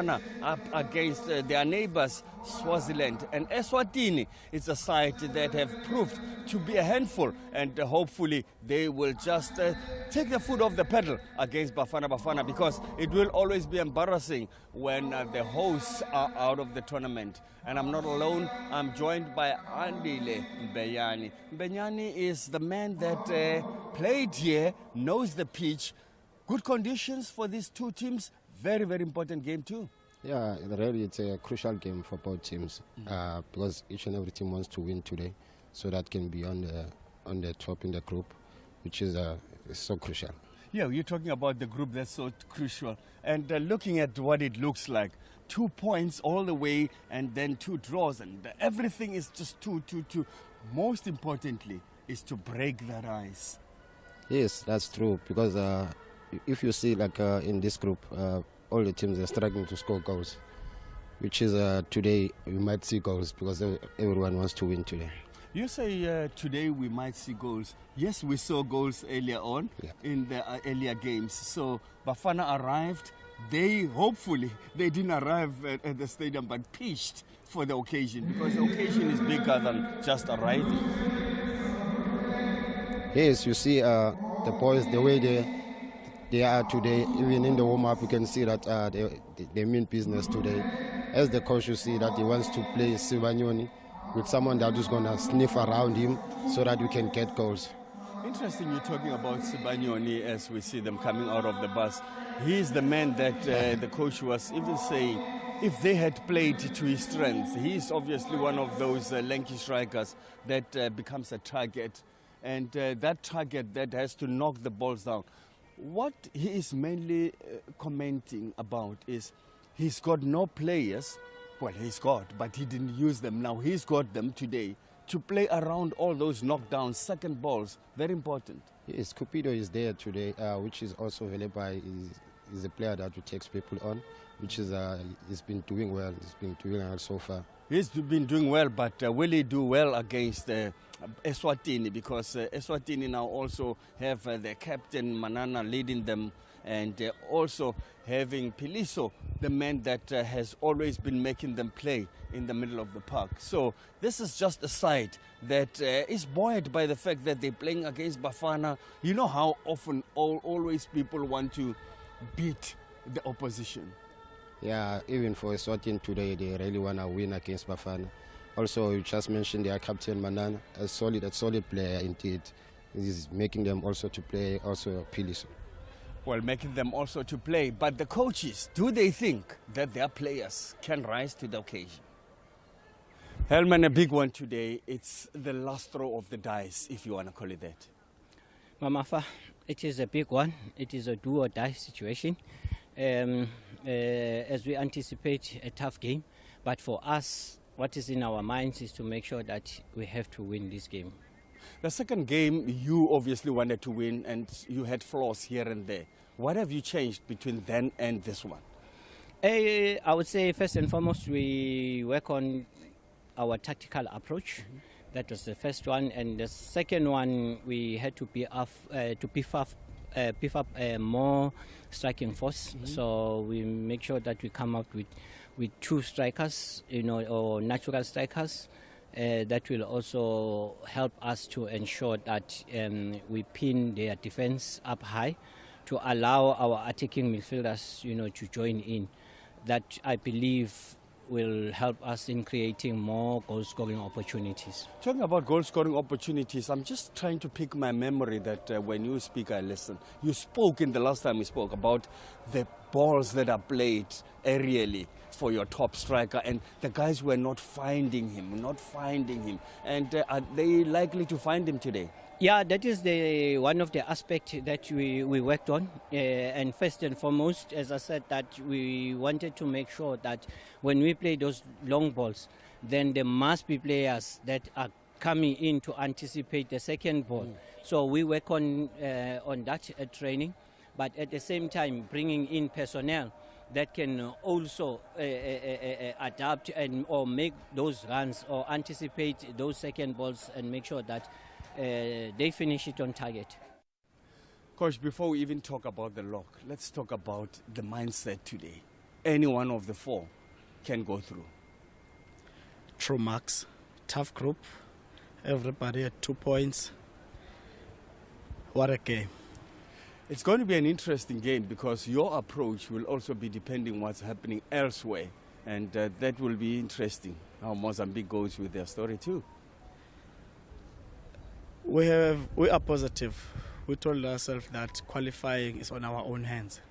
up against their neighbors, Swaziland. And Eswatini is a side that have proved to be a handful, and hopefully they will just take the foot off the pedal against Bafana because it will always be embarrassing when the hosts are out of the tournament. And I'm not alone, I'm joined by Andile Mbenyani. Mbenyani is the man that played here, knows the pitch. Good conditions for these two teams. Very, very important game too. Yeah, really it's a crucial game for both teams because each and every team wants to win today, so that can be on the top in the group, which is so crucial. Yeah, you're talking about the group that's so crucial. And looking at what it looks like, 2 points all the way and then 2 draws, and everything is just 2. Most importantly is to break that ice. Yes, that's true, because if you see, like in this group, all the teams are struggling to score goals, which is today we might see goals because everyone wants to win today. You say today we might see goals. Yes, we saw goals earlier on in the earlier games. So Bafana arrived. Hopefully they didn't arrive at the stadium but pitched for the occasion, because the occasion is bigger than just arriving. Yes, you see the boys, the way they are today, even in the warm-up, you can see that they mean business today. As the coach, you see that he wants to play Sibanyoni with someone that is going to sniff around him so that we can get goals. Interesting you're talking about Sibanyoni as we see them coming out of the bus. He's the man that the coach was even saying, if they had played to his strength, he's obviously one of those lanky strikers that becomes a target, and that target that has to knock the balls down. What he is mainly commenting about is he's got no players. Well, he's got, but he didn't use them. Now he's got them today to play around all those knockdowns, second balls. Very important. Yes, Cupido is there today, which is also available. He's a player that takes people on, which is he's been doing well. He's been doing well so far. He's been doing well, but will he do well against Eswatini? Because Eswatini now also have their captain Manana leading them, and also having Piliso, the man that has always been making them play in the middle of the park. So this is just a side that is buoyed by the fact that they're playing against Bafana. You know how often always people want to beat the opposition. Yeah, even for Eswatini today, they really want to win against Bafana. Also, you just mentioned their captain Manana, a solid player indeed. He's making them also to play, also Piliso. Well, making them also to play. But the coaches, do they think that their players can rise to the occasion? Hellman, a big one today. It's the last throw of the dice, if you want to call it that. Mamafa, it is a big one. It is a do-or-die situation. As we anticipate a tough game, but for us, what is in our minds is to make sure that we have to win this game. The second game, you obviously wanted to win, and you had flaws here and there. What have you changed between then and this one? I would say first and foremost we work on our tactical approach. That was the first one, and the second one we had to beef up more striking force. So we make sure that we come out with 2 strikers, or natural strikers. That will also help us to ensure that we pin their defense up high to allow our attacking midfielders, to join in. That, I believe, will help us in creating more goal-scoring opportunities. Talking about goal-scoring opportunities, I'm just trying to pick my memory that when you speak, I listen. You spoke in the last time we spoke about the balls that are played aerially for your top striker, and the guys were not finding him. And are they likely to find him today? Yeah, that is one of the aspects that we worked on. And first and foremost, as I said, that we wanted to make sure that when we play those long balls, then there must be players that are coming in to anticipate the second ball. So we work on that training, but at the same time bringing in personnel that can also adapt or make those runs or anticipate those second balls and make sure that they finish it on target. Coach, before we even talk about the lock, let's talk about the mindset today. any one of the four can go through. True, Max. Tough group. Everybody at 2 points. What a game. It's going to be an interesting game because your approach will also be depending what's happening elsewhere. And that will be interesting, how Mozambique goes with their story too. We are positive. We told ourselves that qualifying is on our own hands.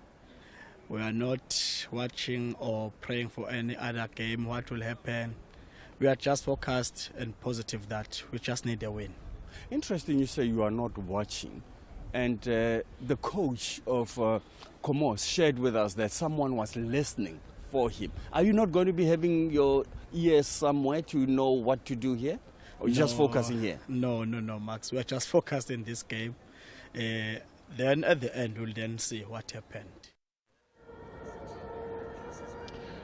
We are not watching or praying for any other game, what will happen. We are just focused and positive that we just need a win. Interesting you say you are not watching. And the coach of Comos shared with us that someone was listening for him. Are you not going to be having your ears somewhere to know what to do here? Or just focusing here? No, Max. We are just focused in this game. Then at the end, we'll then see what happened.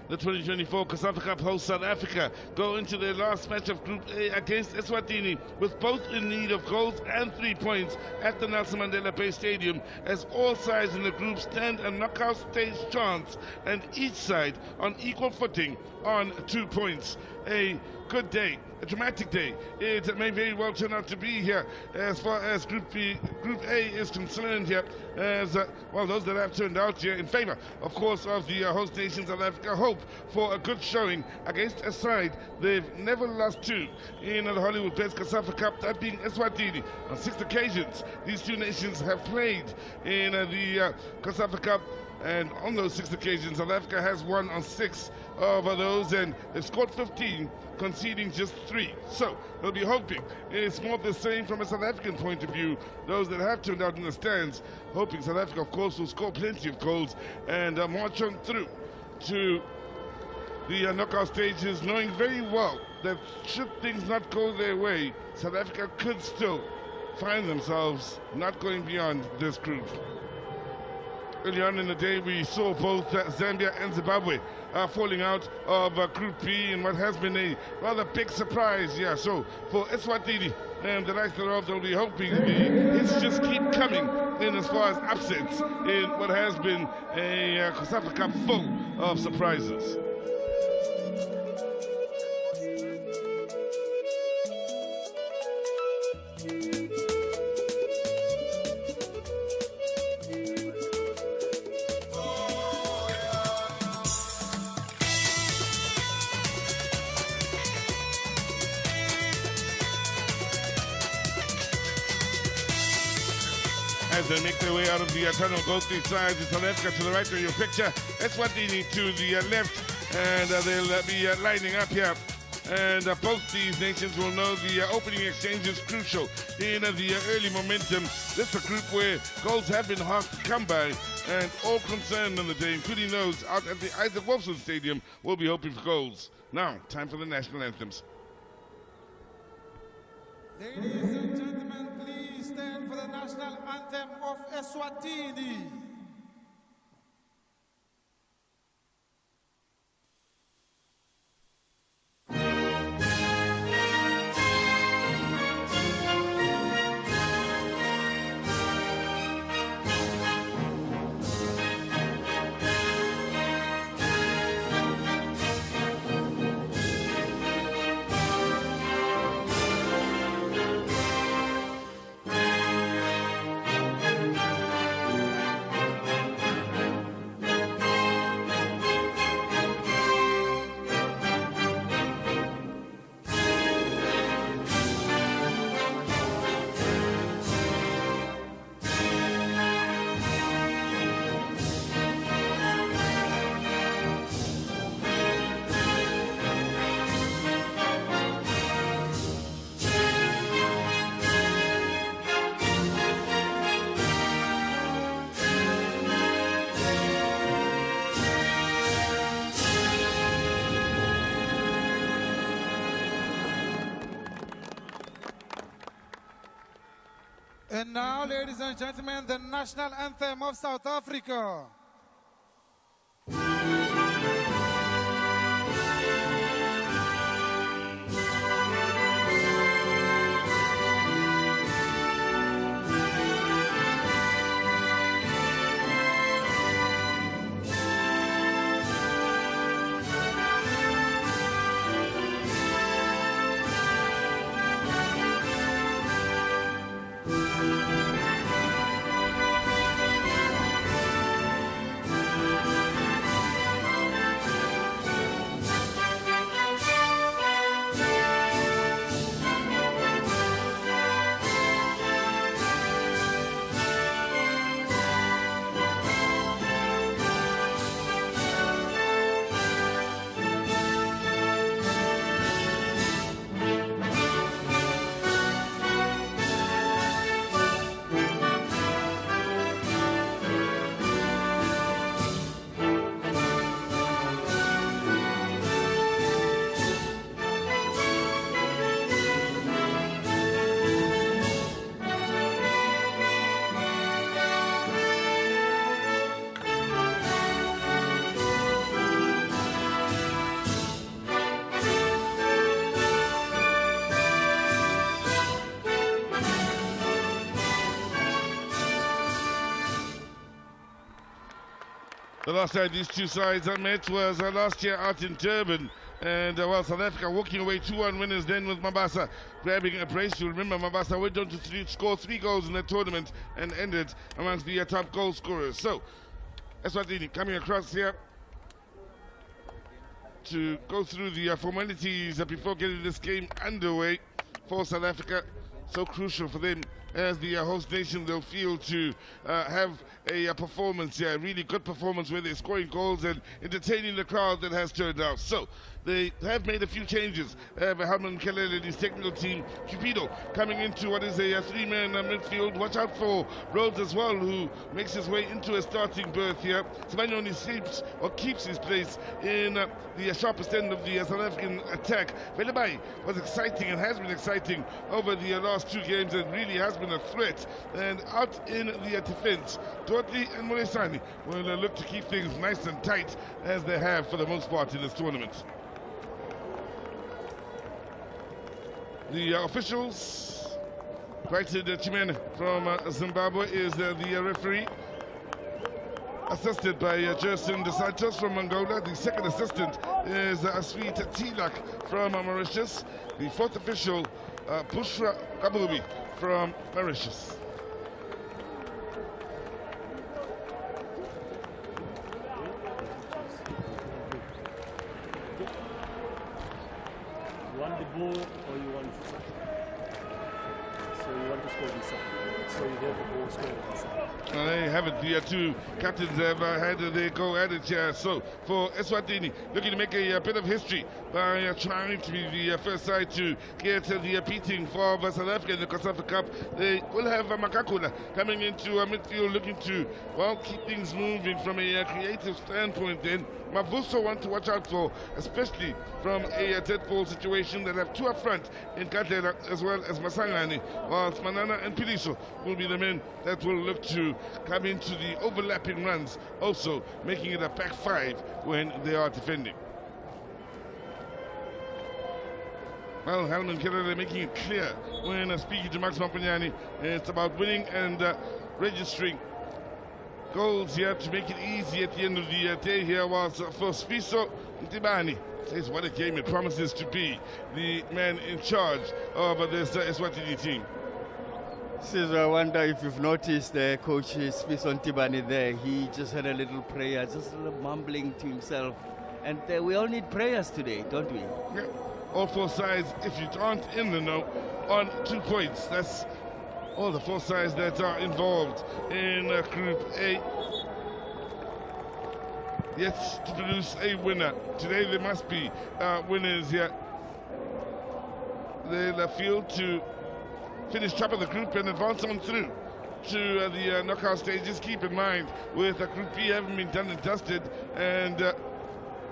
The 2024 COSAFA Cup host South Africa go into their last match of Group A against Eswatini, with both in need of goals and 3 points at the Nelson Mandela Bay Stadium, as all sides in the group stand a knockout stage chance, and each side on equal footing on 2 points. A good day, a dramatic day. It may very well turn out to be here as far as Group A is concerned here, as well, those that have turned out here in favor, of course, of the host nation South Africa hope for a good showing against a side they've never lost to in the Hollywood-based COSAFA Cup, that being Eswatini. On 6 occasions, these two nations have played in the COSAFA Cup, and on those 6 occasions, South Africa has won on 6 of those, and they've scored 15, conceding just 3. So they'll be hoping it's more the same from a South African point of view. Those that have turned out in the stands, hoping South Africa, of course, will score plenty of goals and march on through to the knockout stages, knowing very well that should things not go their way, South Africa could still find themselves not going beyond this group. Early on in the day, we saw both Zambia and Zimbabwe falling out of Group B in what has been a rather big surprise. Yeah, so for Eswatini and the likes thereof, they'll be hoping the hits just keep coming in as far as upsets in what has been a COSAFA Cup full of surprises. As they make their way out of the tunnel, both these sides, South Africa to the right of your picture, Eswatini to the left, and they'll be lining up here. And both these nations will know the opening exchange is crucial in the early momentum. This is a group where goals have been hard to come by, and all concerned on the day, including those out at the Isaac Wolfson Stadium, will be hoping for goals. Now, time for the national anthems. Ladies and gentlemen, please stand for the national anthem of Eswatini. And now, ladies and gentlemen, the national anthem of South Africa. The last time these two sides met was last year out in Durban. And South Africa walking away 2-1 winners then with Mabasa grabbing a brace. You remember Mabasa went on to score 3 goals in the tournament and ended amongst the top goal scorers. So, Eswatini coming across here to go through the formalities before getting this game underway for South Africa. So crucial for them as the host nation. They'll feel to have a performance, a really good performance where they're scoring goals and entertaining the crowd that has turned out. So they have made a few changes. Herman Keller and his technical team, Cupido coming into what is a 3-man midfield. Watch out for Rhodes as well, who makes his way into a starting berth here. Sibanyoni sleeps or keeps his place in the sharpest end of the South African attack. Velebai was exciting and has been exciting over the last 2 games and really has been a threat. And out in the defense, Dudley and Molisani will look to keep things nice and tight as they have for the most part in this tournament. The officials, Crichton Chimene from Zimbabwe is the referee, assisted by Jerson De Santos from Angola. The second assistant is Aswit Tilak from Mauritius. The fourth official, Bushra Kabubi from Mauritius. You want the ball or you want to score? So you want to score this side. So you have the ball scored this side. They haven't. The 2 captains have had their go at it here. So for Eswatini, looking to make a bit of history by trying to be the first side to get the beating for South Africa in the COSAFA Cup. They will have Makakula coming into midfield, looking to, well, keep things moving from a creative standpoint. Then Mavuso want to watch out for, especially from a dead ball situation that have 2 up front in Katela as well as Masangani, whilst Manana and Piliso will be the men that will look to come into the overlapping runs, also making it a back 5 when they are defending. Well, Herman Keller making it clear when speaking to Max Mampanyani, it's about winning and registering goals here to make it easy at the end of the day here, whilst for Sfiso Ntibani says what a game it promises to be, the man in charge of this Eswatini team. Says, I wonder if you've noticed the coach Sfiso Ntibani there. He just had a little prayer, just a little mumbling to himself. And we all need prayers today, don't we? Yeah. All 4 sides, if you aren't in the know, on 2 points. That's all the 4 sides that are involved in Group A. Yet to produce a winner. Today there must be winners here. They'll field to finish top of the group and advance on through to the knockout stages. Keep in mind, with Group B having been done and dusted, and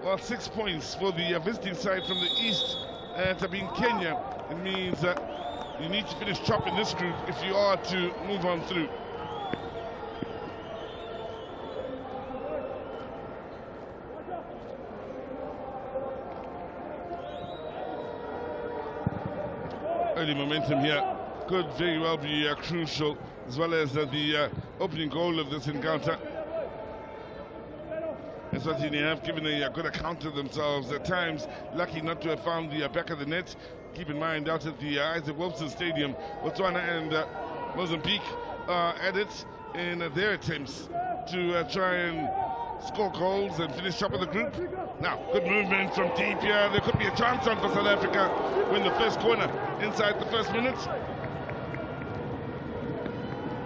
well, 6 points for the visiting side from the east, and being Kenya, it means that you need to finish top in this group if you are to move on through. Early momentum here could very well be crucial, as well as the opening goal of this encounter. Eswatini have given a good account of themselves at times, lucky not to have found the back of the net. Keep in mind, out at the Isaac Wilson Stadium, Botswana and Mozambique are at it in their attempts to try and score goals and finish top of the group. Now, good movement from deep here. There could be a chance on for South Africa win the first corner inside the first minute.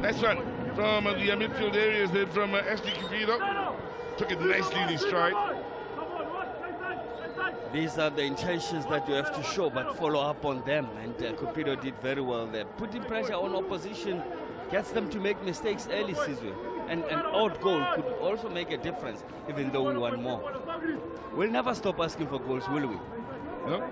Nice run from the midfield areas then from Ashley Cupido. Took it nicely in his stride. These are the intentions that you have to show, but follow up on them. And Cupido did very well there. Putting pressure on opposition gets them to make mistakes early, Sizwe. And an odd goal could also make a difference, even though we want more. We'll never stop asking for goals, will we? No.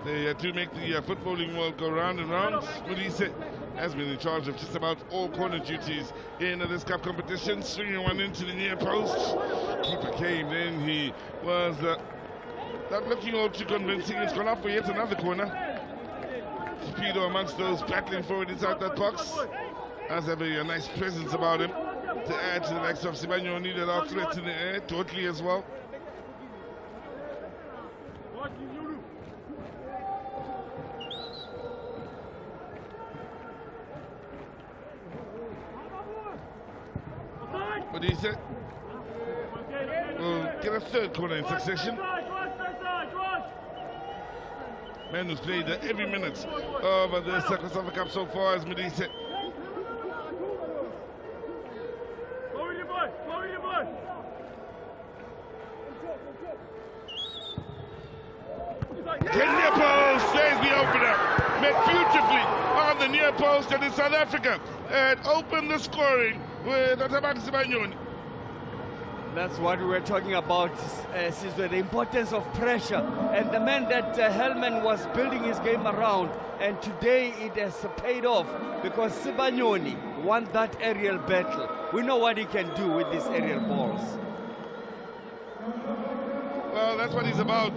They do make the footballing world go round and round. Mulise has been in charge of just about all corner duties in this cup competition, swinging one into the near post. Keeper came in, he was not looking all too convincing. It's gone up for yet another corner. Cupido amongst those battling for it inside that box. Has a very nice presence about him. to add to the likes of Sibanyoni that are threats in the air, totally as well. What do you say? We'll get a third corner in succession. Man who's played every minute of the COSAFA Cup so far is Medise. Near post, there's the opener. Met beautifully on the near post, and in South Africa and opened the scoring with Otabang Sibanyoni. That's what we were talking about, Sizwe, the importance of pressure. And the man that Hellman was building his game around, and today it has paid off because Sibanyoni won that aerial battle. We know what he can do with these aerial balls. Well, that's what he's about.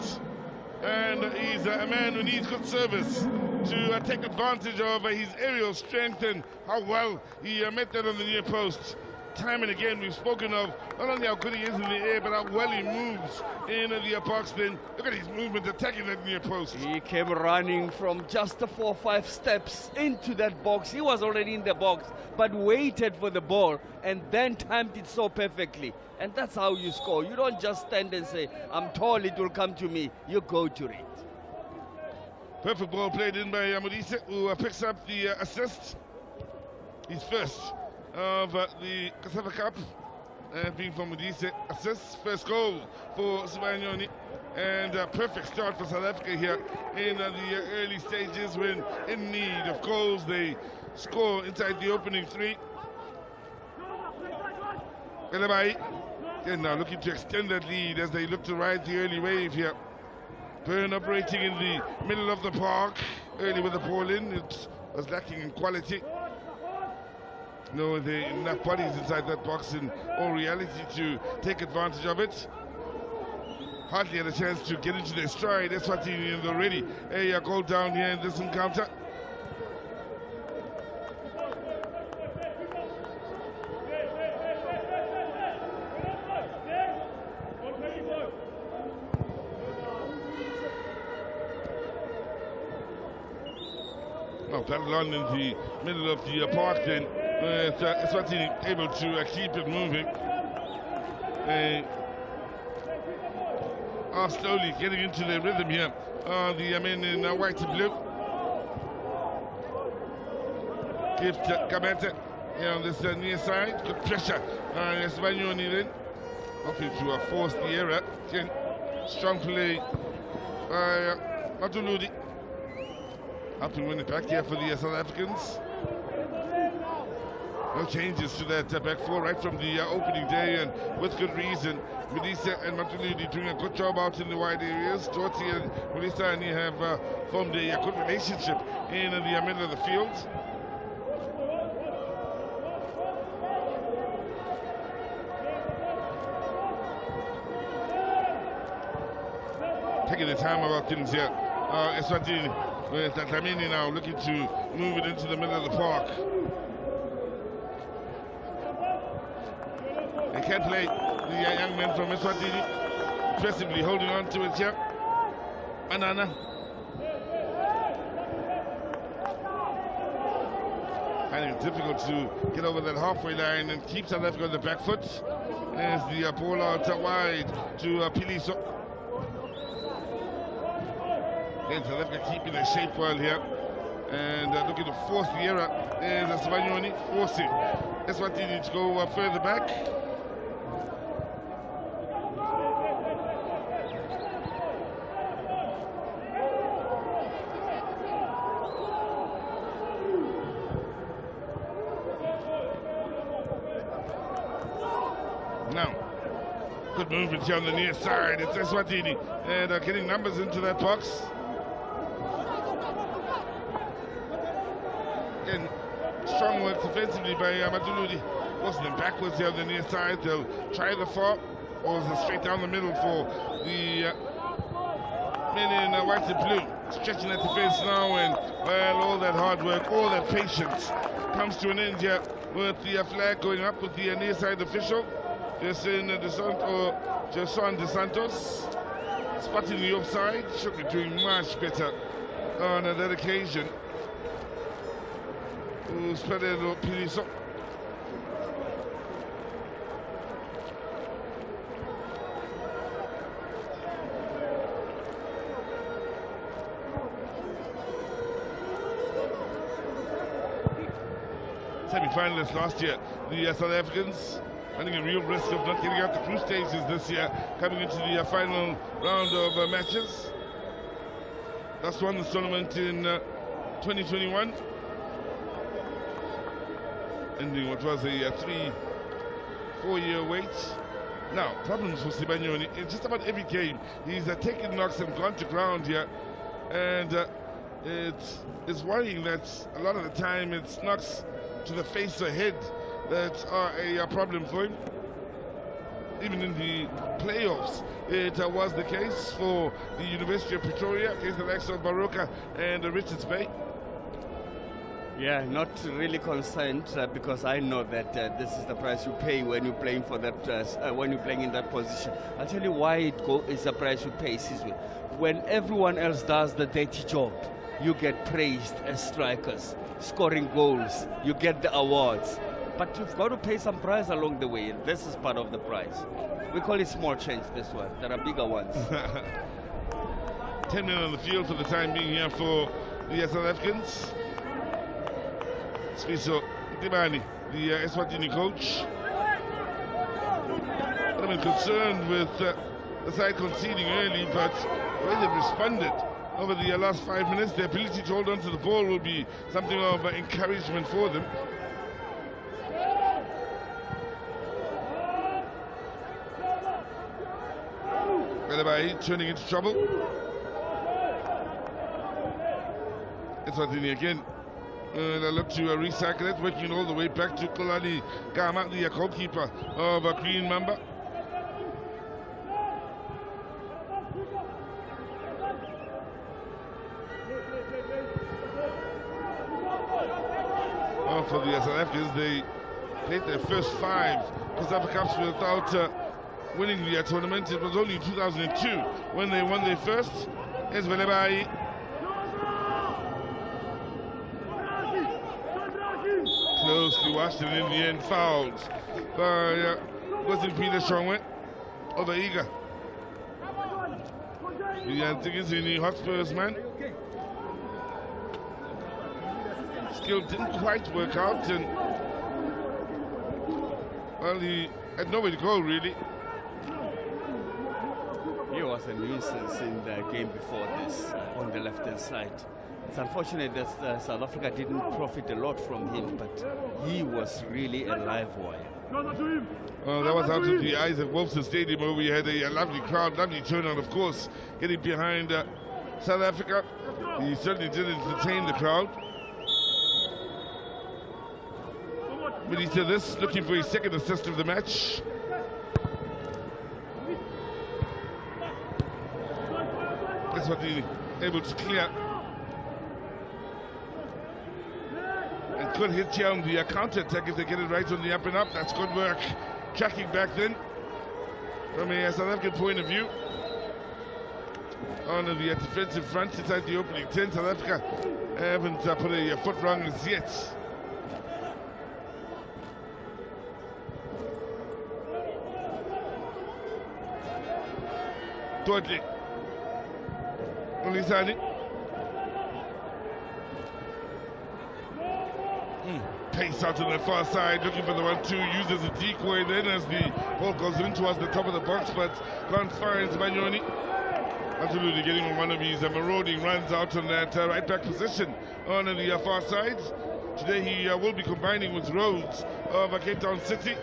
And he's a man who needs good service to take advantage of his aerial strength and how well he met that on the near post. Time and again we've spoken of not only how good he is in the air, but how well he moves in the box. Then look at his movement attacking that near post. He came running from just 4 or 5 steps into that box. He was already in the box, but waited for the ball and then timed it so perfectly. And that's how you score. You don't just stand and say, I'm tall, it will come to me. You go to it. Perfect ball played in by Modise, who picks up the assist. His first of the COSAFA Cup, being from Modise. Assists, first goal for Sibanyoni, and a perfect start for South Africa here in the early stages when in need of goals. They score inside the opening 3. Elebai, and now looking to extend that lead as they look to ride the early wave here. Burn operating in the middle of the park early with the ball in. It was lacking in quality. No, there are enough bodies inside that box in all reality to take advantage of it. Hardly had a chance to get into their stride. Eswatini, and already a goal down here in this encounter. Now battle on in the middle of the park then. Eswatini able to keep it moving. Are slowly getting into their rhythm here. The men in white and blue. Gift Kamete here on this near side. Good pressure. Eswatini then hoping to force the error. Again, strong play by Matuludi. Up and win it back here for the South Africans. No changes to that back four right from the opening day, and with good reason. Melissa and Matulidi doing a good job out in the wide areas. Torti and Melissa and he have formed a good relationship in the middle of the field. Taking the time about things here. Eswatini with Tamini now looking to move it into the middle of the park. They can't play the young men from Eswatini. Impressively holding on to it here. Anana. Finding it difficult to get over that halfway line and keep South Africa on the back foot. As the ball out wide to Piliso. Again, South Africa keeping their shape well here. And looking to force the error. There's Sibanyoni forcing Eswatini to go further back. Now, good movement here on the near side. It's Eswatini and getting numbers into that box. Again, strong work defensively by Matuludi. Forcing them backwards here on the near side. They'll try the far, or straight down the middle for the men in white and blue. Stretching that defense now, and well, all that hard work, all that patience comes to an end here with the flag going up with the near side official, Jason De Santos, spotting the offside. Should be doing much better on that occasion. Spero Piriso. Semi-finalists last year, the South Africans running a real risk of not getting out the group stages this year, coming into the final round of matches. Last won this tournament in 2021, ending what was a 3-4 year wait. Now, problems for Sibanyoni in just about every game. He's taken knocks and gone to ground here, and it's worrying that a lot of the time it's knocks to the face or head that are a problem for him. Even in the playoffs, it was the case for the University of Pretoria against the likes of Baroka and Richards Bay. Yeah, not really concerned because I know that this is the price you pay when you're playing for that. When you're playing in that position, I'll tell you why it's the price you pay. When everyone else does the dirty job, you get praised as strikers, scoring goals. You get the awards, but you've got to pay some price along the way. And this is part of the price. We call it small change. This one, there are bigger ones. 10 men on the field for the time being here for the South Africans. Spiso Dibani, the Eswatini coach. I've been concerned with the side conceding early, but the way they've responded over the last 5 minutes, their ability to hold on to the ball will be something of encouragement for them. Belabai turning into trouble. Eswatini again. And I look to recycle it, working it all the way back to Kolani Gama, the goalkeeper of Green Mamba. Well, for the South Africans, they played their first 5 COSAFA Cups without winning the tournament. It was only in 2002 when they won their first. Eswatini. Closely watched and in the end fouled by wasn't Peter Shongwe over Iga. The Antigans in the Hotspurs man. Skill didn't quite work out, and well, he had nowhere to go really. He was a nuisance in the game before this on the left-hand side. It's unfortunate that South Africa didn't profit a lot from him, but he was really a live wire. Well, that was out of the eyes at Wolfson Stadium, where we had a lovely crowd, lovely turnout, of course, getting behind South Africa. He certainly did entertain the crowd. But he said this, looking for his second assist of the match. That's what he able to clear. And could hit here on the counter-attack if they get it right on the up and up. That's good work. Tracking back then from a South African point of view. On the defensive front inside the opening 10. South Africa haven't put a foot wrong as yet. Dodley. Olisani. Pace out to the far side, looking for the 1-2, uses a decoy then as the ball goes in towards the top of the box, but can't find Banyoni. Absolutely getting on one of his marauding runs out on that right back position on the far side. Today he will be combining with Rhodes of Cape Town City,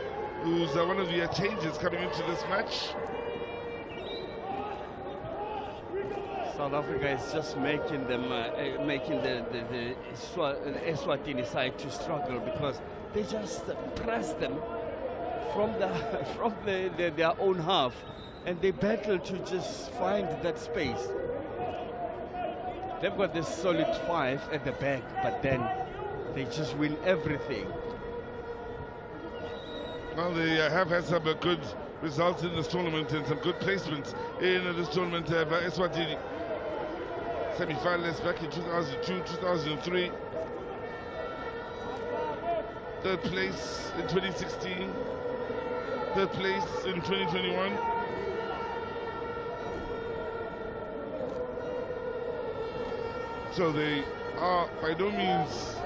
who's one of the changes coming into this match. South Africa is just making them, making the Eswatini side to struggle because they just press them from their own half, and they battle to just find that space. They've got this solid 5 at the back, but then they just win everything. Well, they have had some good results in this tournament and some good placements in this tournament. Eswatini semi-finalists back in 2002, 2003. Third place in 2016. Third place in 2021. So they are by no means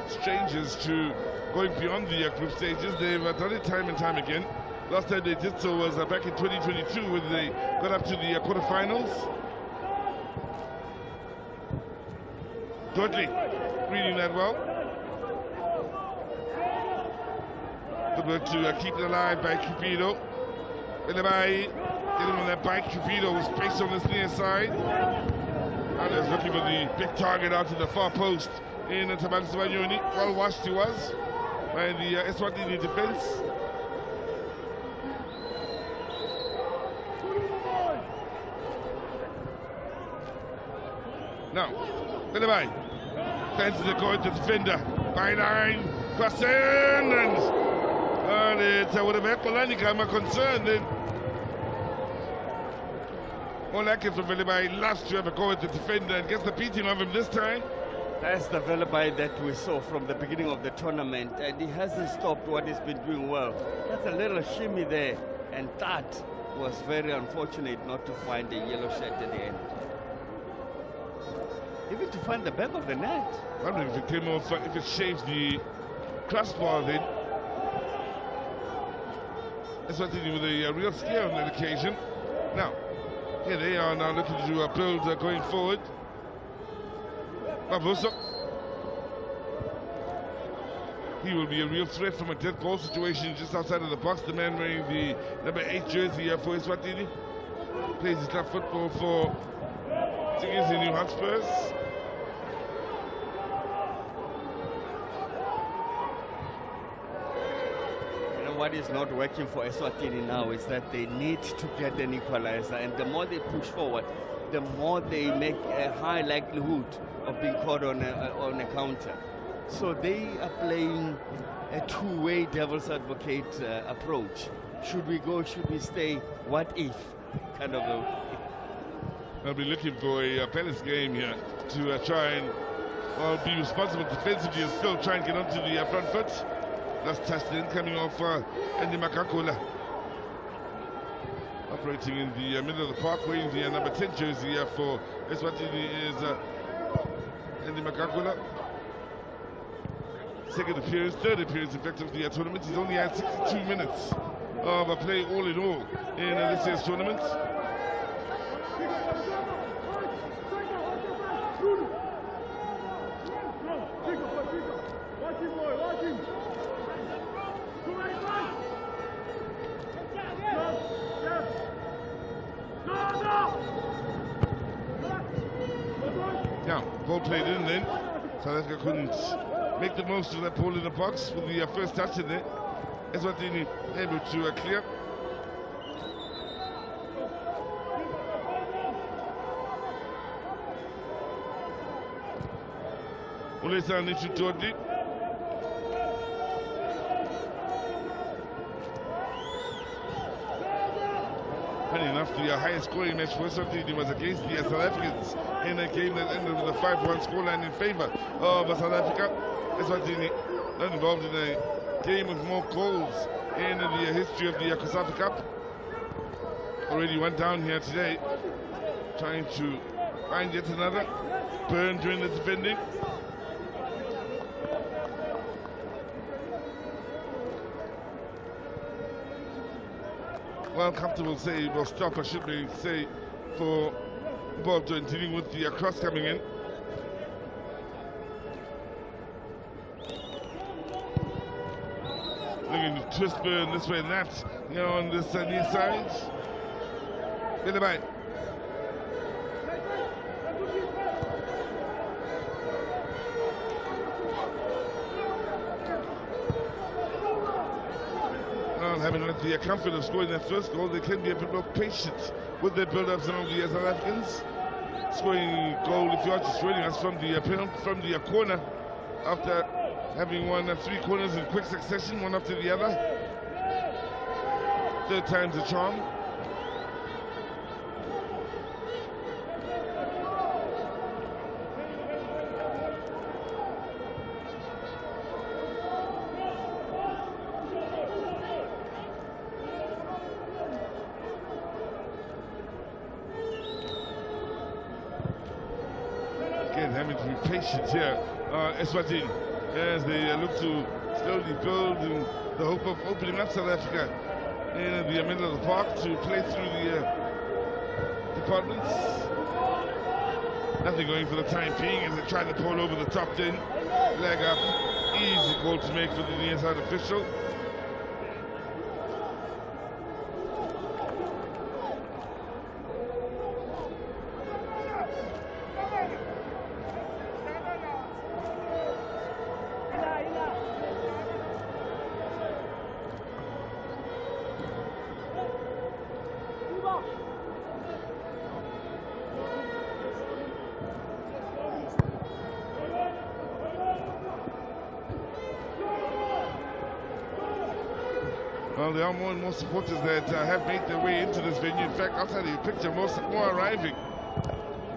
strangers to going beyond the group stages. They've done it time and time again. Last time they did so was back in 2022 when they got up to the quarterfinals. Dudley reading that well. Good work to keep it alive by Cupido. Belebai getting on that bike. Cupido was placed on this near side. And is looking for the big target out to the far post in Tabang Sibanyoni. Well watched he was by the Eswatini defense. Now, Belebai fancies the going to defender. Byline, cross in, and it would have had Polanica, I'm concerned. Olake from Belebai loves to have a go at the defender and gets the beating of him this time. That's the Belebai that we saw from the beginning of the tournament, and he hasn't stopped what he's been doing well. That's a little shimmy there, and that was very unfortunate not to find a yellow shirt at the end. Even to find the back of the net. I wonder if it came off, if it shaves the crossbar then. Eswatini with a real scare on that occasion. Now, here they are now looking to build going forward. Barbosa. He will be a real threat from a dead ball situation just outside of the box. The man wearing the number 8 jersey for Eswatini. Plays his top football for Tigers in New Hotspurs. What is not working for Eswatini now is that they need to get an equalizer, and the more they push forward, the more they make a high likelihood of being caught on a counter. So they are playing a two-way devil's advocate approach. Should we go, should we stay, what if? Kind of a... They'll be looking for a Palace game here to try and be responsible defensively and still try and get onto the front foot. That's touched in, coming off Andy Makakula. Operating in the middle of the park, wearing the number 10 jersey for Eswatini is Andy Makakula. Second appearance, third appearance in fact of the tournament. He's only had 62 minutes of play all in all in this year's tournament. Now, ball played in then. South Africa couldn't make the most of that ball in the box with the first touch in there. Eswatini able to clear. Ulesa Nichutodi. Funny enough, the highest scoring match for Eswatini was against the South Africans in a game that ended with a 5-1 scoreline in favor of South Africa. Eswatini not involved in a game with more goals in the history of the COSAFA Cup. Already went down here today, trying to find yet another burn during the defending. Well, comfortable say, well, stop, I should be say, for Bob dealing with the cross coming in. Looking to twist burn this way and that, you know, on this near side. Get it back. Having let the comfort of scoring their first goal, they can be a bit more patient with their build-up. Some of the South Africans scoring goal, if you are just joining us, from the corner after having won 3 corners in quick succession, one after the other. Third time's a charm. Again, having to be patient here, Eswatini, as they look to slowly build in the hope of opening up South Africa in the middle of the park to play through the departments. Nothing going for the time being as they try to pull over the top 10. Leg up, easy goal to make for the near side official. Well, there are more and more supporters that have made their way into this venue. In fact, outside the picture, more arriving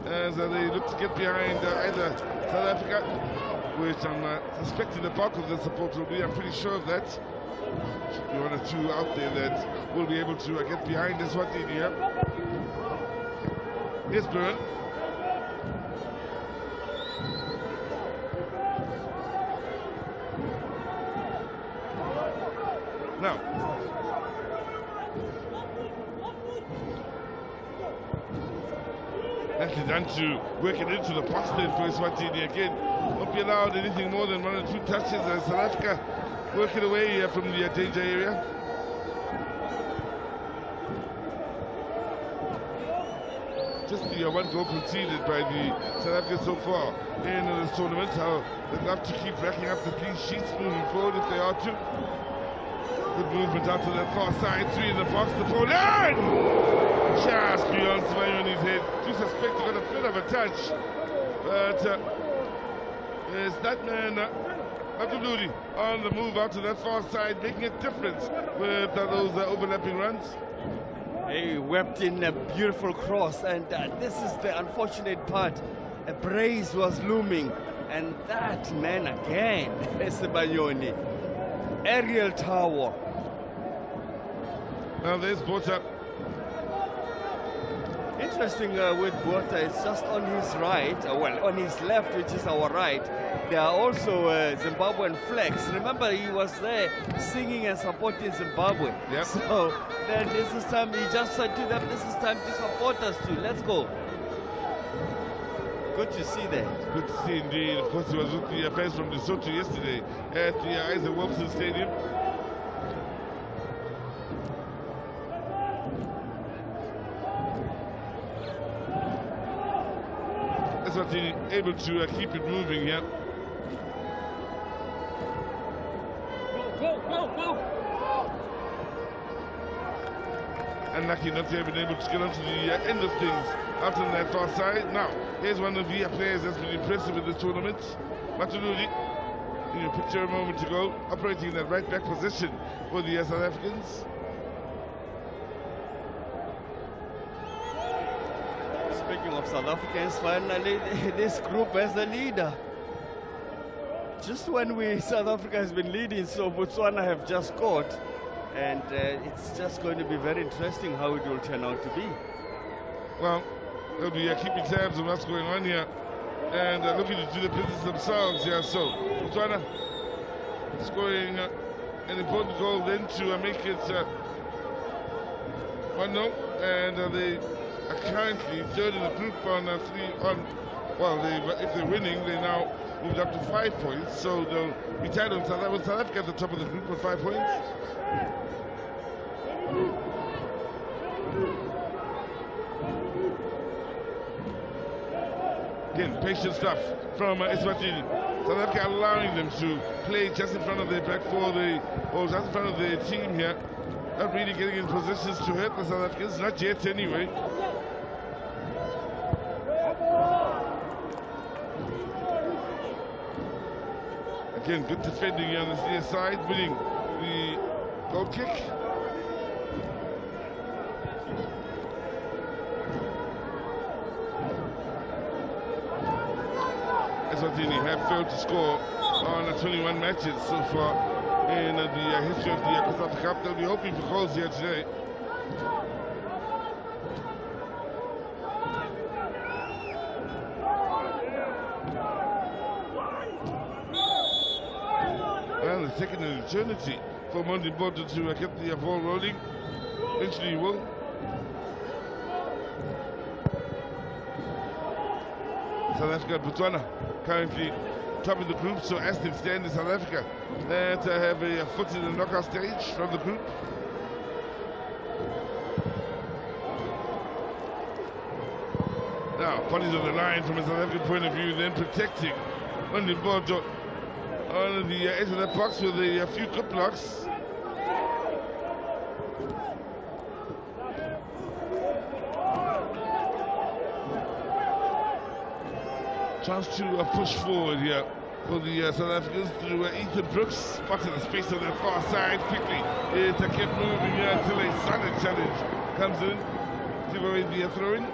as they look to get behind either South Africa, which I'm suspecting the bulk of the support will be. I'm pretty sure of that. Should be one or two out there that will be able to get behind Eswatini here. Here's Burn. Now, nicely done to work it into the box then for Eswatini again. Won't be allowed anything more than 1 or 2 touches as South Africa working away from the danger area. Just the 1 goal conceded by the South Africa so far in this tournament. How they'd love to keep racking up the clean sheets moving forward if they are to. Good movement out to that far side, 3 in the box, the ball in! Just beyond Sibanyoni's head. Do suspect he got a bit of a touch, but there's that man, Matuludi, on the move out to that far side, making a difference with those overlapping runs. He whipped in a beautiful cross, and this is the unfortunate part. A brace was looming, and that man again, Sibanyoni, aerial tower. Now there's Bota. Interesting with Bota, it's just on his right, well, on his left, which is our right. There are also Zimbabwean flags. Remember, he was there singing and supporting Zimbabwe. Yep. So then this is time, he just said to them, this is time to support us too. Let's go. Good to see that. Good to see indeed. Of course, he was with the fans from Lesotho yesterday at the Isaac Wilson Stadium. Eswatini able to keep it moving here. Unlucky not to have been able to get onto the end of things out on that far side. Now, here's one of the players that's been impressive in this tournament, Matuludi. In your picture a moment ago, operating in that right back position for the South Africans. Speaking of South Africans, finally this group has a leader. Just when South Africa has been leading, so Botswana have just scored. And it's just going to be very interesting how it will turn out to be. Well, they'll be keeping tabs on what's going on here and looking to do the business themselves here. So, Botswana scoring an important goal then to make it 1-0, and they are currently third in the group on 3 on. Well, if they're winning, they now moved up to 5 points, so they'll be tied on South Africa at the top of the group with 5 points. Again, patient stuff from Eswatini. South Africa allowing them to play just in front of their back four, or just in front of their team here. Not really getting in positions to hurt the South Africans, not yet anyway. Again, good defending here on this near side, winning the goal kick. Eswatini have failed to score on 21 matches so far in the history of the COSAFA Cup. They'll be hoping for goals here today. And it's taken an eternity for Monday Border to get the ball rolling. Eventually he will. South Africa and Botswana currently top of the group, so as things stand in South Africa to have a foot in the knockout stage from the group. Now, bodies on the line from a South African point of view, then protecting Monday Border on the edge of the box with a few good blocks. Chance to push forward here for the South Africans through Ethan Brooks, spotting the space on their far side quickly. It kept moving here until a solid challenge comes in to go in the throw-in.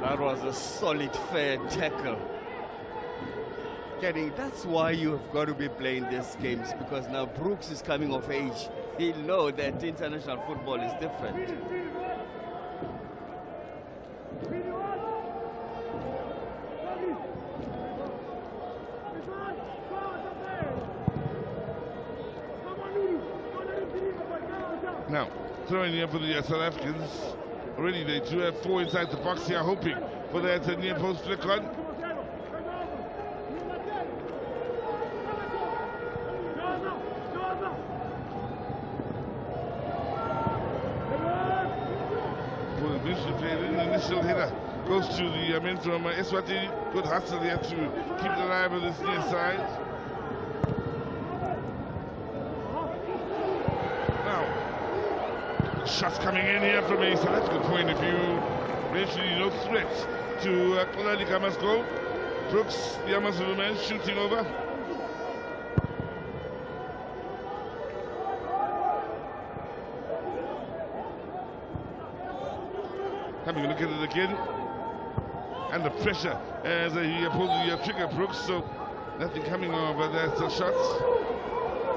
That was a solid, fair tackle. That's why you have got to be playing these games, because now Brooks is coming of age. He'll know that international football is different. Now, throwing here for the South Africans. Already they do have 4 inside the box here, hoping for that near post flick on. The initial header goes to the men from Eswatini. Good hustle here to keep it alive on this near side. Now, shots coming in here from a South African point of view. Eventually, no threat to Kolali Kama's goal. Brooks, the Amazulu man, shooting over. Having a look at it again, and the pressure as he pulled the trigger, Brooks, so nothing coming over that shots.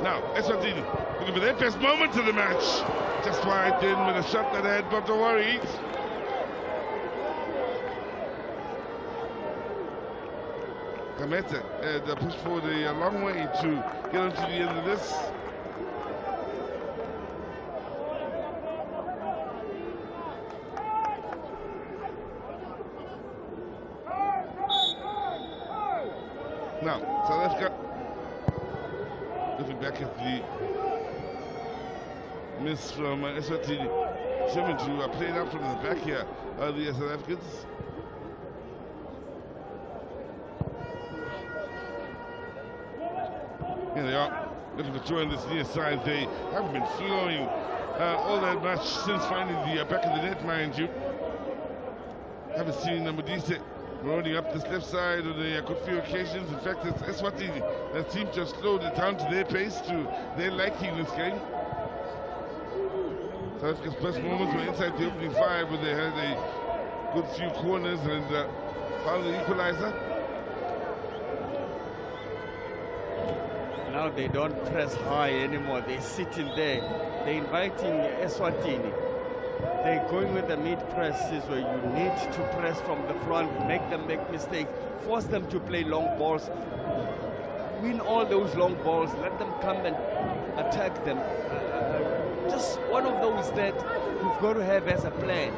Now, Eswatini looking for their best moment of the match. Just wide in with a shot that had Dr. worried. Kamete had pushed forward a long way to get on to the end of this. Now, South Africa looking back at the miss from Eswatini. Determined to play it out from the back here are the South Africans. Here they are, looking to join this near side. They haven't been flowing all that much since finding the back of the net, mind you. Haven't seen Modise running up this left side on a good few occasions. In fact, it's Eswatini that seems to have slowed it down to their pace, to their liking this game. South Africa's best moments were inside the opening 5, where they had a good few corners and found the equalizer. Now they don't press high anymore. They're sitting there. They're inviting Eswatini. They're going with the mid-presses where you need to press from the front, make them make mistakes, force them to play long balls, win all those long balls, let them come and attack them. Just one of those that you've got to have as a plan.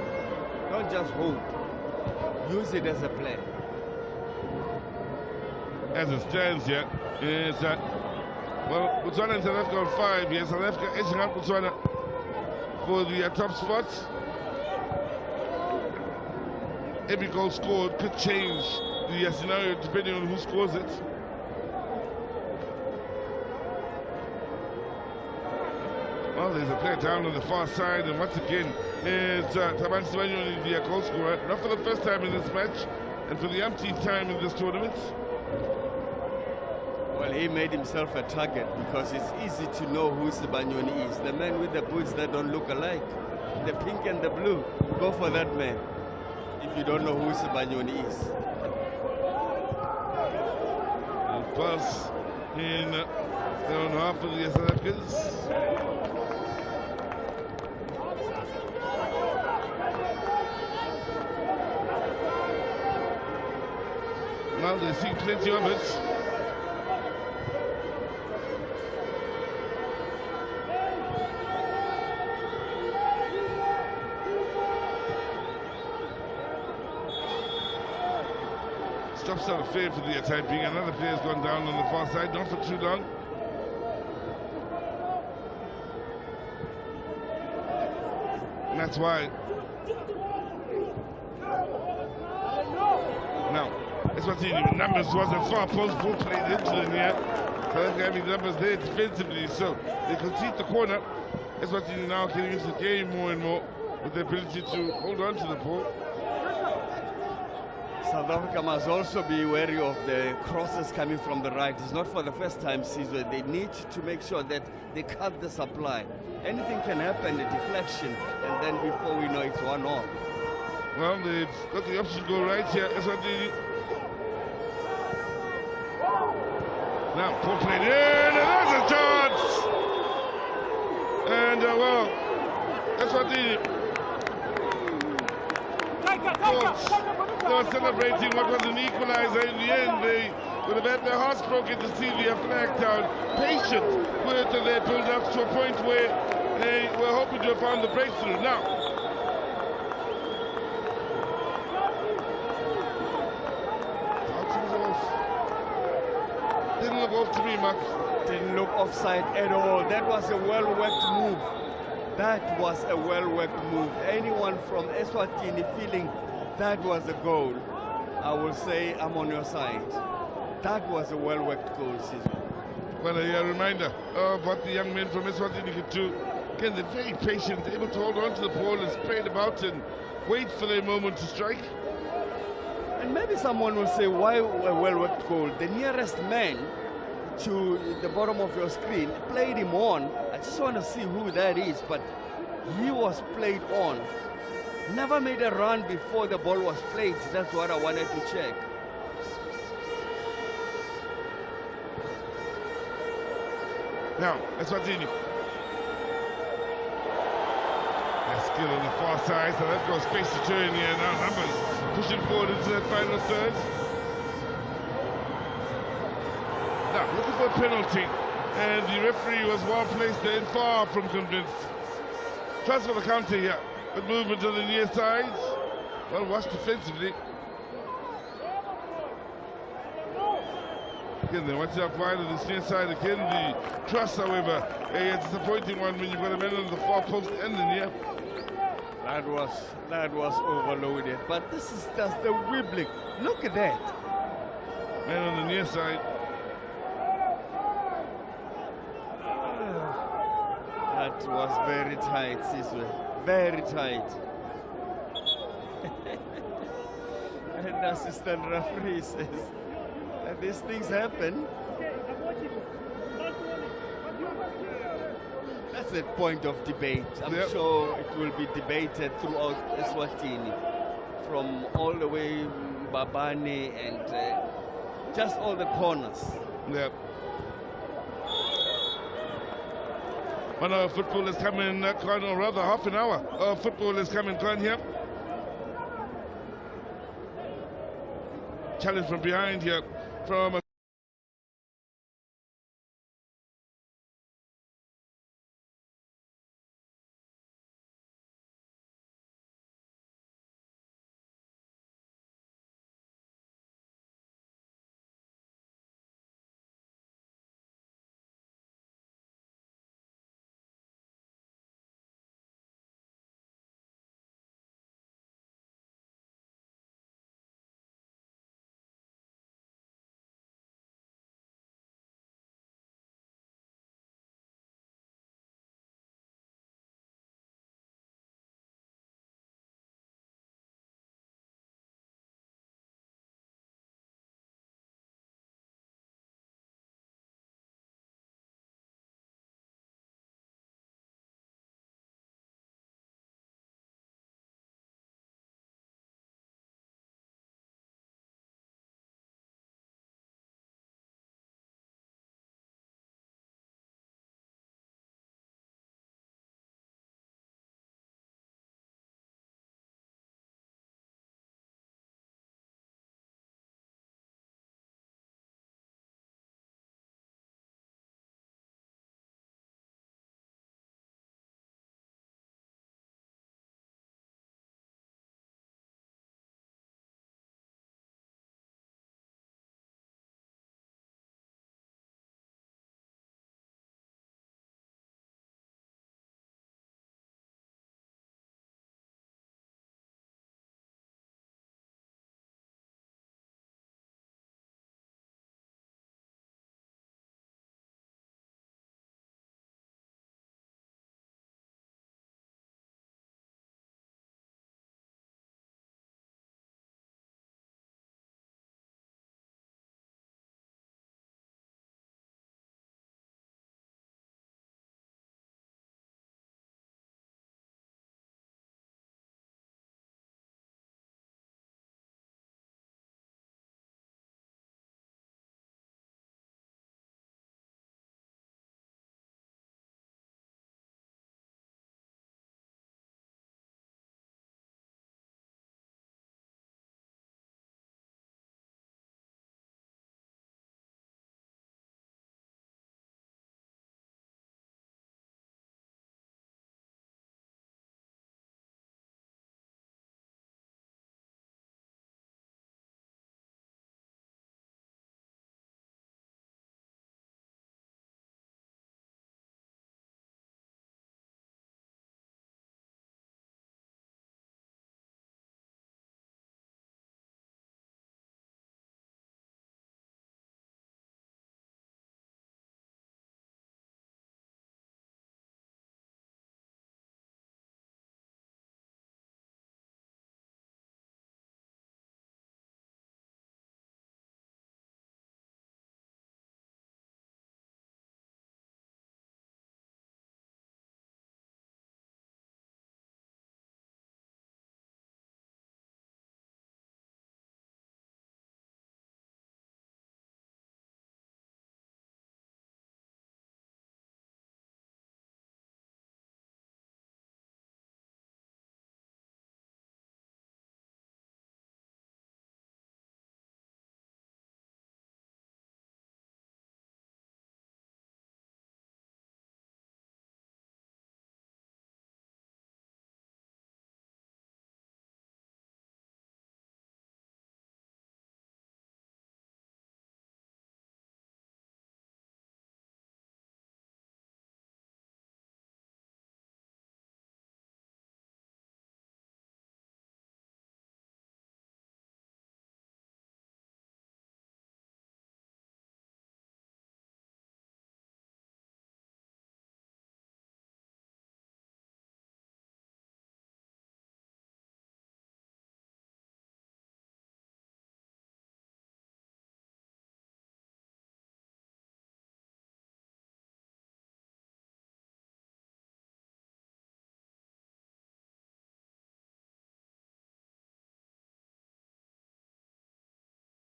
Don't just hope. Use it as a plan. As it stands here, is well, Botswana and South Africa on 5. Yes, South Africa edging out Botswana for the top spot. Every goal scored could change the scenario depending on who scores it. Well, there's a player down on the far side, and once again, it's Taban Sibanyoni, the goal scorer. Not for the first time in this match, and for the umpteenth time in this tournament. Well, he made himself a target because it's easy to know who Sibanyoni is. The man with the boots that don't look alike. The pink and the blue. Go for that man if you don't know who Sibanyoni is. buzz in their own half of the South Africans. Well, they see plenty of it. Stops out fair for the attack being. Another player's gone down on the far side, not for too long. And that's why. Now, Eswatini with numbers wasn't far post ball played into them here. So they're having numbers there defensively, so they concede the corner. Eswatini now getting into the game more and more with the ability to hold on to the ball. South Africa must also be wary of the crosses coming from the right. It's not for the first time, Sizwe. They need to make sure that they cut the supply. Anything can happen, a deflection, and then before we know it's 1-all. Well, they've got the option to go right here. Eswatini. Now, ball played in, and there's a chance! And, well, Eswatini. They were celebrating what was an equalizer. In the end, they would have had their hearts broken to see the flag down. Patient with their build-up to a point where they were hoping to have found the breakthrough. Now, didn't look off to me, Max. Didn't look offside at all. That was a well-worked move. That was a well-worked move. Anyone from Eswatini feeling that was a goal, I will say I'm on your side. That was a well-worked goal, Sizwe. Well, a reminder of what the young men from Eswatini could do. Again, they're very patient, able to hold on to the ball and spray it about and wait for their moment to strike. And maybe someone will say, why a well-worked goal? The nearest man to the bottom of your screen played him on. I just want to see who that is, but he was played on. Never made a run before the ball was played. That's what I wanted to check. Now, Eswatini. That skill on the far side, so they've got space to turn here now. Numbers pushing forward into that final third. Now, looking for a penalty, and the referee was well placed there, far from convinced. Tries for the counter here, with movement on the near side. Well watched defensively. Again, they watch out wide on this near side again. The truss, however, a disappointing one when you've got a man on the far post and the near. That was overloaded, but this is just the wibbling. Look at that. Man on the near side. That was very tight, Sizwe. Very tight. And the assistant referee says that these things happen. That's a point of debate. I'm sure it will be debated throughout Eswatini, from all the way Babane and just all the corners. Yep. One hour football is coming, or rather half an hour of football is coming on here. Challenge from behind here from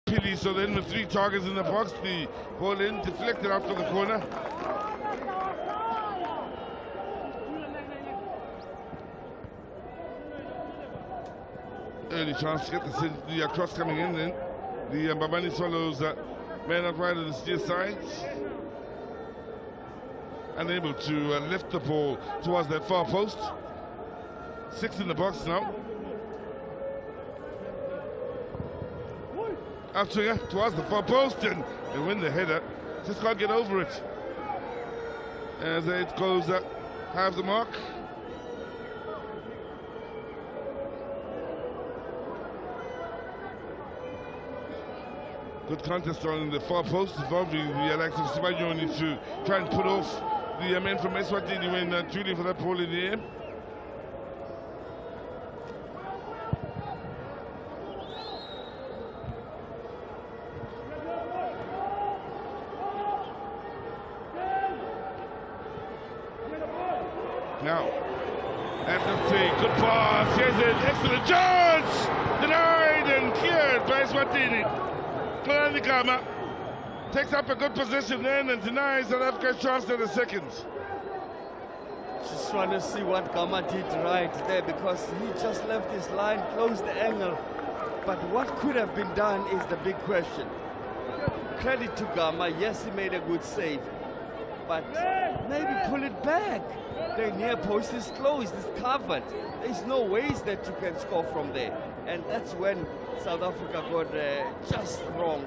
Pili, so then with 3 targets in the box, the ball in, deflected out for the corner. Early chance to get the cross coming in then. The Babani Swallows man out wide of the steer side. Unable to lift the ball towards that far post. 6 in the box now. Outswinger towards the far post and they win the header. Just can't get over it. As it goes half the mark. Good contest on the far post involving the likes of Sibagioni to try and put off the men from Eswatini when shooting for that ball in the air. Now, let's see, good pass, here's an excellent chance! Denied and cleared by Eswatini. Gama takes up a good position then and denies South Africa's chance to the second. Just want to see what Gama did right there, because he just left his line, closed the angle. But what could have been done is the big question. Credit to Gama, yes, he made a good save, but maybe pull it back. The near post is closed, it's covered. There's no ways that you can score from there. And that's when South Africa got just wrong.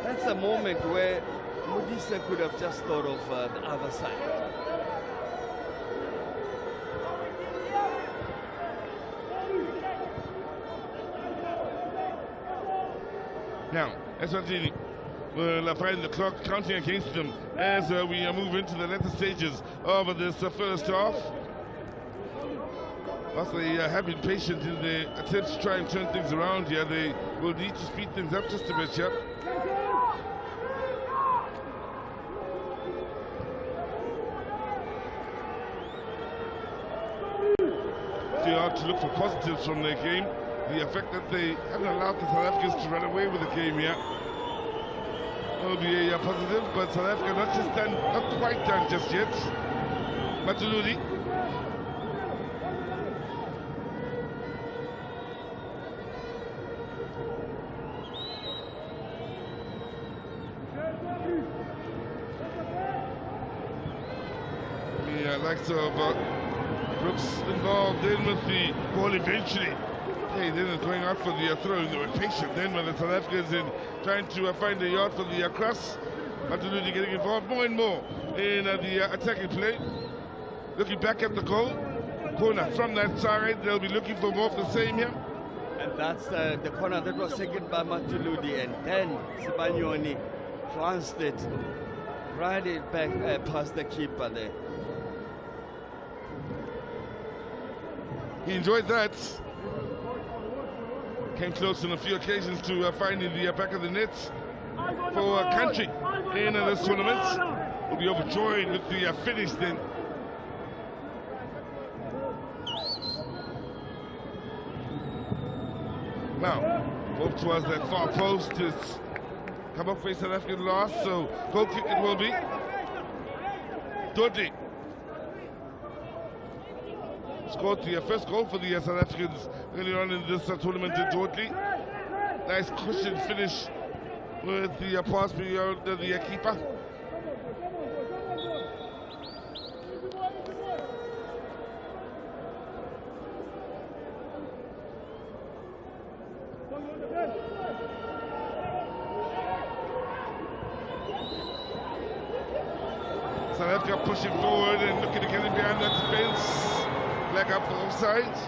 That's a moment where Modise could have just thought of the other side. Now, Eswatini will find the clock counting against them as we move into the latter stages of this first half. Whilst they have been patient in the attempts to try and turn things around here, they will need to speed things up just a bit here. They are to look for positives from their game. The effect that they haven't allowed the South Africans to run away with the game here will be a positive, but South Africa not quite done just yet. Matuludi. The likes of Brooks involved in with the ball eventually. They then going out for the throw. They were patient then when the South Africans in trying to find a yard for the cross. Matuludi getting involved more and more in the attacking play. Looking back at the goal. Corner from that side. They'll be looking for more of the same here. And that's the corner that was taken by Matuludi, and then Sibagioni trounced it, right it back past the keeper there. He enjoyed that. Came close on a few occasions to finding the back of the net for country in this tournament. Will be overjoyed with the finish then. Now, up towards that far post is come up for South African loss, so goal kick it will be. Dodley scored the first goal for the South Africans earlier on in this tournament in Dodley. Nice cushion finish with the pass beyond the keeper. South Africa pushing forward and looking to get him behind that defense. Flag up for offside.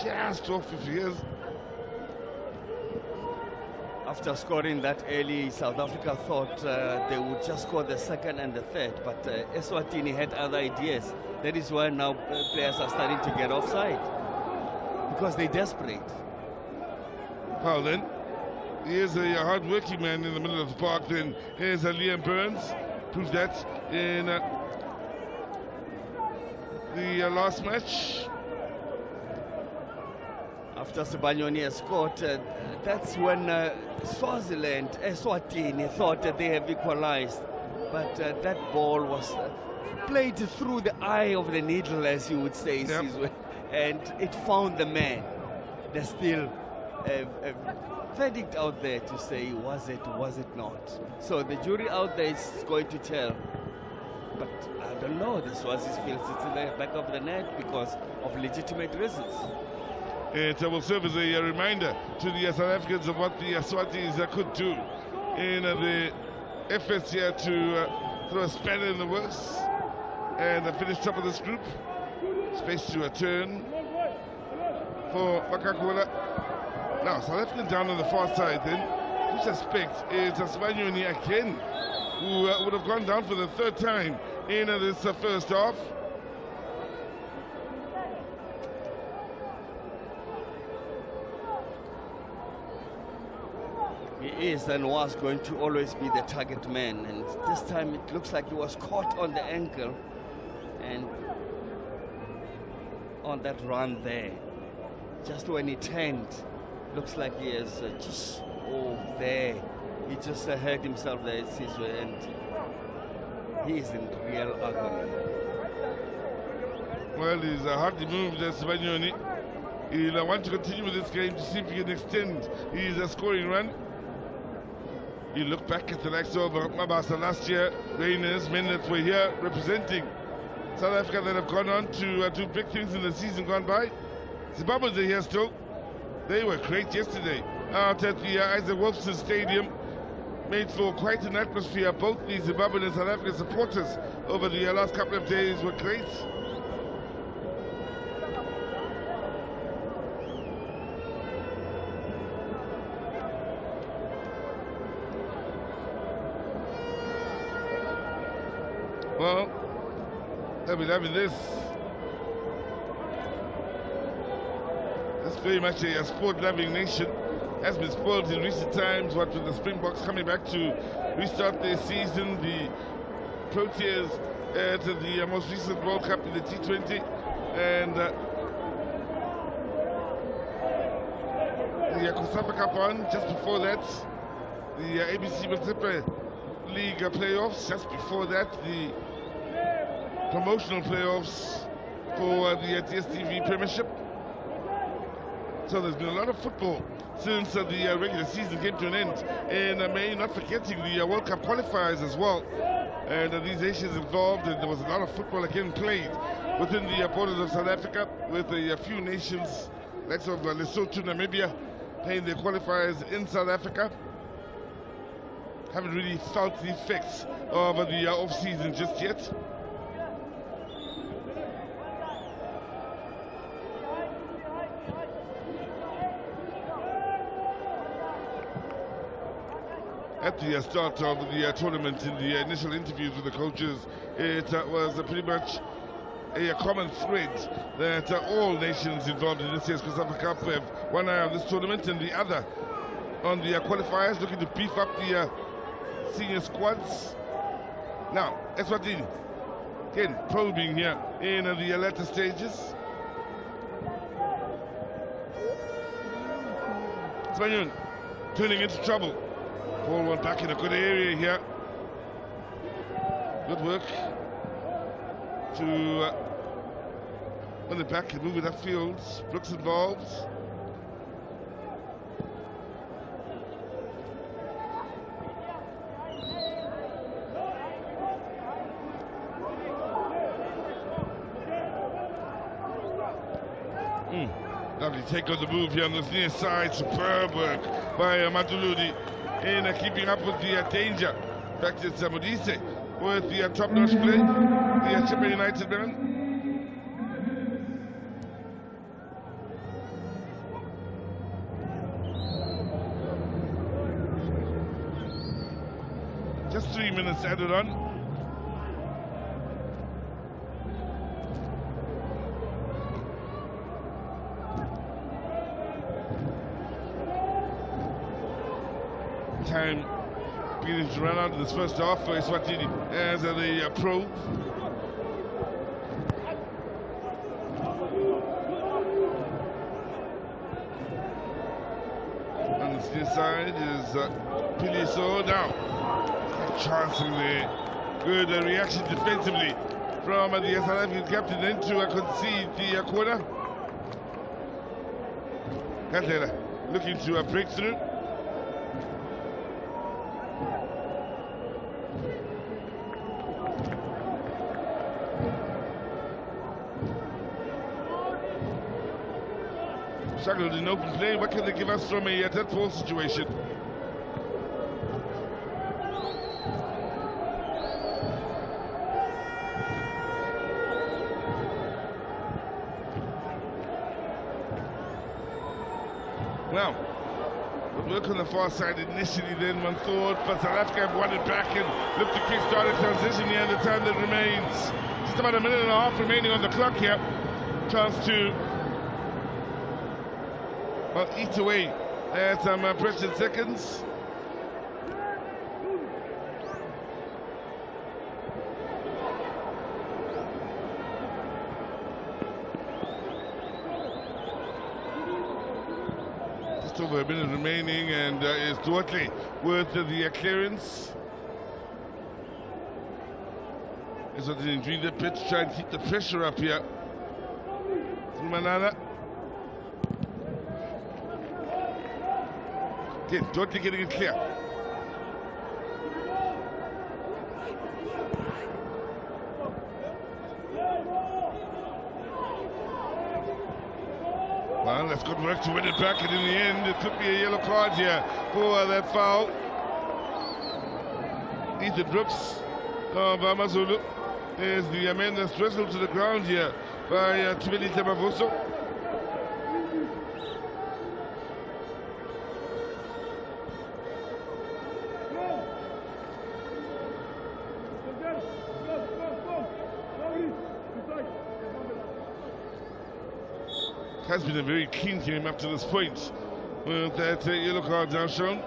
Just off if he is. After scoring that early, South Africa thought they would just score the second and the third, but Eswatini had other ideas. That is why now players are starting to get offside, because they're desperate. Foul then. He is a hard-working man in the middle of the park. Then here's Liam Burns, proved that in the last match. After Sibanyoni has scored, that's when Swaziland, Eswatini, thought that they have equalized. But that ball was played through the eye of the needle, as you would say, Yep. Sizwe, and it found the man. There's still a verdict out there to say, was it not? So the jury out there is going to tell. But I don't know, the Swazis feels it's in the back of the net because of legitimate reasons. It will serve as a reminder to the South Africans of what the Swazi's could do in the efforts here to throw a spanner in the works and finish top of this group. Space to turn for Makakula. Now, South Africa down on the far side then. Who suspect is Eswatini again, who would have gone down for the third time in this first half. He is and was going to always be the target man, and this time it looks like he was caught on the ankle and on that run there. Just when he turned, looks like he is just there. He just hurt himself there, and he is in real agony. Well, he's hardly moved, Sibanyoni. He'll want to continue with this game to see if he can extend his scoring run. You look back at the likes of Mabasa last year, Rainers, men that were here representing South Africa that have gone on to do big things in the season gone by. Zimbabweans are here still. They were great yesterday out at the Isaac Wolfson Stadium. Made for quite an atmosphere. Both the Zimbabwean and South African supporters over the last couple of days were great. Well, they'll be loving this. It's very much a sport-loving nation. Has been spoiled in recent times, what with the Springboks coming back to restart their season, the Proteas at the most recent World Cup in the T20, and the COSAFA Cup on just before that, the ABC Multiple League playoffs, just before that, the promotional playoffs for the DSTV Premiership. So there's been a lot of football since the regular season came to an end, and May, not forgetting the World Cup qualifiers as well. And these nations involved, and there was a lot of football again played within the borders of South Africa, with a few nations, like of Lesotho, Namibia, playing their qualifiers in South Africa. Haven't really felt the effects of the off-season just yet. At the start of the tournament, in the initial interviews with the coaches, it was pretty much a common thread that all nations involved in this year's COSAFA Cup have one eye on this tournament and the other on the qualifiers, looking to beef up the senior squads. Now, Eswatini, again, probing here in the latter stages. Spanion turning into trouble. Ball went back in a good area here. Good work to win it back and move it upfield. Brooks involved. Lovely take on the move here on the near side. Superb work by Matuludi in keeping up with the danger. In fact, it's Modise with the top-notch play, the Chipper United man. Just 3 minutes added on. time beginning to run out of this first half for Eswatini as they probe. On the near side is Piliso now. Chancing there. Good reaction defensively from the South African captain then to concede the corner. Kandlela looking to break through. Struggled in open play. What can they give us from a dead ball situation? Well, work on the far side initially, then one thought, but South Africa have won it back and look to kick-start a transition here in the time that remains. Just about a minute and a half remaining on the clock here. Chance to eat away at some precious seconds. Just over a minute remaining, and is Dwortley with the clearance. Is what they doing the pitch, try and keep the pressure up here. Manana. Again, Dwortley getting it clear. Well, that's good work to win it back, and in the end, it could be a yellow card here for that foul. Ethan Brooks of Amazulu is the man that's wrestled to the ground here by Tibeli Temavuso. Has been a very clean game up to this point, with that yellow card now shown.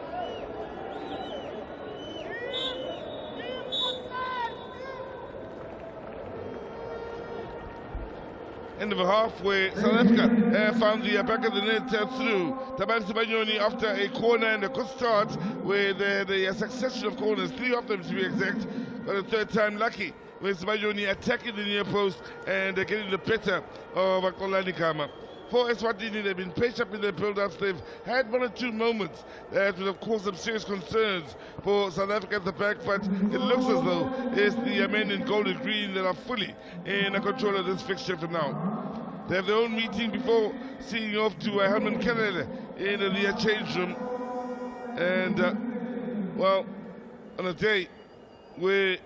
End of a half where South Africa found the back of the net through Tabang Sibanyoni after a corner and a good start with the succession of corners, 3 of them to be exact, but the third time lucky with Sibanyoni attacking the near post and getting the better of Akolani Kama. For Eswatini, they've been patient in their build-ups. They've had 1 or 2 moments that would have caused some serious concerns for South Africa at the back, but it looks as though it's the men in gold and green that are fully in control of this fixture for now. They have their own meeting before seeing off to Helman Kelele in the change room. And, well, on a day where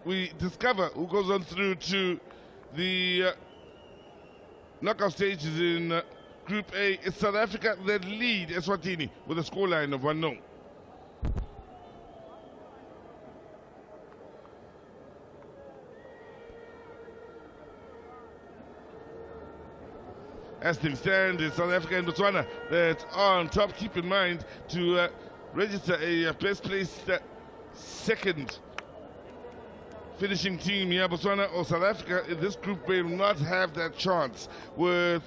we discover who goes on through to the knockout stages in Group A, it's South Africa that lead Eswatini with a scoreline of 1-0. As things stand, it's South Africa and Botswana that are on top. Keep in mind to register a best placed second finishing team here. Botswana or South Africa in this group will not have that chance, with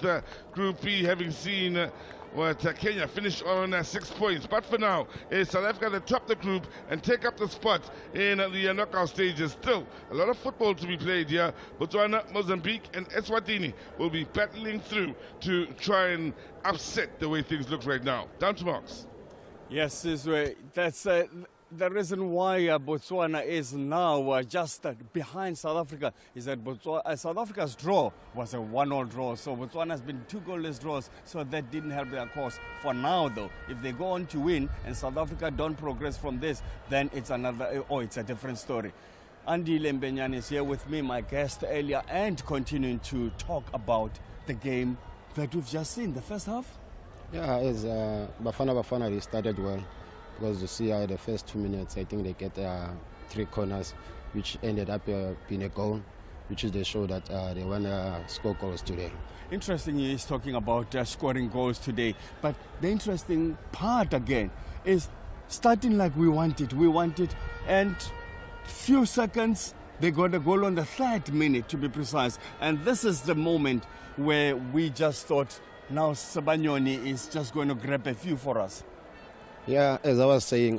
Group B having seen Kenya finish on 6 points. But for now, it's South Africa that top the group and take up the spot in the knockout stages. Still a lot of football to be played here. Botswana, Mozambique and Eswatini will be battling through to try and upset the way things look right now. Down to Marks. Yes, that's the reason why Botswana is now just behind South Africa is that South Africa's draw was a 1-1 draw. So Botswana has been 2 goalless draws, so that didn't help their cause. For now, though, if they go on to win and South Africa don't progress from this, then it's it's a different story. Andy Lembenyane is here with me, my guest earlier, and continuing to talk about the game that we've just seen, the first half. Yeah, as Bafana they started well, because you see the first 2 minutes, I think they get 3 corners, which ended up being a goal. which is they show that they want to score goals today. Interesting, he's talking about scoring goals today. But the interesting part again is starting like we want it, and few seconds they got a goal on the 3rd minute to be precise. And this is the moment where we just thought, now Sibanyoni is just going to grab a few for us. Yeah, as I was saying,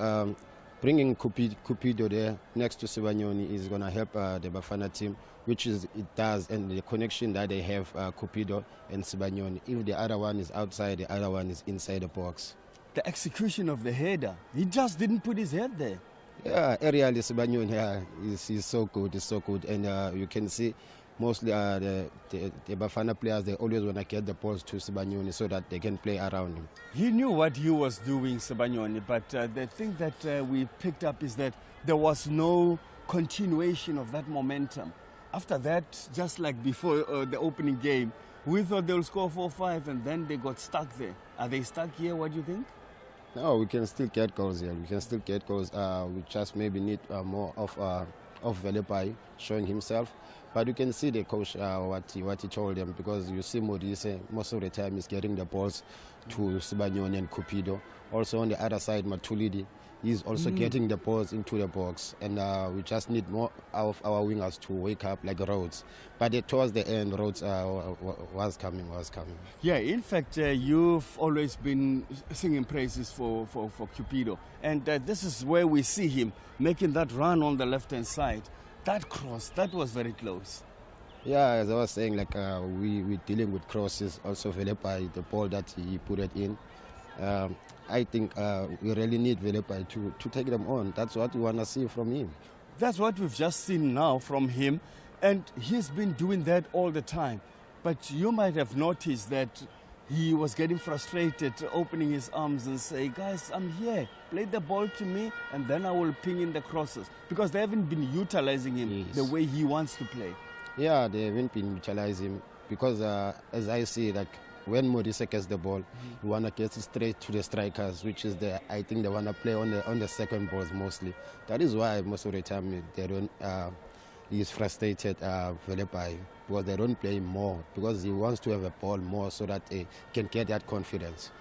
bringing Cupido there next to Sibanyoni is going to help the Bafana team, which is it does, and the connection that they have, Cupido and Sibanyoni. If the other one is outside, the other one is inside the box. The execution of the header, he just didn't put his head there. Yeah, aerially Sibanyoni is so good, and you can see mostly the Bafana players, they always want to get the balls to Sibanyoni so that they can play around him. He knew what he was doing, Sibanyoni, but the thing that we picked up is that there was no continuation of that momentum. After that, just like before the opening game, we thought they'll score 4-5 and then they got stuck there. Are they stuck here? What do you think? No, we can still get goals here. We can still get goals. We just maybe need more of Velepai showing himself. But you can see the coach what he told them, because you see Modise most of the time is getting the balls to Sibanyoni and Cupido. Also on the other side, Matulidi is also getting the balls into the box, and we just need more of our wingers to wake up like Rhodes. But towards the end, Rhodes was coming. Yeah, in fact, you've always been singing praises for Cupido, and this is where we see him making that run on the left-hand side. That cross, that was very close. Yeah, as I was saying, like we're dealing with crosses. Also, Velepai, the ball that he put it in. I think we really need Velepai to take them on. That's what we want to see from him. That's what we've just seen now from him, and he's been doing that all the time. But you might have noticed that he was getting frustrated, opening his arms and say, guys, I'm here, play the ball to me, and then I will ping in the crosses. Because they haven't been utilizing him the way he wants to play. Yeah, they haven't been utilizing him, because as I see, like, when Modise gets the ball, you want to get straight to the strikers, which is I think they want to play on the second balls mostly. That is why most of the time they don't. He's frustrated, Velepai, because they don't play more, because he wants to have a ball more so that he can get that confidence.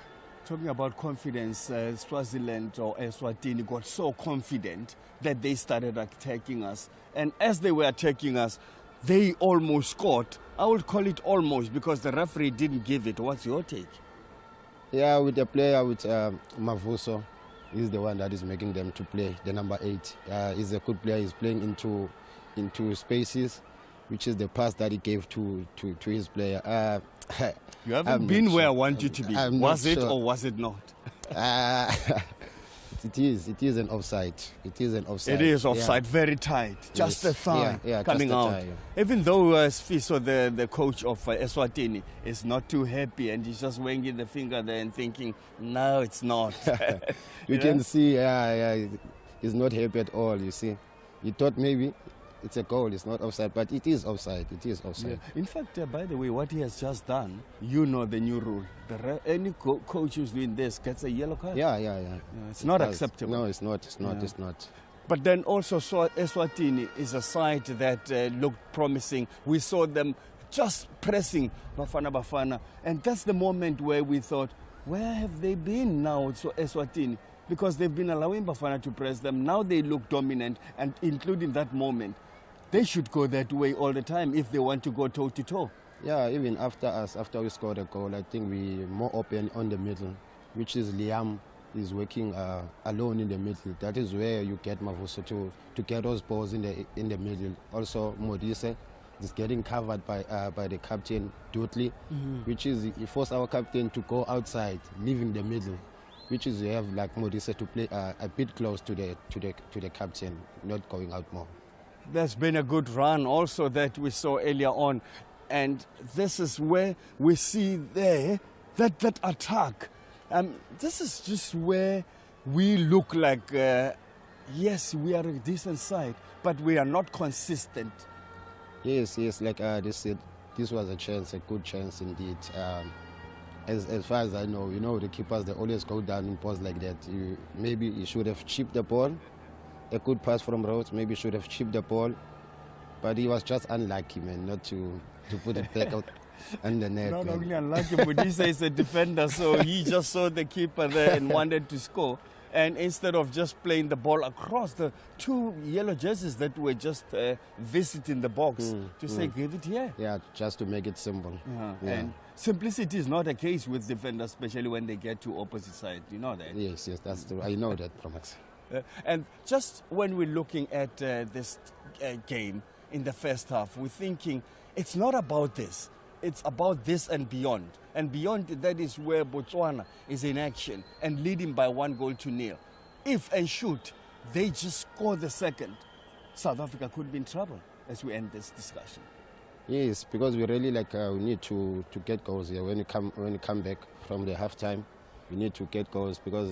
Talking about confidence, Swaziland or Eswatini got so confident that they started attacking us. And as they were attacking us, they almost scored. I would call it almost, because the referee didn't give it. What's your take? Yeah, with the player, with Mavuso, he's the one that is making them to play, the number 8. He's a good player. He's playing into spaces, which is the pass that he gave to his player. You haven't been where I want you to be. Was it or was it not? It is an offside. It is an offside. It is offside, very tight. Just the thigh coming out. Thigh, Even though Sfiso, the coach of Eswatini, is not too happy and he's just waving the finger there and thinking, no, it's not. You can see, he's not happy at all, you see. He thought maybe it's a goal, it's not offside, but it is offside. It is offside. Yeah. In fact, by the way, what he has just done, you know the new rule. Any coach who's doing this gets a yellow card. Yeah. It's not acceptable. No, it's not. It's not. But then also Eswatini is a side that looked promising. We saw them just pressing Bafana. And that's the moment where we thought, where have they been now, Eswatini? Because they've been allowing Bafana to press them. Now they look dominant, and including that moment. They should go that way all the time if they want to go toe-to-toe. Yeah, even after we scored a goal, I think we more open on the middle, which is Liam is working alone in the middle. That is where you get Mavuso to get those balls in the middle. Also, Modise is getting covered by the captain, Dudley, which is he forced our captain to go outside, leaving the middle, which is you have like Modise to play a bit close to the captain, not going out more. There's been a good run also that we saw earlier on, and this is where we see there that attack. This is just where we look like, yes, we are a decent side, but we are not consistent. Yes, like this was a chance, a good chance indeed. As far as I know, the keepers, they always go down in balls like that. Maybe you should have chipped the ball. A good pass from Rhodes, maybe should have chipped the ball. But he was just unlucky, man, not to put it back out on the net. Not man. only unlucky, but he says a defender, so he just saw the keeper there and wanted to score. And instead of just playing the ball across the two yellow jerseys that were just visiting the box to say, give it here. Yeah, just to make it simple. Yeah. And simplicity is not a case with defenders, especially when they get to opposite side. You know that? Yes, that's true. I know that, Promax. And just when we're looking at this game in the first half, we're thinking it's not about this. It's about this and beyond. And beyond that is where Botswana is in action and leading by 1-0. If and should they just score the second, South Africa could be in trouble as we end this discussion. Yes, because we really we need to get goals here. When you come back from the halftime, we need to get goals because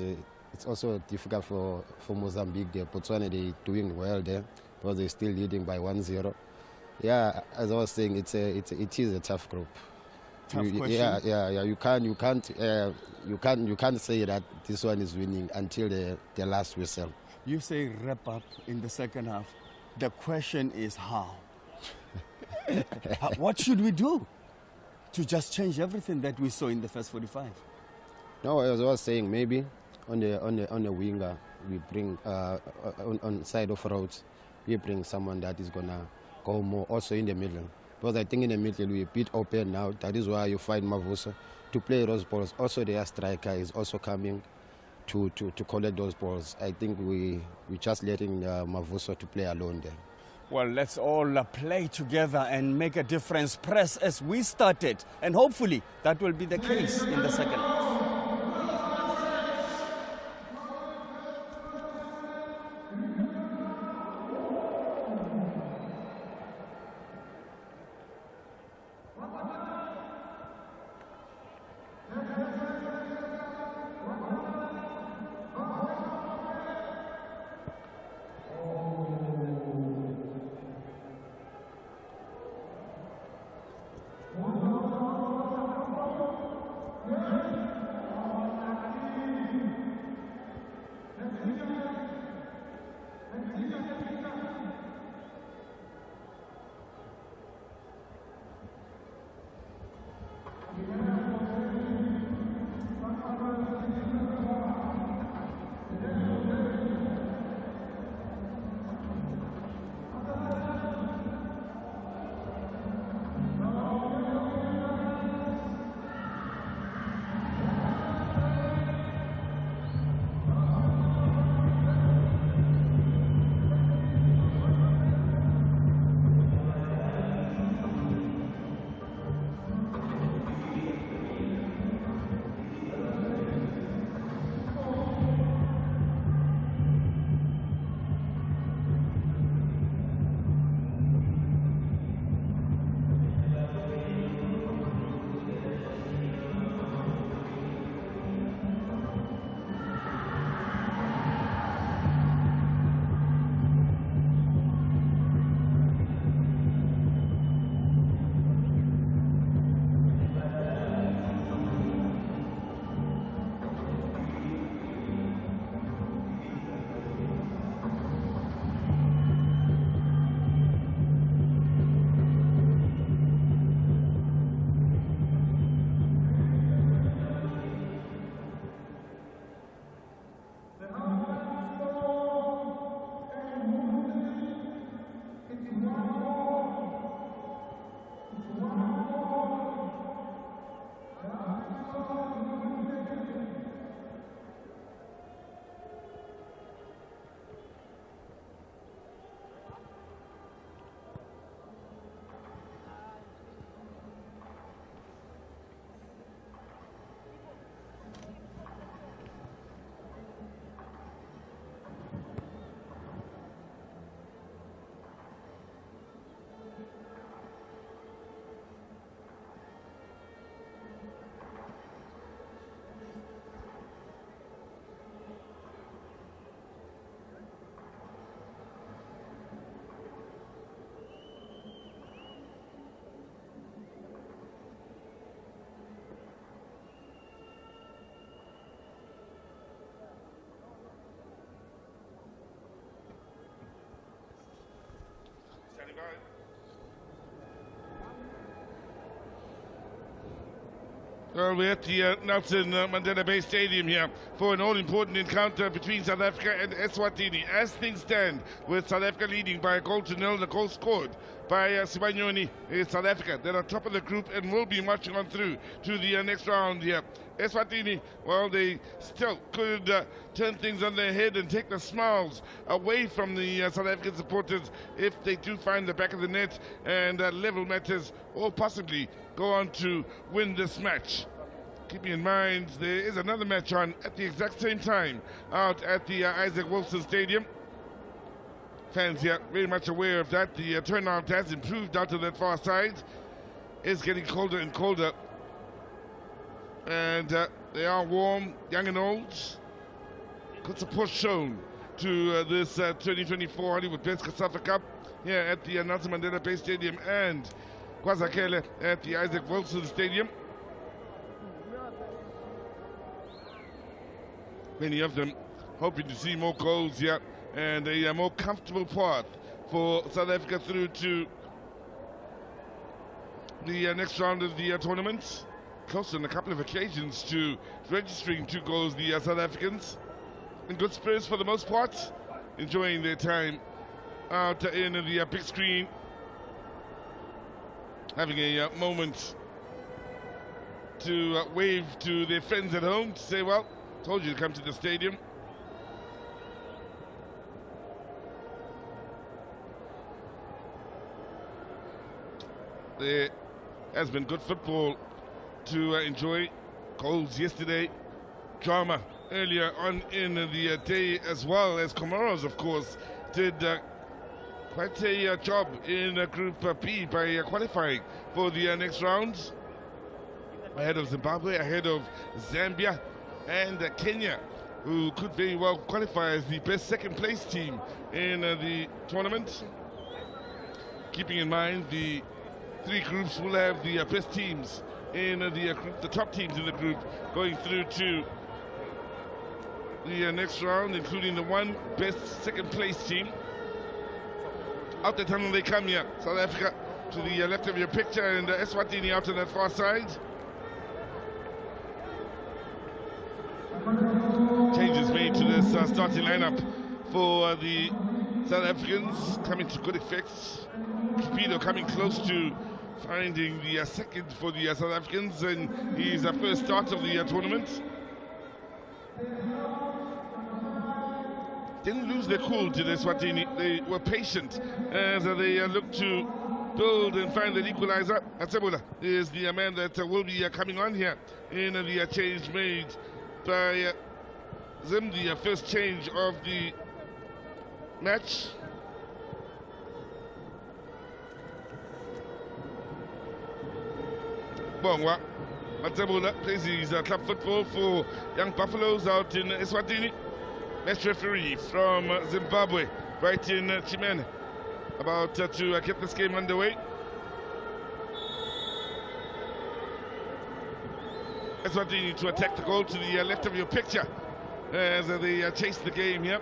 it's also difficult for Mozambique. Botswana, they're doing well there because they're still leading by 1-0. Yeah, as I was saying, it is a tough group. Tough question. Yeah. You can't say that this one is winning until the last whistle. You say wrap up in the second half. The question is how. What should we do to just change everything that we saw in the first 45? No, as I was saying, maybe on the winger we bring on side of roads we bring someone that is gonna go more also in the middle. Because I think in the middle we're a bit open now. That is why you find Mavuso to play those balls. Also their striker is also coming to collect those balls. I think we're just letting Mavuso to play alone there. Well, let's all play together and make a difference. Press as we started. And hopefully that will be the case in the second half. Well, we're at the Nelson Mandela Bay Stadium here for an all-important encounter between South Africa and Eswatini. As things stand, with South Africa leading by a goal to nil, the goal scored by Sibanyoni is South Africa. They're on top of the group and will be marching on through to the next round here. Eswatini, well, they still could turn things on their head and take the smiles away from the South African supporters if they do find the back of the net and level matters, or possibly go on to win this match. Keeping in mind there is another match on at the exact same time out at the Isaac Wilson Stadium. Fans here very much aware of that. The turnout has improved out to that far side. It's getting colder and colder, and they are warm, young and old. Good support shown to this 2024 Hollywood Best COSAFA Cup here at the Nelson Mandela Bay Stadium and KwaZakele at the Isaac Wilson Stadium. Many of them hoping to see more goals here and a more comfortable path for South Africa through to the next round of the tournament. Close on a couple of occasions to registering 2 goals, the South Africans. In good spirits for the most part, enjoying their time out in the big screen, having a moment to wave to their friends at home to say, well, told you to come to the stadium. There has been good football to enjoy. Goals yesterday, drama earlier on in the day, as well as Comoros, of course, did quite a job in Group B by qualifying for the next round, ahead of Zimbabwe, ahead of Zambia and Kenya, who could very well qualify as the best second place team in the tournament. Keeping in mind the 3 groups will have the best teams in the group, the top teams in the group going through to the next round, including the 1 best second place team. Out the tunnel they come here. South Africa to the left of your picture, and Eswatini out to that far side. Changes made to this starting lineup for the South Africans, coming to good effect. Cupido coming close to finding the second for the South Africans in his first start of the tournament. Didn't lose their cool to the Eswatini. They were patient as they looked to build and find an equalizer. Atsebola is the man that will be coming on here in the change made by Zim, the first change of the match. Bongwa Atsebola plays his club football for Young Buffaloes out in Eswatini. Match referee from Zimbabwe, Brighton Chimene, about to get this game underway. Eswatini to attack the goal to the left of your picture as they chase the game here.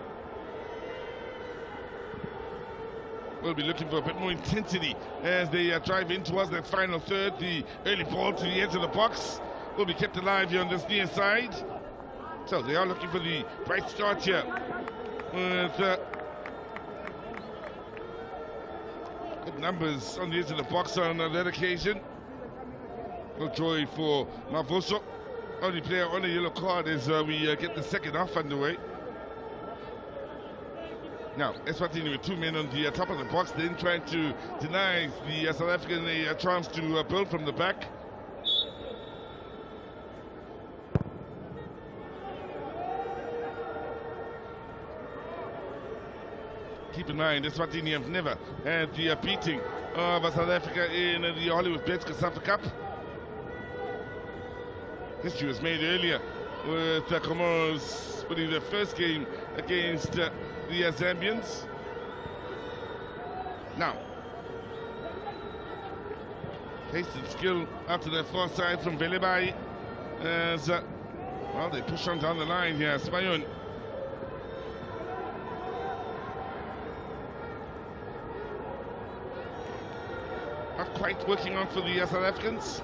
We'll be looking for a bit more intensity as they drive in towards that final third. The early ball to the edge of the box will be kept alive here on this near side. So they are looking for the bright start here with good numbers on the edge of the box on that occasion. No joy for Mavoso. Only player on a yellow card as we get the second half underway. Now, Eswatini with 2 men on the top of the box, then trying to deny the South African a chance to build from the back. Keep in mind, Eswatini have never had the beating of South Africa in the Hollywood Bets COSAFA Cup. History was made earlier with Comoros winning their first game against the Zambians. Now, pace and skill out to the far side from Velebai as well, they push on down the line here. Spayon. Not quite working out for the South Africans.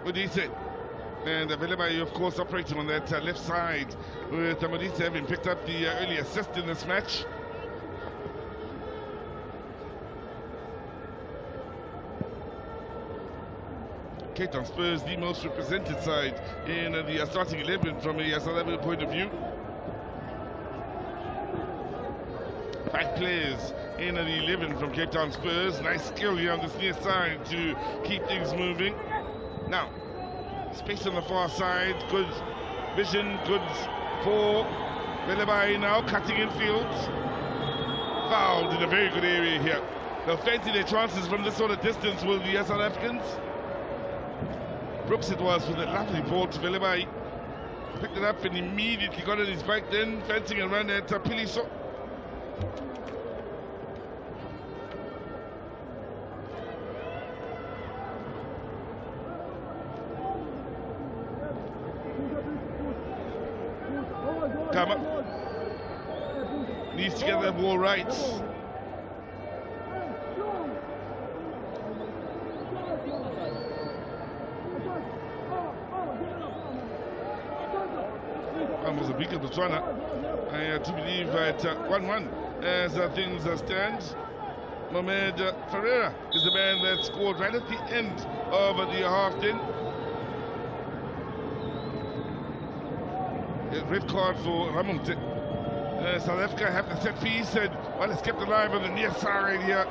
Modise. And Velebai, of course, operating on that left side, with Modise having picked up the early assist in this match. Cape Town Spurs, the most represented side in the starting 11 from a South African point of view. 5 players in the 11 from Cape Town Spurs. Nice skill here on this near side to keep things moving. Now, space on the far side, good vision, good for Velebai now, cutting in field. Fouled in a very good area here. They'll fancy their chances from this sort of distance will the South Africans. Brooks it was with a lovely ball to Velebai. Picked it up and immediately got on his back, then fencing around at Piliso. Kama needs to get that ball right. Mozambique and Botswana. I to believe at 1-1 as things stand. Mohamed Ferreira is the man that scored right at the end of the half then. Red card for Ramonte. South Africa have the set piece and well, it's kept alive on the near side here.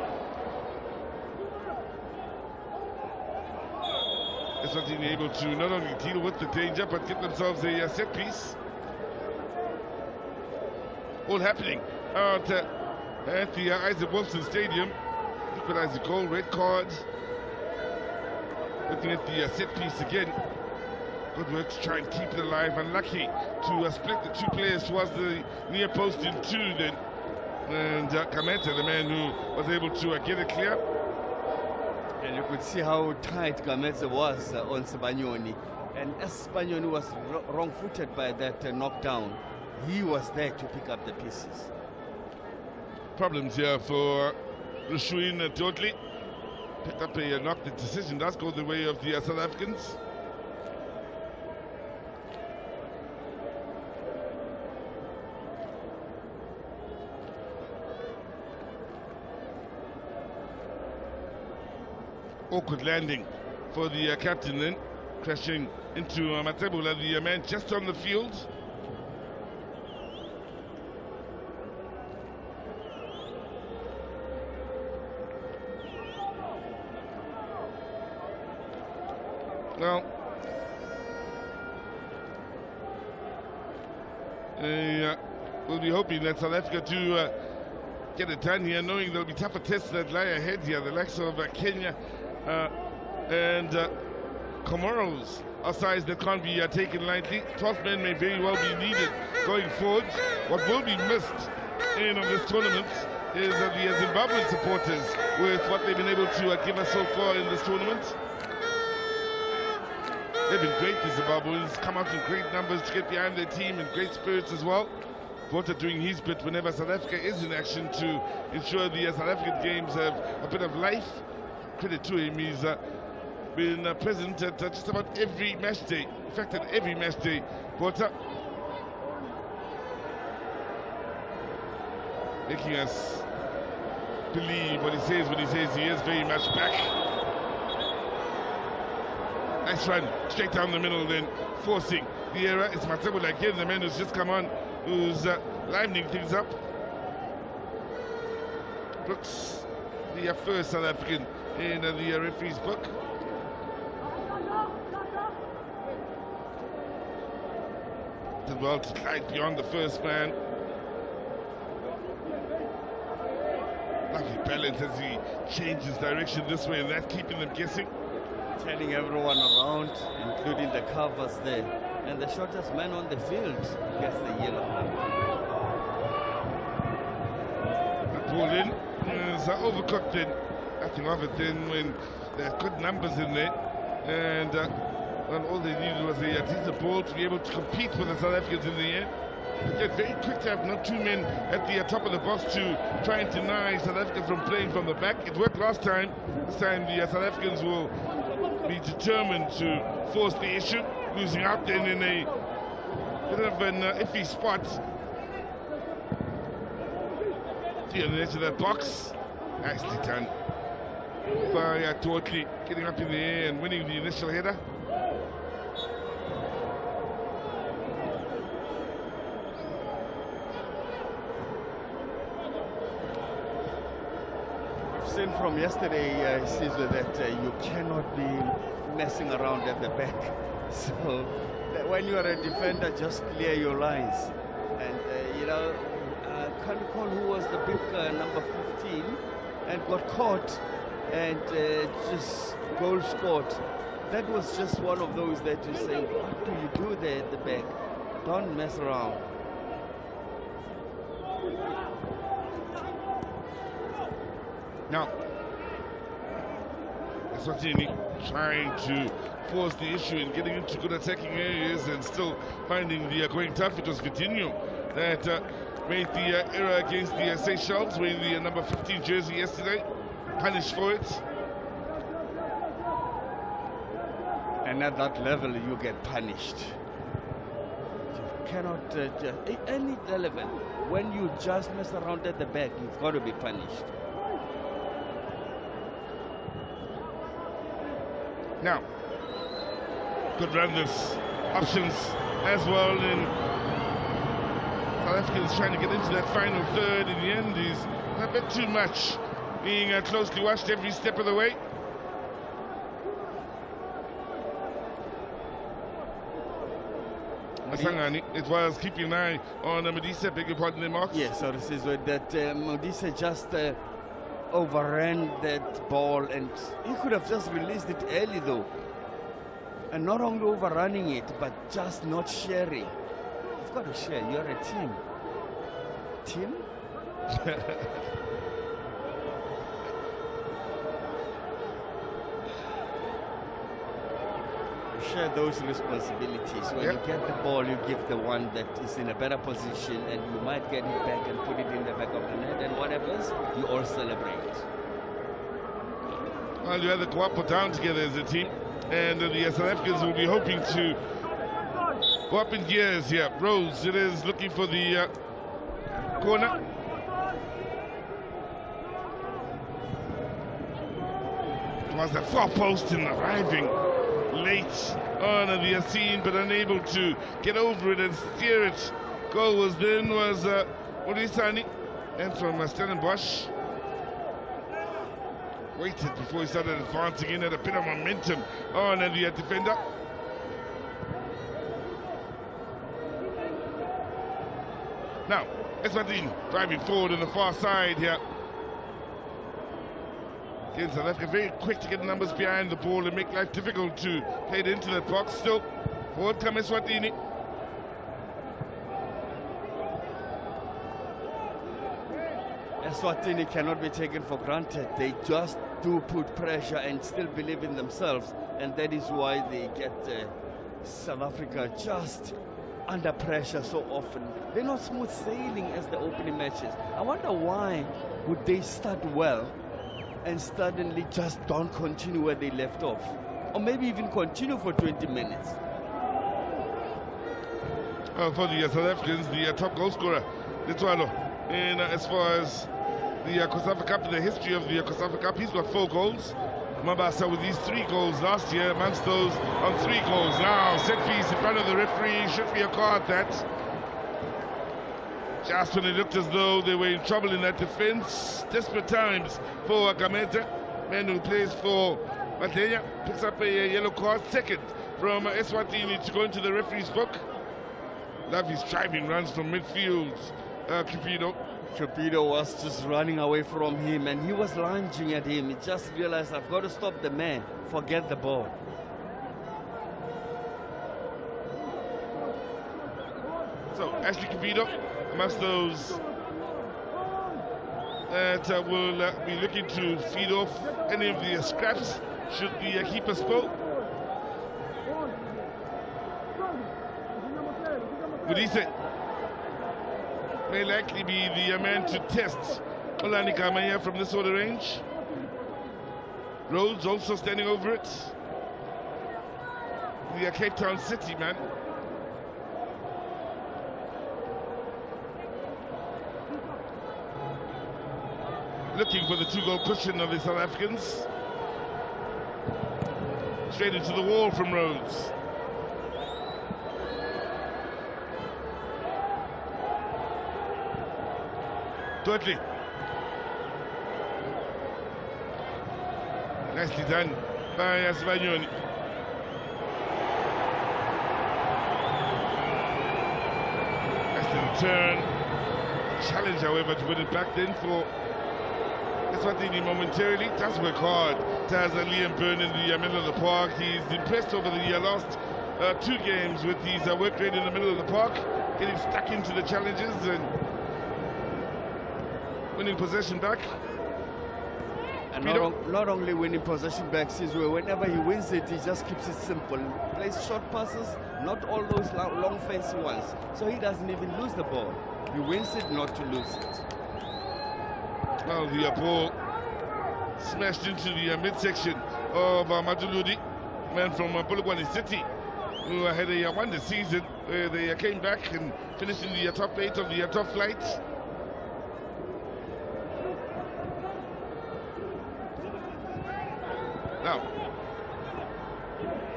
Eswatini able to not only deal with the danger but get themselves a set piece. All happening out at the Isaac Wilson Stadium. Equalizer goal, red card. Looking at the set piece again. Good work to try and keep it alive. Unlucky to split the 2 players towards the near post in 2 then. And Kameta, the man who was able to get it clear. And you could see how tight Kameta was on Sibanyoni. And as Sibanyoni was wrong-footed by that knockdown, he was there to pick up the pieces. Problems here for Rushuin Totli. Picked up a knock. The decision does go the way of the South Africans. Awkward landing for the captain then, crashing into Matebula, the man just on the field. Well, we'll be hoping that South Africa to get it done here, knowing there'll be tougher tests that lie ahead here. The likes of Kenya and Comoros are sides that can't be taken lightly. 12 men may very well be needed going forward. What will be missed in on this tournament is the Zimbabwean supporters with what they've been able to give us so far in this tournament. They've been great, the Zimbabweans, come out in great numbers to get behind their team in great spirits as well. Porter doing his bit whenever South Africa is in action to ensure the South African games have a bit of life. Credit to him, he's been present at just about every match day. In fact, at every match day, Porter. Making us believe what he says when he says he is very much back. Nice run, straight down the middle then, forcing the error. It's Matebula again, the man who's just come on, who's livening things up. Brooks, the first South African in the referee's book. Did well to glide beyond the first man. Lovely balance as he changes direction this way and that, keeping them guessing. Turning everyone around, including the covers there. And the shortest man on the field gets the yellow card. The ball in is overcooked in. Nothing of it then when there are good numbers in there. And well, all they needed was a decent ball to be able to compete with the South Africans in the end. It's very quick to have not 2 men at the top of the box to try and deny South Africa from playing from the back. It worked last time. This time the South Africans will be determined to force the issue, losing out then in a bit of an iffy spot. See on the edge of that box. Nicely done by Totally, getting up in the air and winning the initial header. We've seen from yesterday, Caesar, that you cannot be messing around at the back. So that when you are a defender, just clear your lines. And you know, I can't recall who was the big number 15 and got caught and just goal scored. That was just one of those that you say, what do you do there at the back? Don't mess around. Now, Eswatini trying to force the issue and getting into good attacking areas and still finding the going tough. It was Vitinho that made the error against the Seychelles, wearing the number 15 jersey yesterday, punished for it. And at that level, you get punished. You cannot, any level, when you just mess around at the back, you've got to be punished. Now, good runners, options as well in South Africans trying to get into that final third. In the end, is a bit too much, being closely watched every step of the way. Masangani, it was keeping an eye on Modise, beg your pardon, the marks. Yes, so this is what that Modise just overran that ball, and he could have just released it early though. And not only overrunning it, but just not sharing. You've got to share, you're a team. Team? Share those responsibilities. When you get the ball, you give the one that is in a better position, and you might get it back and put it in the back of the net, and what happens, you all celebrate. Well, you either go up or down together as a team, and the South Africans will be hoping to go up in gears here. Rose, it is looking for the corner. It was the far post and arriving late on the scene, but unable to get over it and steer it. Goal was Ulisani, and from Stellenbosch. Waited before he started advancing in, at a bit of momentum on the defender. Now, Eswatini driving forward on the far side here. Again, South Africa very quick to get the numbers behind the ball and make life difficult to play it into that box. Still, forward comes Eswatini. Eswatini cannot be taken for granted. They just do put pressure and still believe in themselves, and that is why they get South Africa just under pressure so often. They're not smooth sailing as the opening matches. I wonder why would they start well and suddenly just don't continue where they left off, or maybe even continue for 20 minutes. For the South Africans, the top goal scorer, Letswalo, in as far as the COSAFA Cup, in the history of the COSAFA Cup, he's got 4 goals. Mabasa with these 3 goals last year, amongst those on 3 goals. Now, set piece in front of the referee, should be a card that. Just when it looked as though they were in trouble in that defense. Desperate times for Gamete, man who plays for Matenya, picks up a yellow card, second from Eswatini to go into the referee's book. Love his driving runs from midfield, Cupido. Cupido was just running away from him, and he was lunging at him. He just realized, I've got to stop the man, forget the ball. So, Ashley Cupido, amongst those that will be looking to feed off any of the scraps should the keeper spoil. Modise may likely be the man to test Olani Kamaya from this sort of range. Rhodes also standing over it. the Cape Town City, man. Looking for the 2-goal cushion of the South Africans. Straight into the wall from Rhodes. Dudley. Nicely done by Eswatini. Nice little turn. Challenge, however, to win it back then for Eswatini momentarily. Does work hard. Has Liam Byrne in the middle of the park. He's impressed over the last 2 games with his work rate in the middle of the park, getting stuck into the challenges and winning possession back. And not only winning possession back, Sizwe, whenever he wins it, he just keeps it simple. Plays short passes, not all those long fancy ones. So he doesn't even lose the ball. He wins it not to lose it. Now the ball smashed into the midsection of Matuludi, man from Polokwane City, who had a wonder season where they came back and finished in the top 8 of the top flight. Now,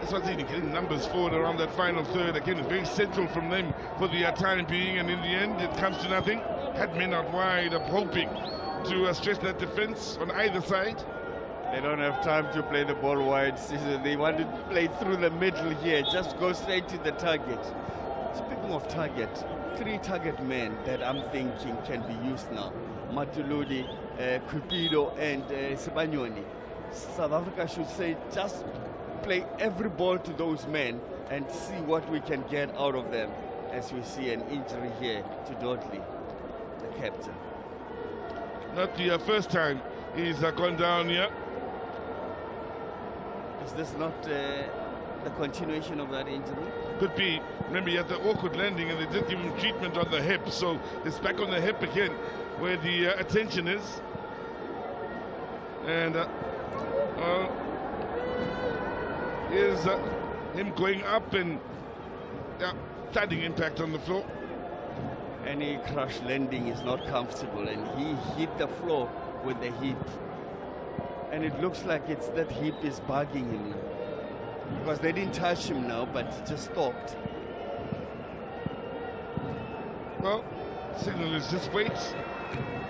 Eswatini getting numbers forward around that final third. Again, it's very central from them for the time being, and in the end, it comes to nothing. Had men out wide, up hoping to stretch that defense on either side. They don't have time to play the ball wide. They want to play through the middle here. Just go straight to the target. Speaking of target, 3 target men that I'm thinking can be used now. Matuludi, Cupido, and Sibanyoni. South Africa should say just play every ball to those men and see what we can get out of them, as we see an injury here to Dudley, the captain. Not the first time he's gone down here. Is this not the continuation of that injury? Could be. Remember, he had the awkward landing and they did give him treatment on the hip, so it's back on the hip again where the attention is. And here's him going up and thudding impact on the floor. Any crash landing is not comfortable, and he hit the floor with the hip. And it looks like it's that hip is bugging him now. Because they didn't touch him now, but it just stopped. Well, signal is just wait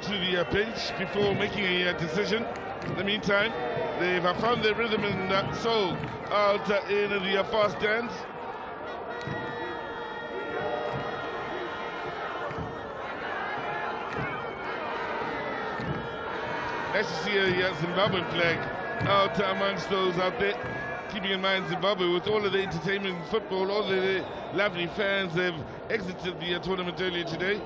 to the bench before making a decision. In the meantime, they've found their rhythm and soul out in the far stands. Nice to see a Zimbabwean flag out amongst those out there. Keeping in mind Zimbabwe, with all of the entertainment in football, all the lovely fans, they've exited the tournament earlier today.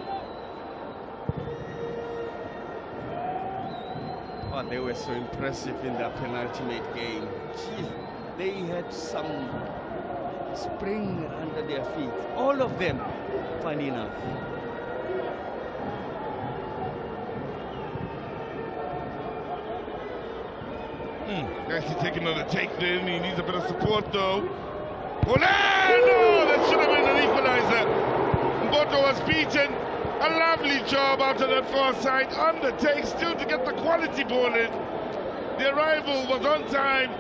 Oh, they were so impressive in that penultimate game. Gee, they had some spring under their feet. All of them, funny enough. Actually taking another take then. He needs a bit of support though. Oh no! That should have been an equalizer. Mboto was beaten. A lovely job out of that far side. On the take still to get the quality ball in. The arrival was on time.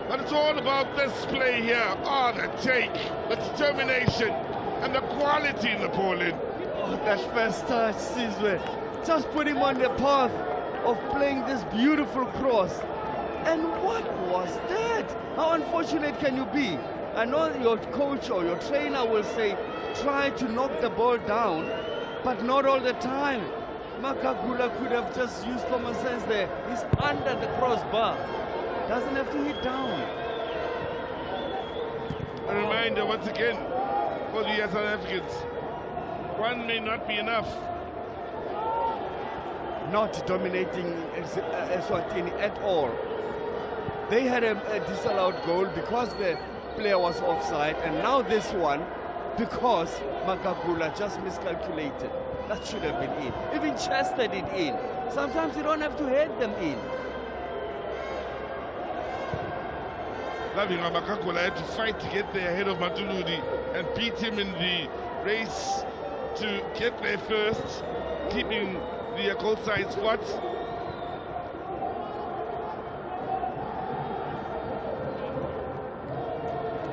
But it's all about this play here. Oh, the take, the determination, and the quality in the ball in. Oh, that first touch, Sizwe. Just put him on the path of playing this beautiful cross. And what was that? How unfortunate can you be? I know your coach or your trainer will say, try to knock the ball down, but not all the time. Makagula could have just used common sense there. He's under the crossbar. Doesn't have to hit down. A reminder once again for the South Africans. One may not be enough. Not dominating Eswatini at all. They had a disallowed goal because the player was offside, and now this one because Makagula just miscalculated. That should have been in. Even chested it in. Sometimes you don't have to head them in. Loving Makakula had to fight to get there ahead of Matuludi and beat him in the race to get there first, keeping the cold side spot.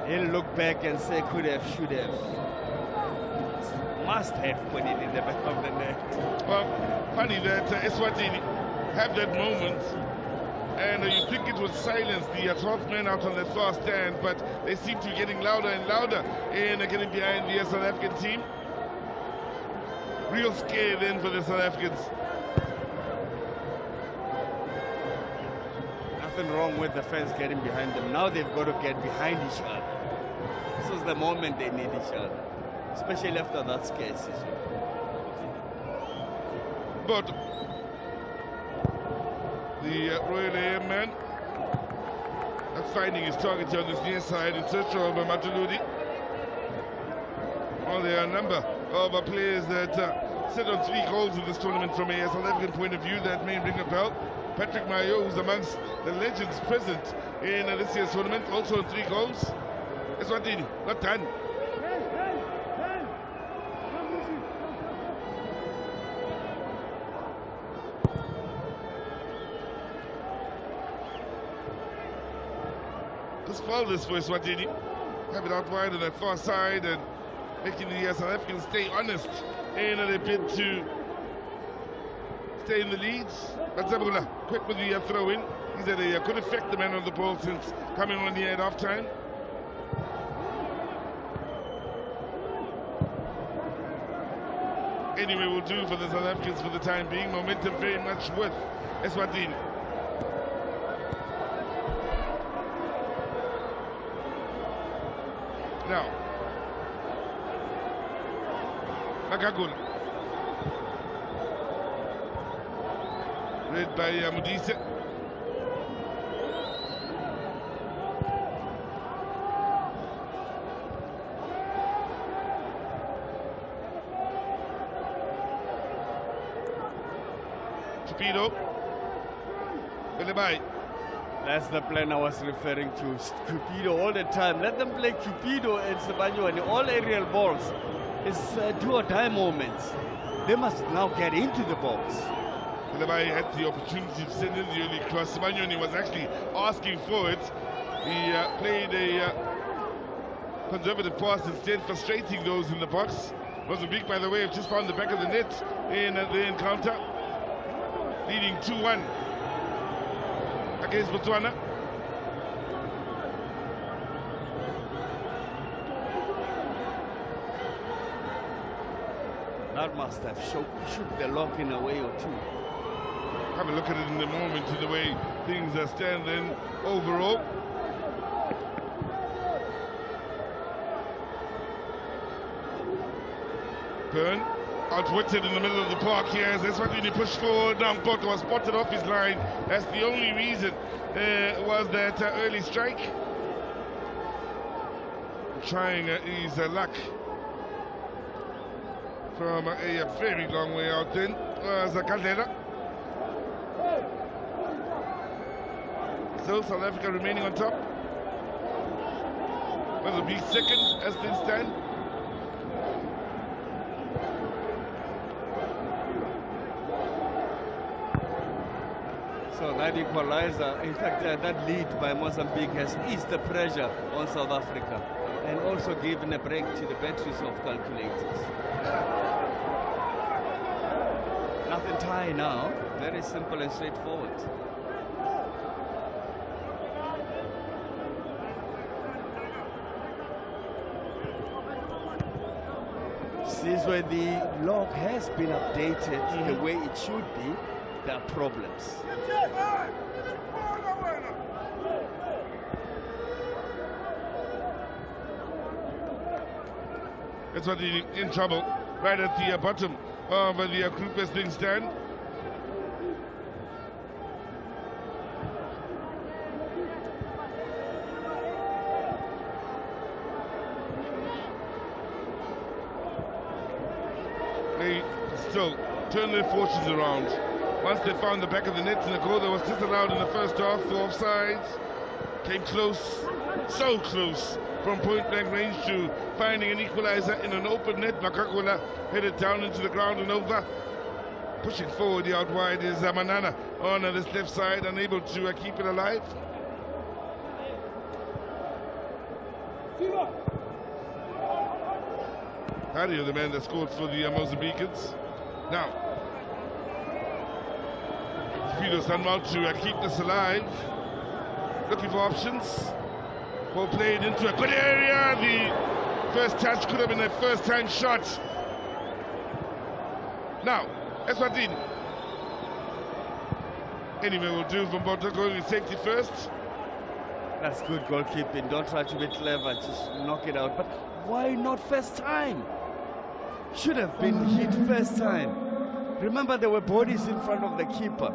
He'll look back and say, could have, should have. Must have put it in the back of the net. Well, funny that Eswatini have that moment, and you think it was silence, the 12th man out on the far stand, but they seem to be getting louder and louder in getting behind the South African team. Real scare then for the South Africans. Nothing wrong with the fans getting behind them. Now they've got to get behind each other. This is the moment they need each other, especially after that scare season. But the Royal Air man finding his target on his near side in search of Matuludi. Well, there are a number of players that sit on 3 goals in this tournament from a South African point of view that may ring a bell. Patrick Mayo, who's amongst the legends present in this year's tournament, also on 3 goals. Eswatini, not done. Just follow this for Eswatini. Have it out wide on the far side and making the South Africans stay honest in their bid to stay in the leads. Batzabula, quick with the throw-in. He's had a good effect, the man on the ball, since coming on here at half-time. Anyway, will do for the South Africans for the time being. Momentum very much with Eswatini. Now, Makakula. Read by Mudise. Cupido. Belebai. That's the plan I was referring to. Cupido all the time. Let them play Cupido and Sibanyoni. All aerial balls. It's do or die moments. They must now get into the box. Belebai had the opportunity to send in the early cross. Sibanyoni was actually asking for it. He played a conservative pass instead, frustrating those in the box. Mozambique, by the way, have just found the back of the net in the encounter, leading 2-1 against Botswana. That must have shook the lock in a way or two. Have a look at it in the moment, to the way things are standing overall. Byrne outwitted in the middle of the park here as Eswatini pushed forward. Now Poto was spotted off his line. That's the only reason was that early strike. Trying his luck from a very long way out then was Caldera. So South Africa remaining on top. Was a big second as things stand. So that equalizer, in fact, that lead by Mozambique has eased the pressure on South Africa and also given a break to the batteries of calculators. Nothing tie now, very simple and straightforward. This is where the log has been updated the way it should be. There are problems. That's what in trouble right at the bottom of the group as things stand. They still turn their fortunes around. Once they found the back of the net in the goal that was disallowed in the first half for offsides. Came close, so close, from point-blank range to finding an equalizer in an open net. Makakula headed down into the ground and over. Pushing forward the out wide is Manana on this left side, unable to keep it alive. Hario, the man that scored for the Mozambicans. Now, Fido's done well to keep this alive. Looking for options. Ball played into a good area. The first touch could have been a first-time shot. Now, Eswatini. Anyway, will do from Boto going in safety first. That's good goalkeeping. Don't try to be clever, just knock it out. But why not first time? Should have been hit first time. Remember, there were bodies in front of the keeper.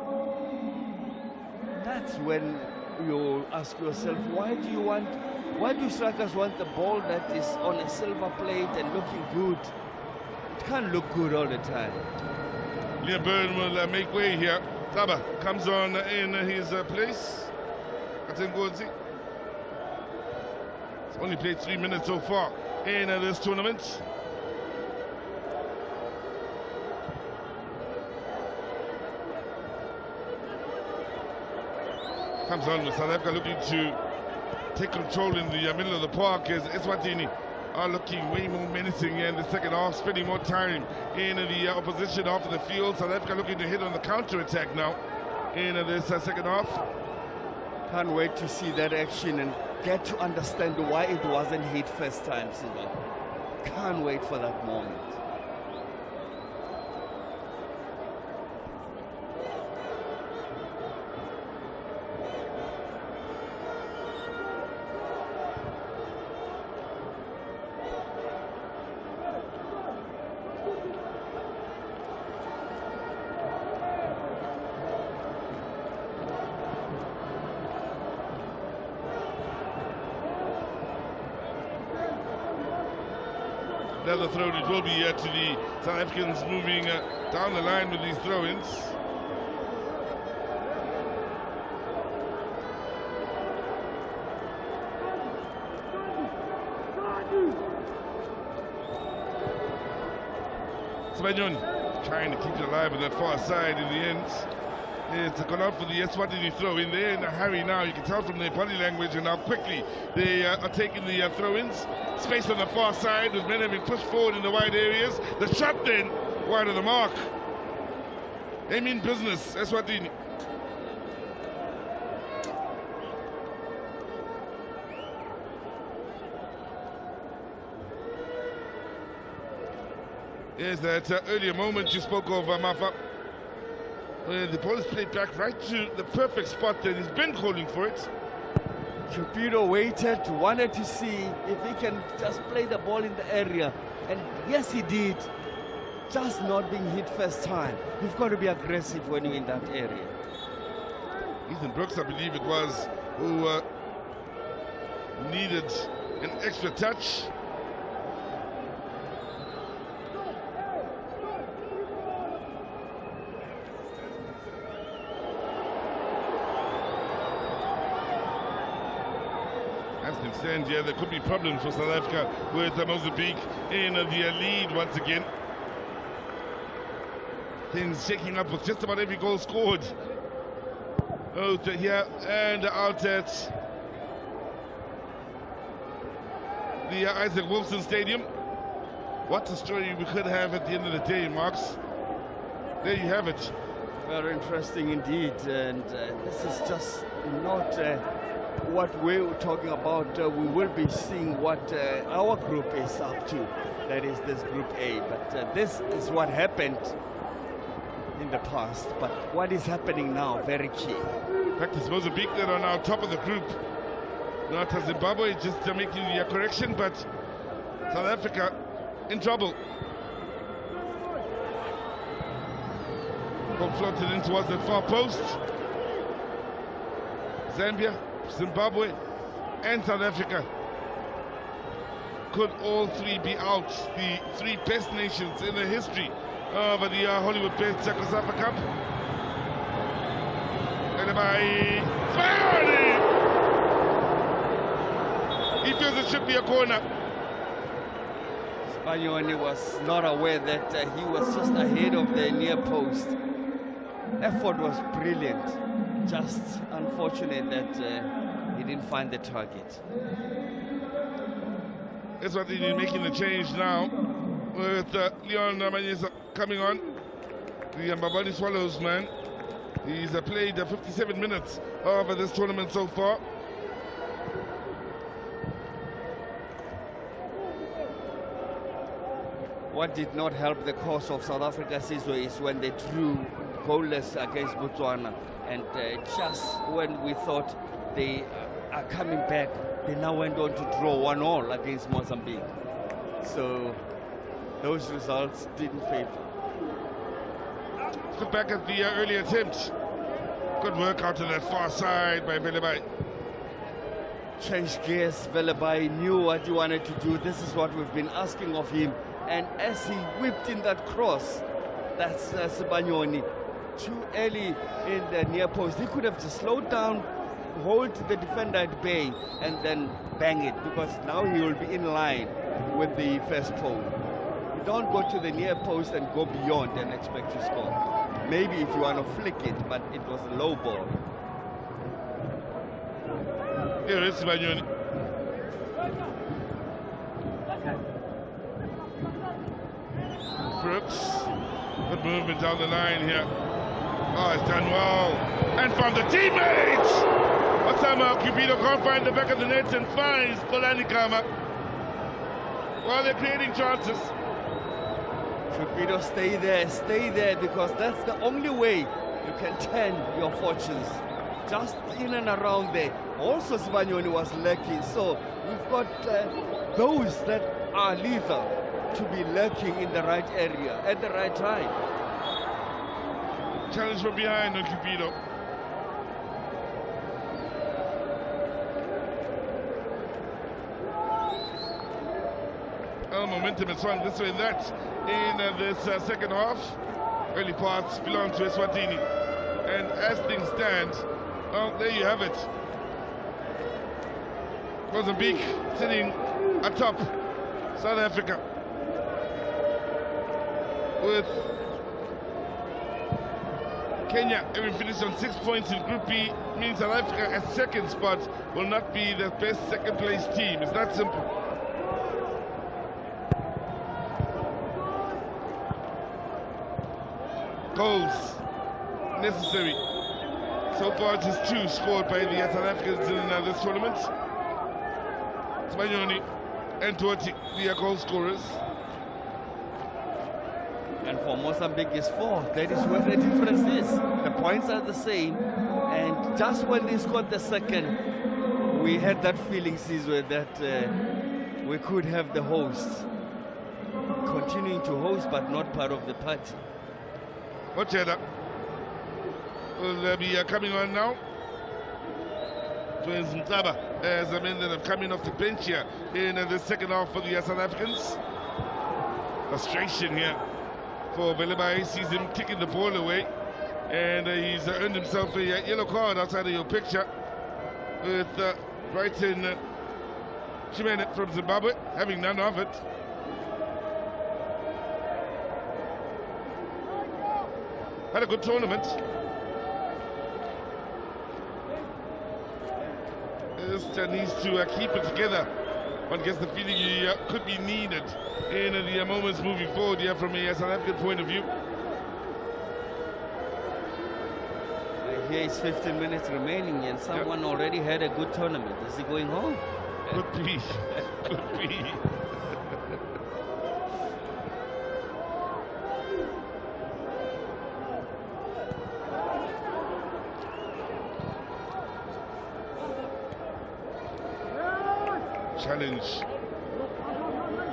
That's when you ask yourself, why do strikers want the ball that is on a silver plate and looking good? It can't look good all the time. Liam Byrne will make way here. Taba comes on in his place. Katengozi. He's only played 3 minutes so far in this tournament. Comes on with South Africa looking to take control in the middle of the park as Eswatini are looking way more menacing in the second half, spending more time in the opposition half of the field. South Africa looking to hit on the counter-attack now in this second half. Can't wait to see that action and get to understand why it wasn't hit first time, Siva. Can't wait for that moment. Another throw, it will be to the South Africans moving down the line with these throw-ins. Sibanyoni trying to keep it alive on that far side in the end. It's gone out for the Eswatini throw in there in a hurry now. You can tell from their body language and how quickly they are taking the throw-ins. Space on the far side with men having pushed forward in the wide areas. The shot then wide of the mark. They mean business, Eswatini. Yes, that earlier moment you spoke of, Mafa. The ball is played back right to the perfect spot that he's been calling for it. Cupido waited, wanted to see if he can just play the ball in the area. And yes, he did. Just not being hit first time. You've got to be aggressive when you're in that area. Ethan Brooks, I believe it was, who needed an extra touch. And yeah, there could be problems for South Africa with Mozambique in the lead once again. Things shaking up with just about every goal scored. Out here and out at the Isaac Wilson Stadium. What a story we could have at the end of the day, Marks. There you have it. Very interesting indeed, and this is just not what we're talking about. We will be seeing what our group is up to, that is this Group A, but this is what happened in the past, but what is happening now, very key. In fact, it's Mozambique that are now top of the group, not Zimbabwe, just making the correction, but South Africa in trouble. Ball floated in towards the far post. Zambia, Zimbabwe and South Africa could all three be out, the three best nations in the history of the Hollywood-based COSAFA Cup. And by Sibanyoni! He feels it should be a corner. Spagnoni was not aware that he was just ahead of the near post. Effort was brilliant. Just unfortunate that he didn't find the target. Eswatini making the change now with Leon Manyisa coming on. The Mbabane Swallows man. He's played 57 minutes of this tournament so far. What did not help the cause of South Africa Sizwe is when they drew goalless against Botswana, and just when we thought they are coming back, they now went on to draw 1-1 against Mozambique. So those results didn't favor. Look back at the early attempt. Good work out to that far side by Velebai. Changed gears. Velebai knew what he wanted to do. This is what we've been asking of him. And as he whipped in that cross, that's Spagnoni, too early in the near post. He could have just slowed down, hold the defender at bay, and then bang it, because now he will be in line with the first pole. You don't go to the near post and go beyond and expect to score. Maybe if you want to flick it, but it was a low ball. Here is Spagnoni. Brooks, good movement down the line here. Oh, it's done well. And from the teammates! Osama Cupido can't find the back of the net and finds Polani Kama. Well, they're creating chances. Cupido, stay there, because that's the only way you can turn your fortunes. Just in and around there. Also, Spagnoni was lurking, so we've got those that are lethal to be lurking in the right area at the right time. Challenge from behind on Cupido. Well, momentum is swung this way and that in this second half. Early parts belong to Eswatini. And as things stand, well, there you have it. Mozambique sitting atop South Africa, with Kenya having finished on 6 points in Group B, means South Africa at second spot will not be the best second place team. It's that simple. Goals necessary. So far just 2 scored by the South Africans in this tournament. Spagnoni and Tuati, the goal scorers. And for Mozambique is 4. That is where the difference is. The points are the same, and just when they scored the second, we had that feeling, Sizwe, that we could have the hosts continuing to host but not part of the party. Ocheda will be coming on now. Twins Mtaba as the men that have come in off the bench here in the second half for the South Africans. Frustration here for Velebai. He sees him kicking the ball away, and he's earned himself a yellow card outside of your picture with Brighton Chimene from Zimbabwe having none of it. Had a good tournament. Just needs to keep it together. One gets the feeling he could be needed in the moments moving forward here from a South African point of view. Here is 15 minutes remaining, and someone already had a good tournament. Is he going home? Could be. Could be. Challenge.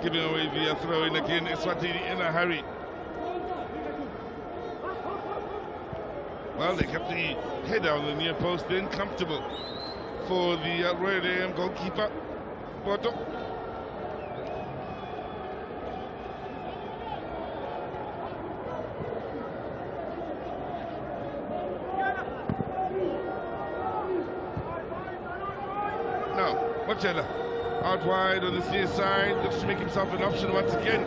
Giving away the throw in again. Eswatini in a hurry. Well, they kept the head on the near post, then comfortable for the Royal AM goalkeeper, Porto. Now, Mochela. Out wide on this near side, looks to make himself an option once again.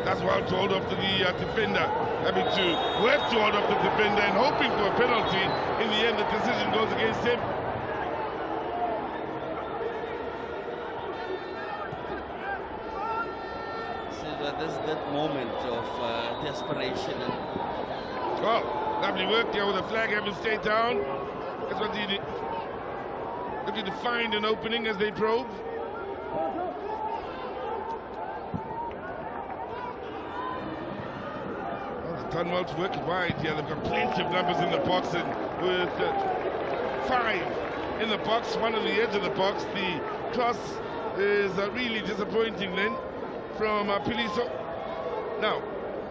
That's well to hold off to the defender, having to work to hold off the defender and hoping for a penalty. In the end, the decision goes against him. There's that moment of desperation. Oh, lovely work there with the flag having stayed down. Eswatini looking to find an opening as they probe. Done well to work it wide here. They've got plenty of numbers in the box, and with 5 in the box, 1 on the edge of the box. The cross is really disappointing then from Piliso. Now,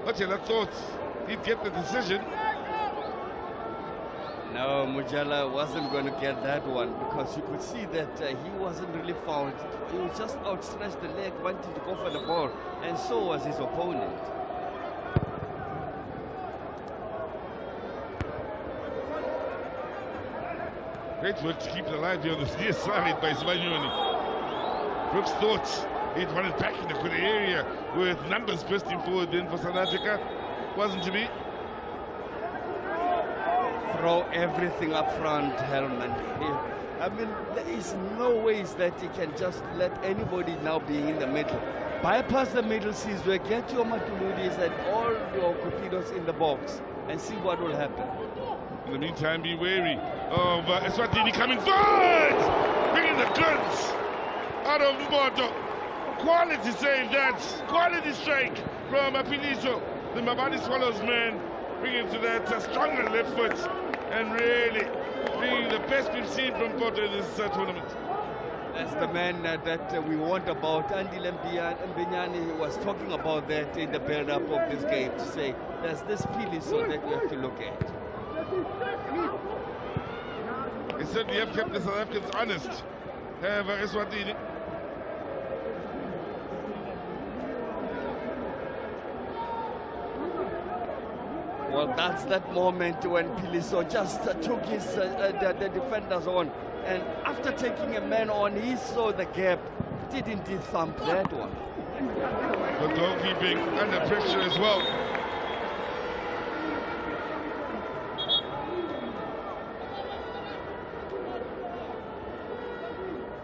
Mujala thought he'd get the decision. No, Mujala wasn't going to get that one, because you could see that he wasn't really found. He was just outstretched the leg, wanting to go for the ball, and so was his opponent. Great work to keep it alive here on the near side by Eswatini. Brooks thought he'd run it back in the corner area with numbers bursting forward then for South Africa. Wasn't to be. Throw everything up front, Hellman. I mean, there is no ways that you can just let anybody now be in the middle. Bypass the middle, Sizwe, get your Matuludis and all your Cupidos in the box and see what will happen. In the meantime, be wary of Eswatini coming forward! Bringing the goods out of Mboto. Quality save that. Quality strike from Piliso. The Mabani Swallows man bringing to that stronger left foot and really being the best we've seen from Mboto in this tournament. That's the man that we want about. Andy Mbenyane was talking about that in the build-up of this game, to say there's this Piliso that we have to look at. They certainly have kept the South Africans honest, have Eswatini. Well, that's that moment when Piliso just took his the defenders on, and after taking a man on, he saw the gap. Didn't he thump that one? Good goalkeeping under pressure as well.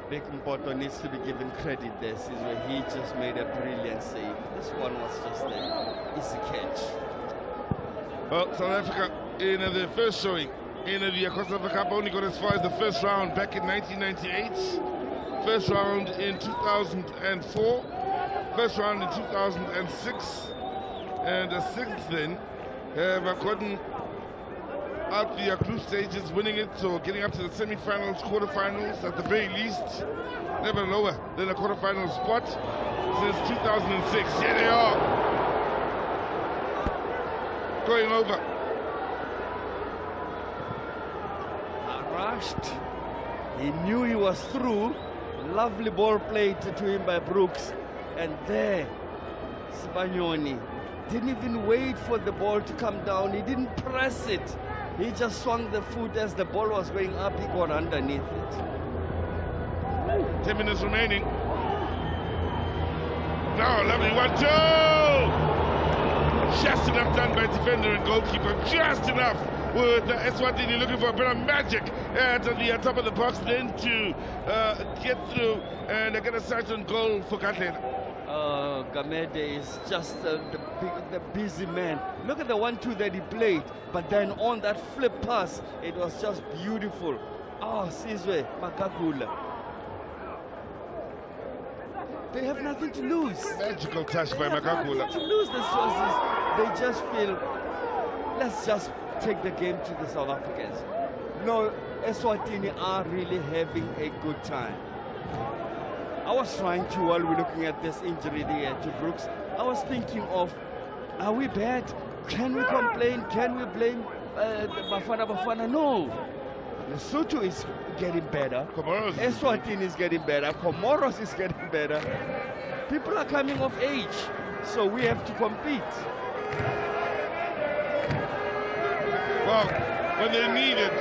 Big Mboto needs to be given credit there. This is where he just made a brilliant save. This one was just an easy catch. Well, South Africa in the first showing in the COSAFA Cup only got as far as the first round back in 1998, first round in 2004, first round in 2006, and since then have gotten out the group stages, winning it, so getting up to the semi-finals, quarter-finals, at the very least, never lower than a quarter-final spot since 2006. Here they are, going over. Rushed. He knew he was through. Lovely ball played to him by Brooks, and there, Sibanyoni didn't even wait for the ball to come down. He didn't press it. He just swung the foot as the ball was going up. He got underneath it. 10 minutes remaining. Now, lovely 1-2! Just enough done by defender and goalkeeper. Just enough with Eswatini looking for a bit of magic at the top of the box, then to get through and get a certain goal for Katlehla. Gamede is just the busy man. Look at the 1-2 that he played, but then on that flip pass, it was just beautiful. Oh, Sizwe, Makagula. They have nothing to lose. Magical touch by Makagula. Nothing to lose, the sources. They just feel, let's just take the game to the South Africans. No, Eswatini are really having a good time. I was trying to, while we're looking at this injury there to Brooks, I was thinking of, are we bad? Can we complain? Can we blame Bafana? No. Lesotho is getting better. Eswatini is getting better. Comoros is getting better. People are coming of age, so we have to compete. Well, when they need it,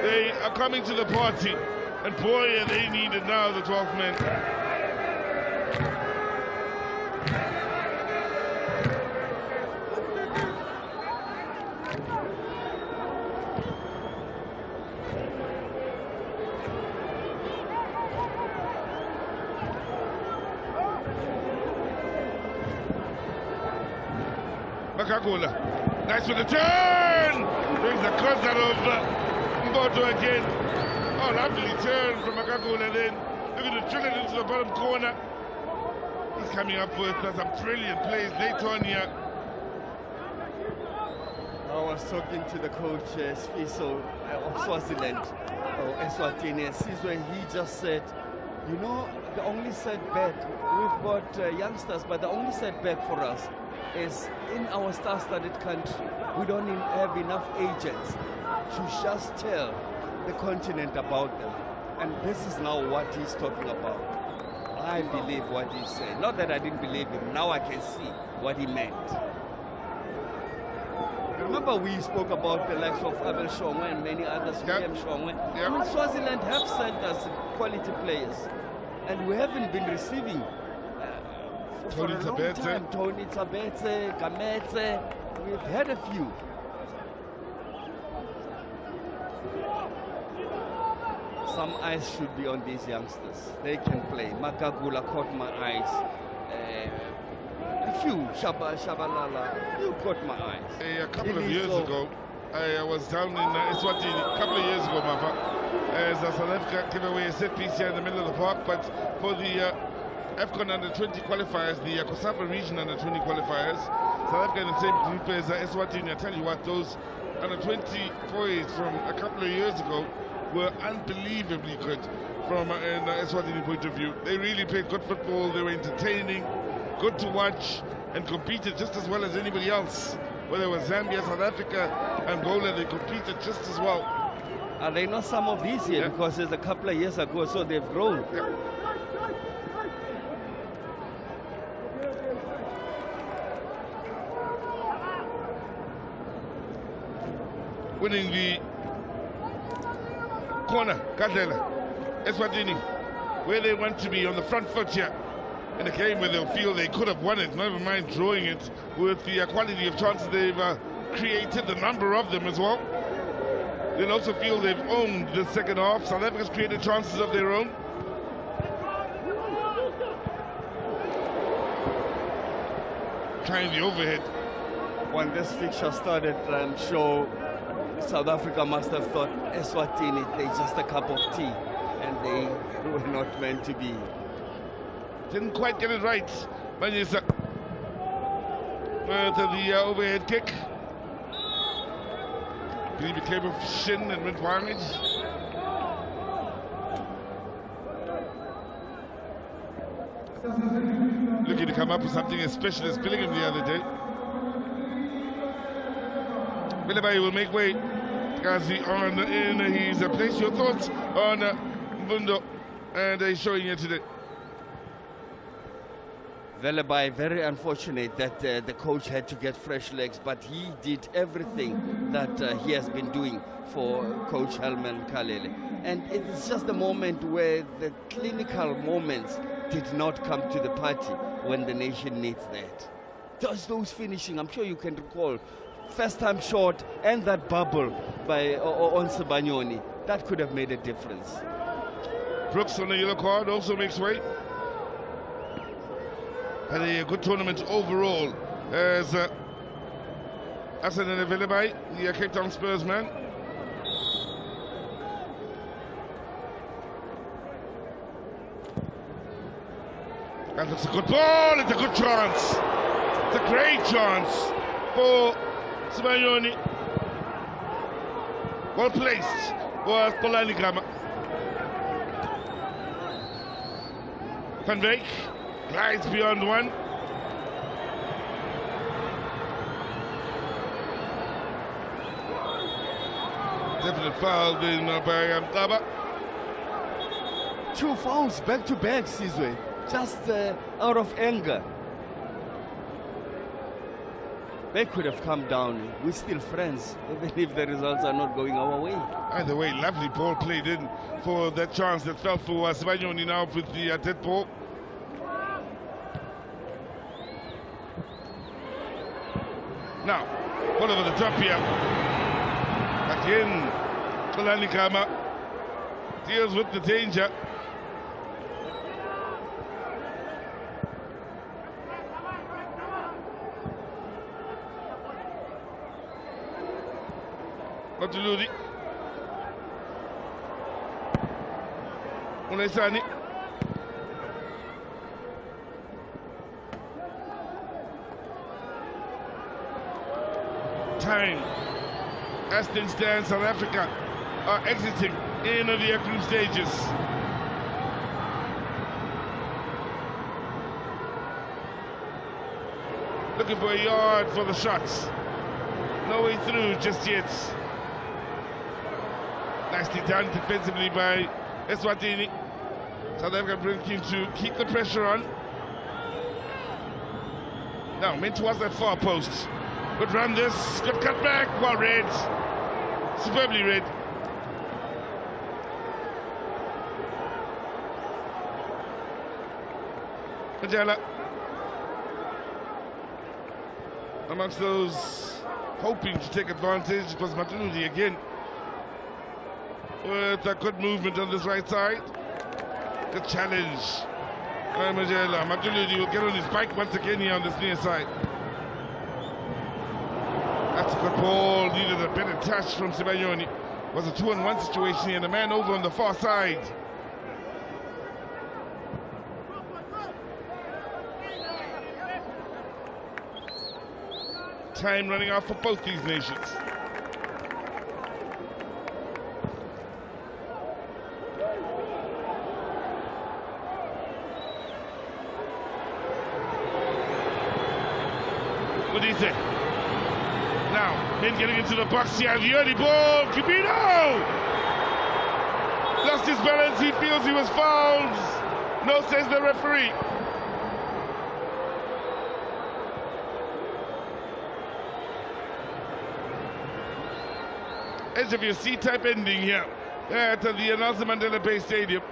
they are coming to the party. And boy, are they needed now, the 12th men. Makagula. Nice with the turn! Brings the cross out of Mboto again. Oh, lovely turn from Makagula then. Look at the drill it into the bottom corner. He's coming up with some brilliant plays later on here. I was talking to the coach, Sfiso of Swaziland, or Eswatini, Sizwe. He just said, you know, the only setback, we've got youngsters, but the only setback for us is in our star-studded country, we don't have enough agents to just tell the continent about them. And this is now what he's talking about. I believe what he said. Not that I didn't believe him, now I can see what he meant. Remember we spoke about the likes of Abel Shongwe and many others, William Shongwe. I mean, Swaziland have sent us quality players, and we haven't been receiving for a long time. Tony Tabete, Gamete, we've had a few. Some eyes should be on these youngsters. They can play. Makagula caught my eyes. A few, Shabalala, you caught my eyes. A couple of years ago, I was down in Eswatini, a couple of years ago, Mafa, as South Africa gave away a set piece here in the middle of the park, but for the AFCON under-20 qualifiers, the COSAFA region under-20 qualifiers, South Africa in the same group as Eswatini. I tell you what, those under-20 boys from a couple of years ago were unbelievably good from an Eswatini point of view. They really played good football, they were entertaining, good to watch, and competed just as well as anybody else. Whether it was Zambia, South Africa, Angola, they competed just as well. Are they not some of these here? Because it's a couple of years ago, so they've grown. Winning the corner, Kadela, Eswatini, where they want to be on the front foot here. In a game where they'll feel they could have won it, never mind drawing it, with the quality of chances they've created, the number of them as well. They'll also feel they've owned the second half. South Africa's created chances of their own. Trying the overhead. When this fixture started, I'm sure South Africa must have thought Eswatini, they're just a cup of tea, and they were not meant to be. Didn't quite get it right. Manyisa to the overhead kick. I believe it came off shin and went wide. Looking to come up with something as special as Billingham the other day. Billingham will make way. Gazi on in his place. Your thoughts on Mvundo and he's showing you today. Velebai, very unfortunate that the coach had to get fresh legs, but he did everything that he has been doing for Coach Helman Kalele. And it's just a moment where the clinical moments did not come to the party when the nation needs that. Just those finishing, I'm sure you can recall, first time shot and that bubble by on Sibanyoni, that could have made a difference. Brooks on the yellow card also makes way. Had a good tournament overall as Hassan Velebai, the Cape Town Spurs man. And it's a good ball, it's a good chance. It's a great chance for Sibanyoni. Well placed was Polani Gama. Van Beek glides beyond one. Definite foul in by Gaba. 2 fouls back to back, Sizwe, just out of anger. They could have come down. We're still friends, even if the results are not going our way. Either way, lovely ball played in for that chance that fell for Sibanyoni now with the dead ball. Now, all over the top here. Again, Polani Gama deals with the danger. Matuludi. Unaisani. Time. As things stand, South Africa are exiting in the group stages. Looking for a yard for the shots. No way through just yet. Nicely done defensively by Eswatini. South Africa looking to keep the pressure on. Now, meant towards that far post. Good run this, good cut back, well read. Superbly read. Majala. Amongst those hoping to take advantage was Matuludi again. With a good movement on this right side. Good challenge. Majala. Matuludi will get on his bike once again here on this near side. That's a good ball. Needed a better touch from Sibanyoni. Was a 2-on-1 situation here. The man over on the far side. Time running out for both these nations. What do you say? Now, men getting into the box here. The early ball. Kibino! Lost his balance. He feels he was fouled. No, says the referee. Edge of your seat type ending here at the Nelson Mandela Bay Stadium.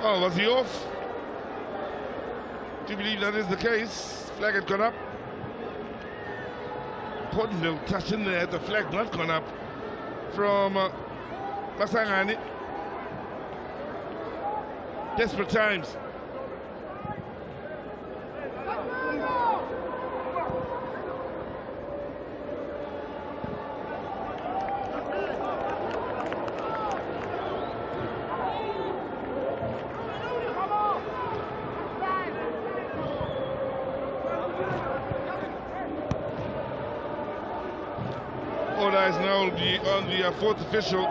Oh, was he off? Do you believe that is the case? Flag had gone up. Important little touch in there, the flag not gone up from Masangani. Desperate times. All eyes now will be on the fourth official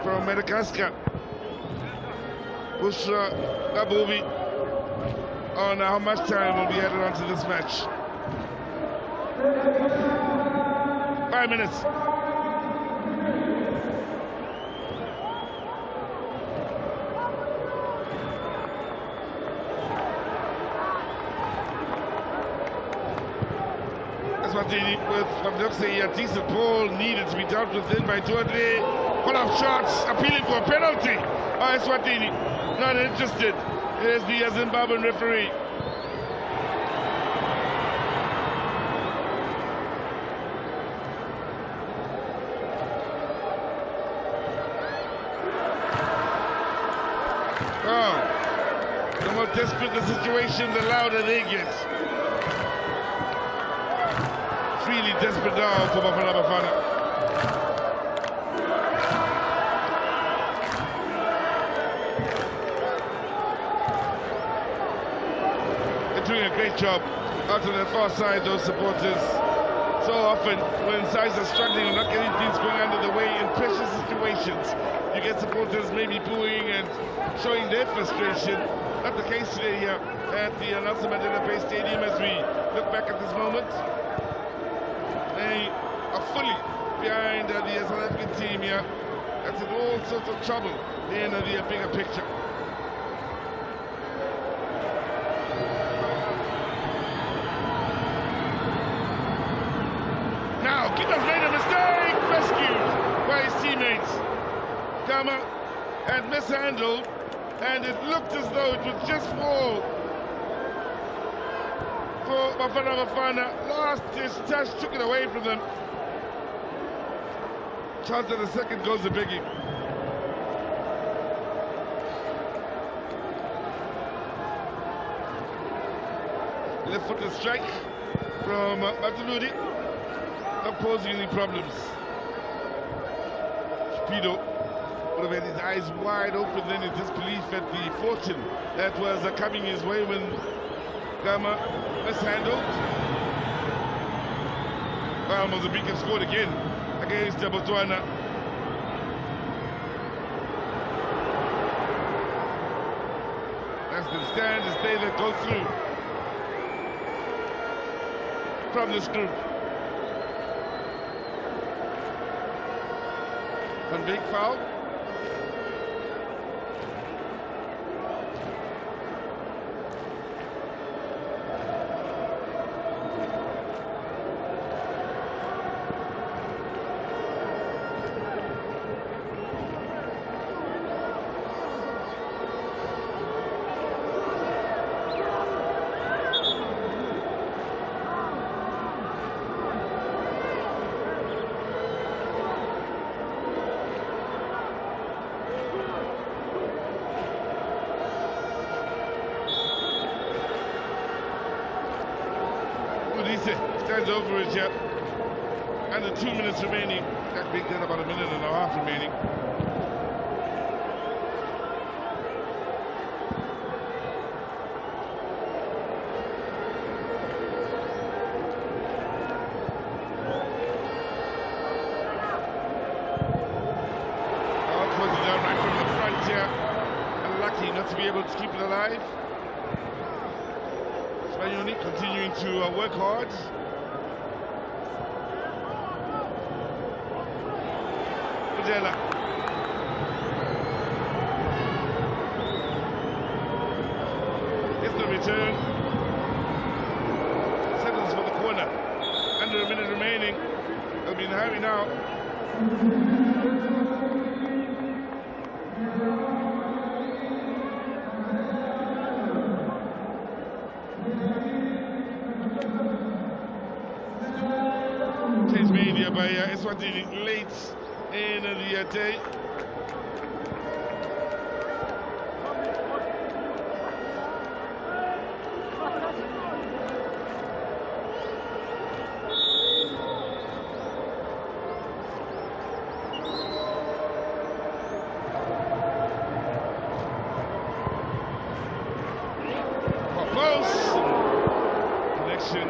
from Madagascar. Bushra Gabobi on how much time will be added onto this match. 5 minutes. Eswatini with what looks a decent ball needed to be dealt with in by Tuadle. Pull off shots, appealing for a penalty. Eswatini. Not interested. Here's the Zimbabwean referee. Oh, the more desperate the situation, the louder they get. It's really desperate now for Bafana Bafana. Doing a great job out on the far side, those supporters. So often when sides are struggling and not getting things going under the way in pressure situations, you get supporters maybe booing and showing their frustration. Not the case today here at the Nelson Mandela Bay Stadium as we look back at this moment. They are fully behind the South African team here. That's in all sorts of trouble in the bigger picture. Keeper's made a mistake, rescued by his teammates. Kama had mishandled, and it looked as though it would just fall for Bafana Bafana. Last his touch took it away from them. Chance of the second goes a biggie. Left-footed strike from Matuludi, not posing any problems. Speedo would have had his eyes wide open then in disbelief at the fortune that was coming his way when Gama mishandled. Well, Mozambique have scored again against Botswana. As they stand, as they that go through from this group. One big foul. Stands over it yet. And the 2 minutes remaining. That big then about a minute and a half remaining. Closing down right from the front here. And lucky not to be able to keep it alive. Eswatini continuing to work hard. Mandela. It's the return. Settles for the corner. Under a minute remaining. They'll be in a hurry now. Change made here by Eswatini late in the day. Connection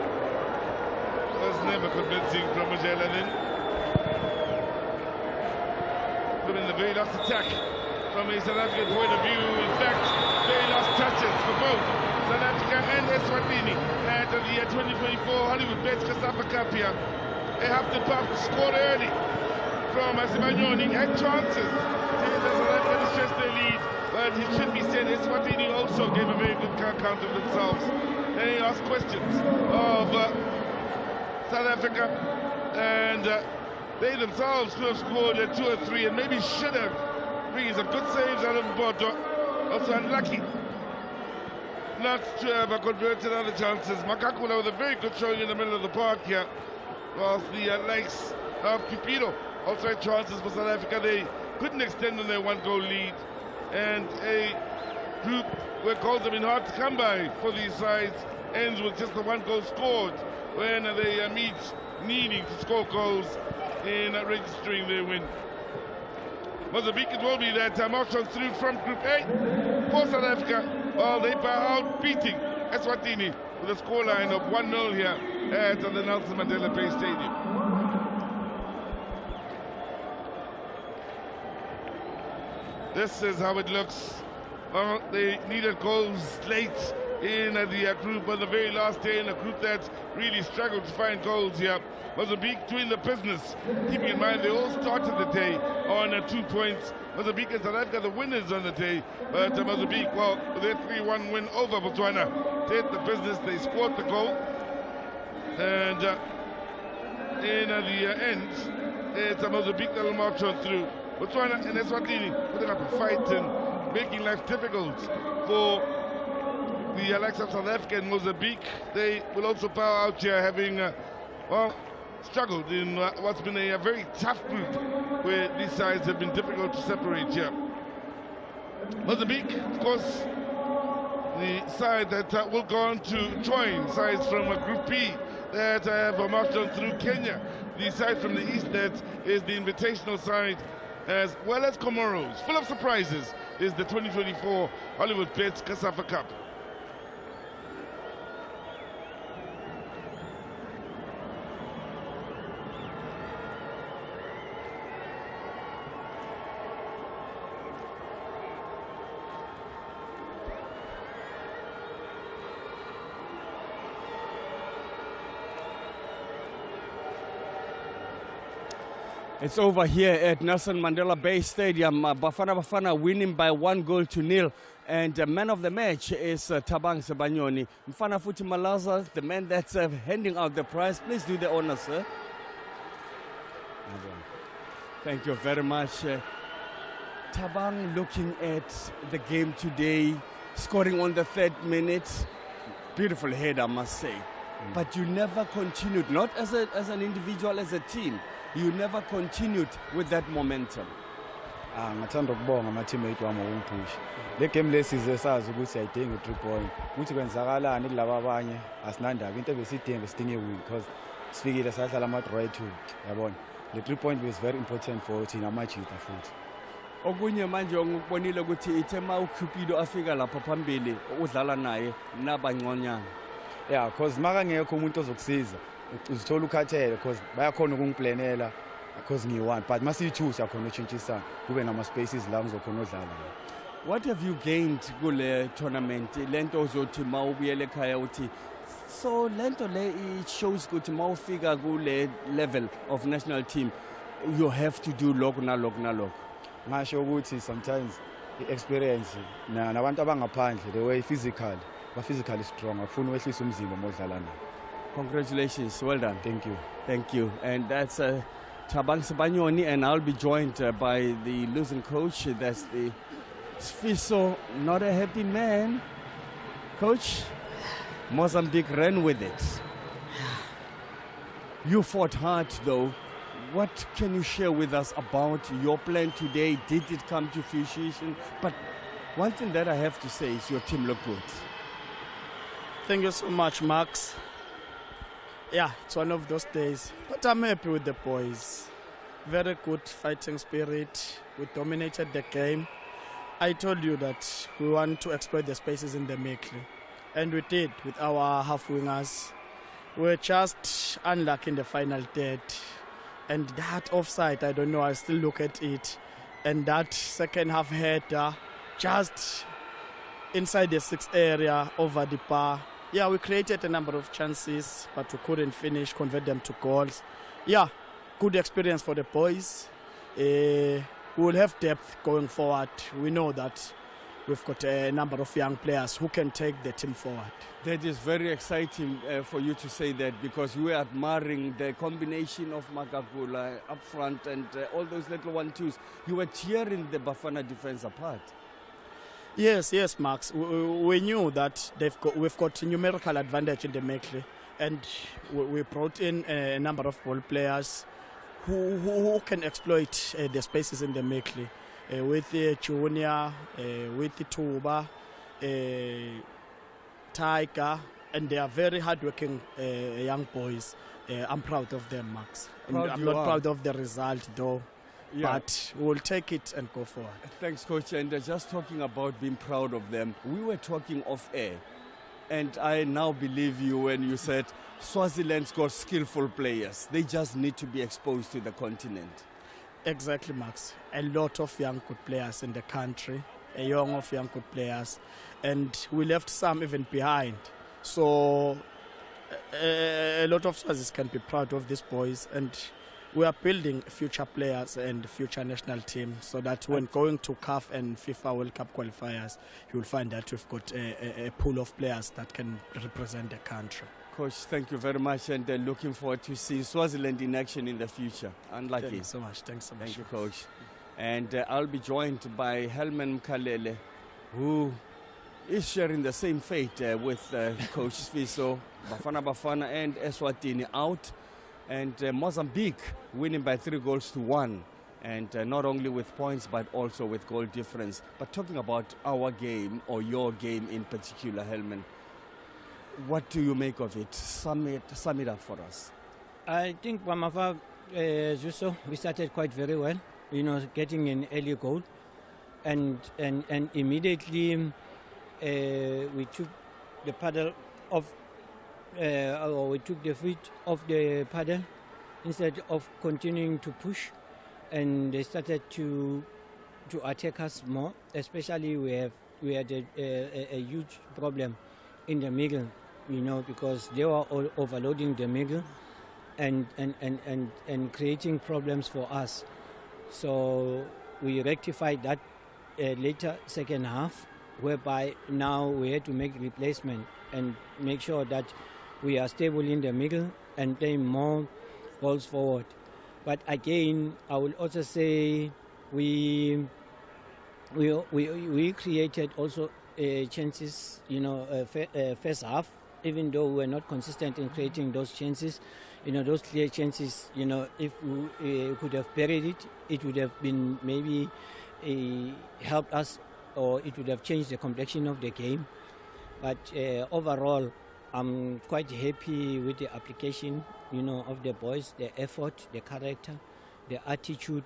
was never convincing from Magellan. In the very last attack from a South African point of view. In fact, very last touches for both South Africa and Eswatini at the 2024 Hollywood Bets COSAFA Cup here. They have to score early from Sibanyoni. Had chances to South Africa to stretch their lead, but it should be said Eswatini also gave a very good account of themselves. They asked questions of South Africa, and they themselves could have scored 2 or 3 and maybe should have. Bringing some good saves out of Mboto. Also unlucky not to have converted other chances. Makakula with a very good showing in the middle of the park here. Whilst the likes of Pipiro also had chances for South Africa. They couldn't extend on their 1-goal lead. And a group where goals have been hard to come by for these sides ends with just the 1 goal scored when they meet needing to score goals in registering their win. Mozambique, it will be that march-on through from Group A for South Africa, while they bow out beating Eswatini with a scoreline of 1-0 here at the Nelson Mandela Bay Stadium. This is how it looks. Well, they needed goals late in the group on the very last day, in a group that really struggled to find goals here. Mozambique doing the business, keeping in mind they all started the day on 2 points. Mozambique and South Africa the winners on the day, but Mozambique, well, with their 3-1 win over Botswana, did the business. They scored the goal, and in the end, it's Mozambique that will march on through. Botswana and Eswatini putting up a fight and making life difficult for the likes of South Africa and Mozambique. They will also bow out here, having well, struggled in what's been a very tough group where these sides have been difficult to separate here. Mozambique, of course, the side that will go on to join sides from Group B that have marched on through Kenya. The side from the east that is the invitational side, as well as Comoros. Full of surprises is the 2024 Hollywood Bets COSAFA Cup. It's over here at Nelson Mandela Bay Stadium. Bafana winning by 1-0. And the man of the match is Thabang Sebanyoni. Mfana Futi Malaza, the man that's handing out the prize. Please do the honor, sir. Thank you very much. Thabang looking at the game today, scoring on the 3rd minute. Beautiful head, I must say. But you never continued, not as an individual, as a team. You never continued with that momentum. Ngathanda ukubonga ama-teammate wami ngokungiphusha. Le game lesize sazi ukuthi ayidinga 3 point. Ukuthi kwenzakalani kulabo abanye asinandaba into besidinga win because sifikile sahlala ama-draw 2 yabona. Le 3 point was very important for thina amajita futhi. Okunye manje ngikubonile ukuthi ithema uCupido afika lapha phambili udlala naye nabangconyana. Yeah, because makangekho umuntu ozokusiza. Uzithola ukhathele because bayakhona ukungiplanela because ngiyi-1 but masiyi-2 siyakhona utshintshisana kube nama-spaces la ngizokhona udlala. What have you gained kule tournament? Lento ozothi mawubuyele ekhaya uthi so lento le it shows ukuthi mawufika kule level of national team you have to do lokhu nalokhu nalokhu. Ngasho ukuthi sometimes i-experience nabantu abangaphandle the way physically strong afuna wehlisa umzimba modlala nayo. Congratulations, well done. Thank you. Thank you. And that's Thabang Sebanyoni, and I'll be joined by the losing coach. That's the Sfiso, not a happy man. Coach, Mozambique ran with it. You fought hard though. What can you share with us about your plan today? Did it come to fruition? But one thing that I have to say is your team looked good. Thank you so much, Max. Yeah, it's one of those days. But I'm happy with the boys. Very good fighting spirit. We dominated the game. I told you that we want to exploit the spaces in the middle. And we did with our half-wingers. We were just unlucky in the final third. And that offside, I don't know, I still look at it. And that second half header, just inside the 6th area, over the bar. Yeah, we created a number of chances, but we couldn't finish, convert them to goals. Yeah, good experience for the boys. We will have depth going forward. We know that we've got a number of young players who can take the team forward. That is very exciting for you to say that, because we are admiring the combination of Magagula up front and all those little 1-2s. You were tearing the Bafana defense apart. Yes, Max. We knew that we've got numerical advantage in the middle, and we brought in a number of ball players who can exploit the spaces in the middle. With Junior, with Tuba, Tiger, and they are very hardworking young boys. I'm proud of them, Max. I'm not proud of the result, though. Yeah. But we'll take it and go forward. Thanks, Coach. And just talking about being proud of them, we were talking off air, and I now believe you when you said Swaziland's got skillful players. They just need to be exposed to the continent. Exactly, Max. A lot of young good players in the country, a young good players, and we left some even behind. So a lot of Swazis can be proud of these boys, and we are building future players and future national team, so that when going to CAF and FIFA World Cup qualifiers, you'll find that we've got a pool of players that can represent the country. Coach, thank you very much, and looking forward to seeing Swaziland in action in the future. Unlucky. Thank you so much. Thanks so much. Thank you, Coach. And I'll be joined by Helman Mkalele, who is sharing the same fate with Coach Sfiso, Bafana and Eswatini out. And Mozambique winning by 3-1 and not only with points but also with goal difference. But talking about our game, or your game in particular, Helman, what do you make of it? Sum it up for us. I think Bamafa, as you saw, we started quite very well, getting an early goal, and immediately we took the paddle off, or we took the feet off the paddle instead of continuing to push, and they started to attack us more. Especially we had a huge problem in the middle, because they were all overloading the middle and creating problems for us. So we rectified that later second half, whereby now we had to make replacement and make sure that we are stable in the middle and play more balls forward. But again, I will also say we created also chances, first half, even though we were not consistent in creating those chances. Those clear chances, if we could have buried it, it would have been maybe helped us, or it would have changed the complexion of the game. But overall, I'm quite happy with the application, of the boys, the effort, the character, the attitude,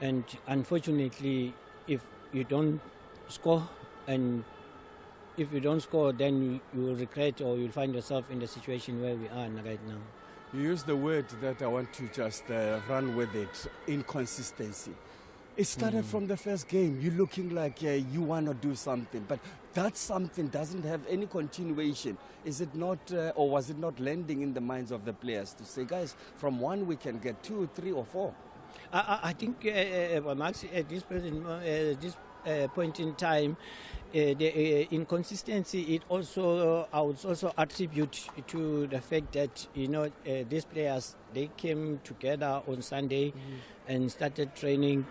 And unfortunately, if you don't score, then you will regret, or you'll find yourself in the situation where we are right now. You use the word that I want to just run with it: inconsistency. It started from the first game. You're looking like you want to do something, but that something doesn't have any continuation. Is it not, or was it not landing in the minds of the players to say, guys, from one we can get 2, 3, or 4? I think, Max, at this point in time, the inconsistency, I would also attribute to the fact that these players, they came together on Sunday and started training.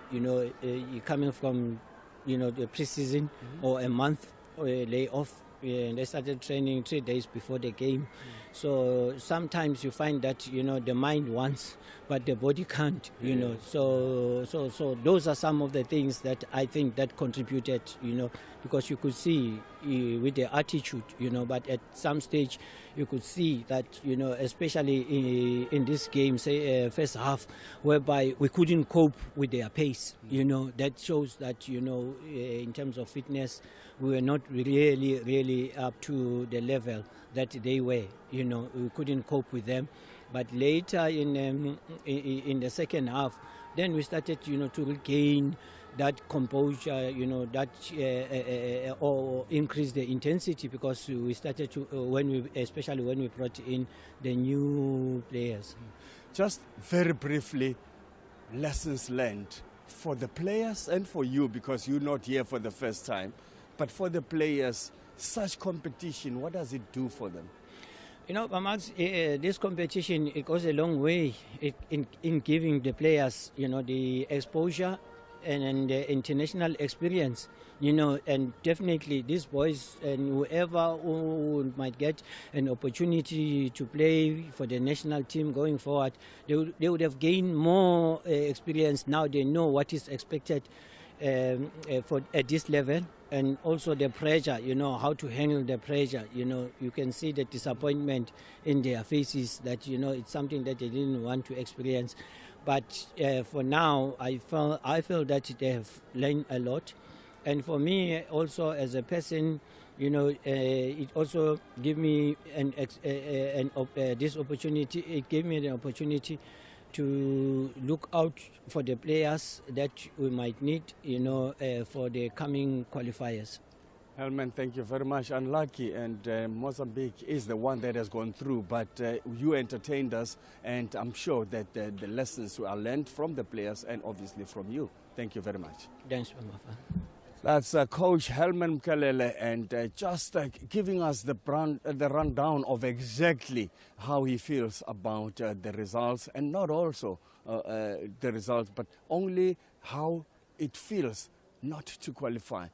Coming from the preseason or a month layoff, and they started training 3 days before the game. So sometimes you find that the mind wants, but the body can't. So those are some of the things that I think that contributed. Because you could see with the attitude. But at some stage you could see that especially in this game, say first half, whereby we couldn't cope with their pace. That shows that in terms of fitness, we were not really up to the level that they were. We couldn't cope with them. But later in the second half, then we started to regain that composure, or increase the intensity, because we started to especially when we brought in the new players. Just very briefly, lessons learned for the players and for you, because you're not here for the first time. But for the players, such competition, what does it do for them? Max, this competition, it goes a long way in giving the players, the exposure and the international experience, and definitely these boys and whoever who might get an opportunity to play for the national team going forward, they would have gained more experience. Now they know what is expected at this level, and also the pressure, how to handle the pressure. You can see the disappointment in their faces that, it's something that they didn't want to experience. But for now, I feel that they have learned a lot. And for me also as a person, it also gave me this opportunity. It gave me the opportunity to look out for the players that we might need, for the coming qualifiers. Helman, thank you very much. Unlucky, and Mozambique is the one that has gone through, but you entertained us, and I'm sure that the lessons are learned from the players and obviously from you. Thank you very much. Thanks, Mamafa. That's Coach Helman Mkalele, and just giving us the rundown of exactly how he feels about the results, and not also the results, but only how it feels not to qualify.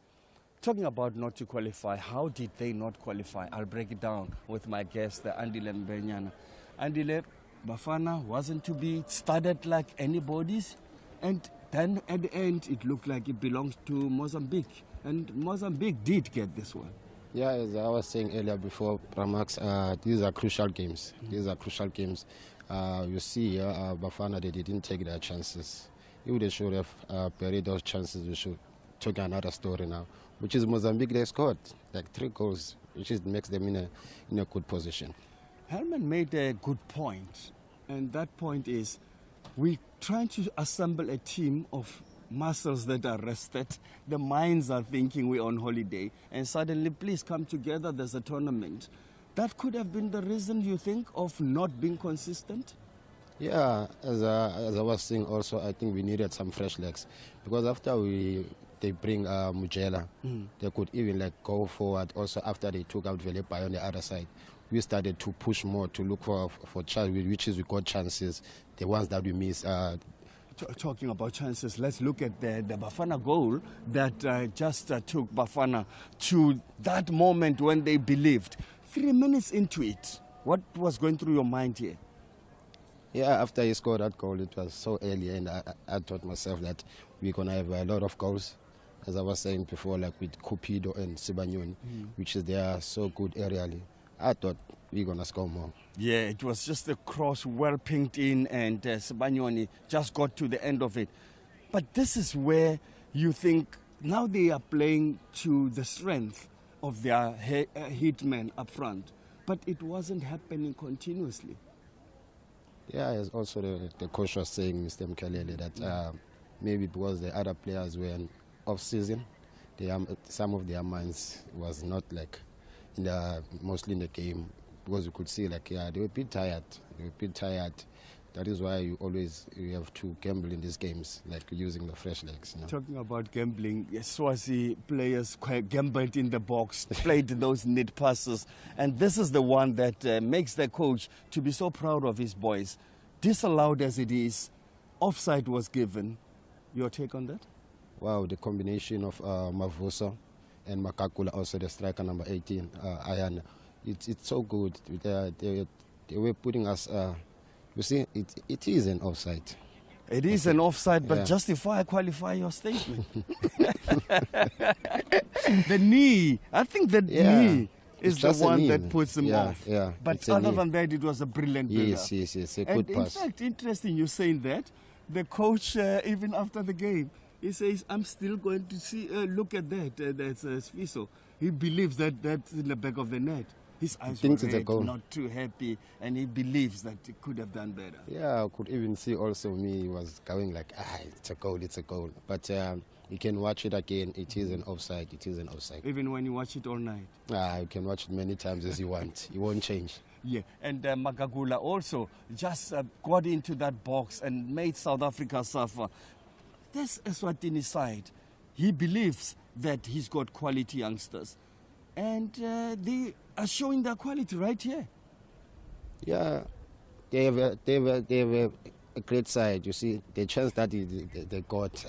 Talking about not to qualify, how did they not qualify? I'll break it down with my guest, Andile Mbenyana. Andile, Bafana wasn't to be studied like anybody's. And then at the end, it looked like it belonged to Mozambique. And Mozambique did get this one. Yeah, as I was saying earlier before, Pramax, these are crucial games. These are crucial games. You see, Bafana, they didn't take their chances. If they should have buried those chances, we should talk another story now, which is Mozambique. They scored like 3 goals, which makes them in a good position. Herman made a good point, and that point is we're trying to assemble a team of muscles that are rested. The minds are thinking we're on holiday, and suddenly, please come together, there's a tournament. That could have been the reason, you think, of not being consistent? Yeah, as I was saying also, I think we needed some fresh legs. Because after they bring Mujela, they could even like go forward. Also after they took out Velepai on the other side, we started to push more to look for chances, which is we got chances, the ones that we miss. Talking about chances, let's look at the Bafana goal that just took Bafana to that moment when they believed. 3 minutes into it, what was going through your mind here? Yeah, after he scored that goal, it was so early, and I thought myself that we're going to have a lot of goals. As I was saying before, like with Cupido and Sibanyoni, which is they are so good aerially. I thought we're going to score more. Yeah, it was just a cross well pinged in, and Sibanyoni just got to the end of it. But this is where you think now they are playing to the strength of their hitmen up front. But it wasn't happening continuously. Yeah, as also the coach was saying, Mr. Mkalele, that maybe because the other players were in off-season, some of their minds was not like mostly in the game, because you could see like, yeah, they were a bit tired. That is why you have to gamble in these games, like using the fresh legs. You know? Talking about gambling, Swazi players quite gambled in the box, played those neat passes, and this is the one that makes the coach to be so proud of his boys. Disallowed as it is, offside was given. Your take on that? Wow, the combination of Mavuso and Makakula, also the striker number 18, Ayana, it's so good. They were putting us... you see, it is an offside. It is an offside, but qualify your statement. The knee, I think the knee is the one that puts them off. Yeah, but other than that, it was a brilliant build-up. Yes, a good pass. In fact, interesting you saying that. The coach, even after the game, he says, I'm still going to see, look at that. That's Sfiso. He believes that that's in the back of the net. His eyes were red, not too happy, and he believes that he could have done better. Yeah, I could even see also me was going like, it's a goal. But you can watch it again. It is an offside. Even when you watch it all night? You can watch it many times as you want. It won't change. Yeah, and Magagula also just got into that box and made South Africa suffer. This Eswatini side, he believes that he's got quality youngsters. And they are showing their quality right here. Yeah, they have a great side. You see, the chance that they got,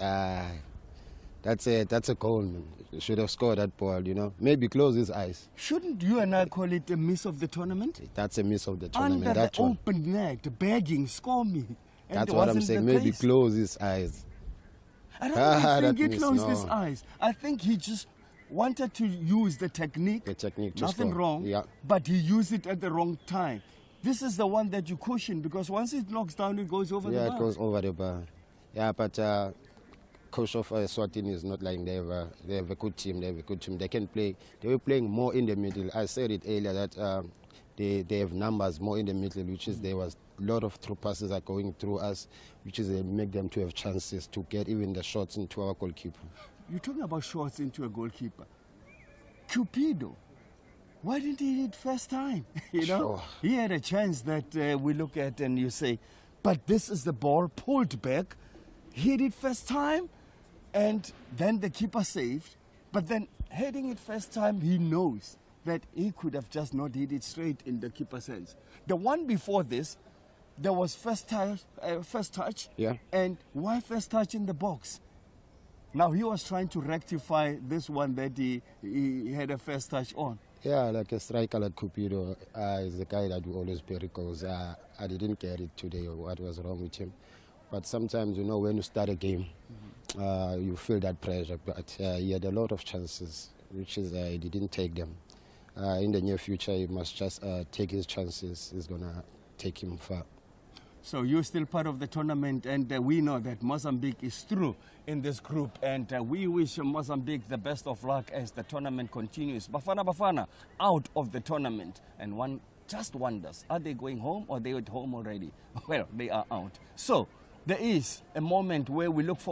that's a goal. They should have scored that ball, you know. Maybe close his eyes. Shouldn't you and I call it a miss of the tournament? That's a miss of the tournament. Under the open net, begging, score me. And that's what I'm saying. Maybe close his eyes. I don't think he closed his eyes. I think he just wanted to use the technique. Nothing wrong, but he used it at the wrong time. This is the one that you cushion, because once it knocks down, it goes over the bar. Yeah, it goes over the bar. Yeah, but COSAFA Eswatini is not like they have a good team. They can play. They were playing more in the middle. I said it earlier that they have numbers more in the middle, which is there was a lot of through passes are going through us, which is make them to have chances to get even the shots into our goalkeeper. You're talking about shots into a goalkeeper. Cupido, why didn't he hit first time? You know, sure. He had a chance that we look at and you say, but this is the ball pulled back, hit it first time, and then the keeper saved. But then hitting it first time, he knows that he could have just not hit it straight in the keeper's hands. The one before this, there was first touch. Yeah. And why first touch in the box? Now he was trying to rectify this one that he had a first touch on. Yeah, like a striker like Cupido is the guy that will always play goals. I didn't get it today what was wrong with him. But sometimes, you know, when you start a game, you feel that pressure. But he had a lot of chances, which is he didn't take them. In the near future, he must just take his chances. He's going to take him far. So you're still part of the tournament, and we know that Mozambique is through in this group, and we wish Mozambique the best of luck as the tournament continues. Bafana out of the tournament, and one just wonders, are they going home or are they at home already? Well, they are out. So there is a moment where we look forward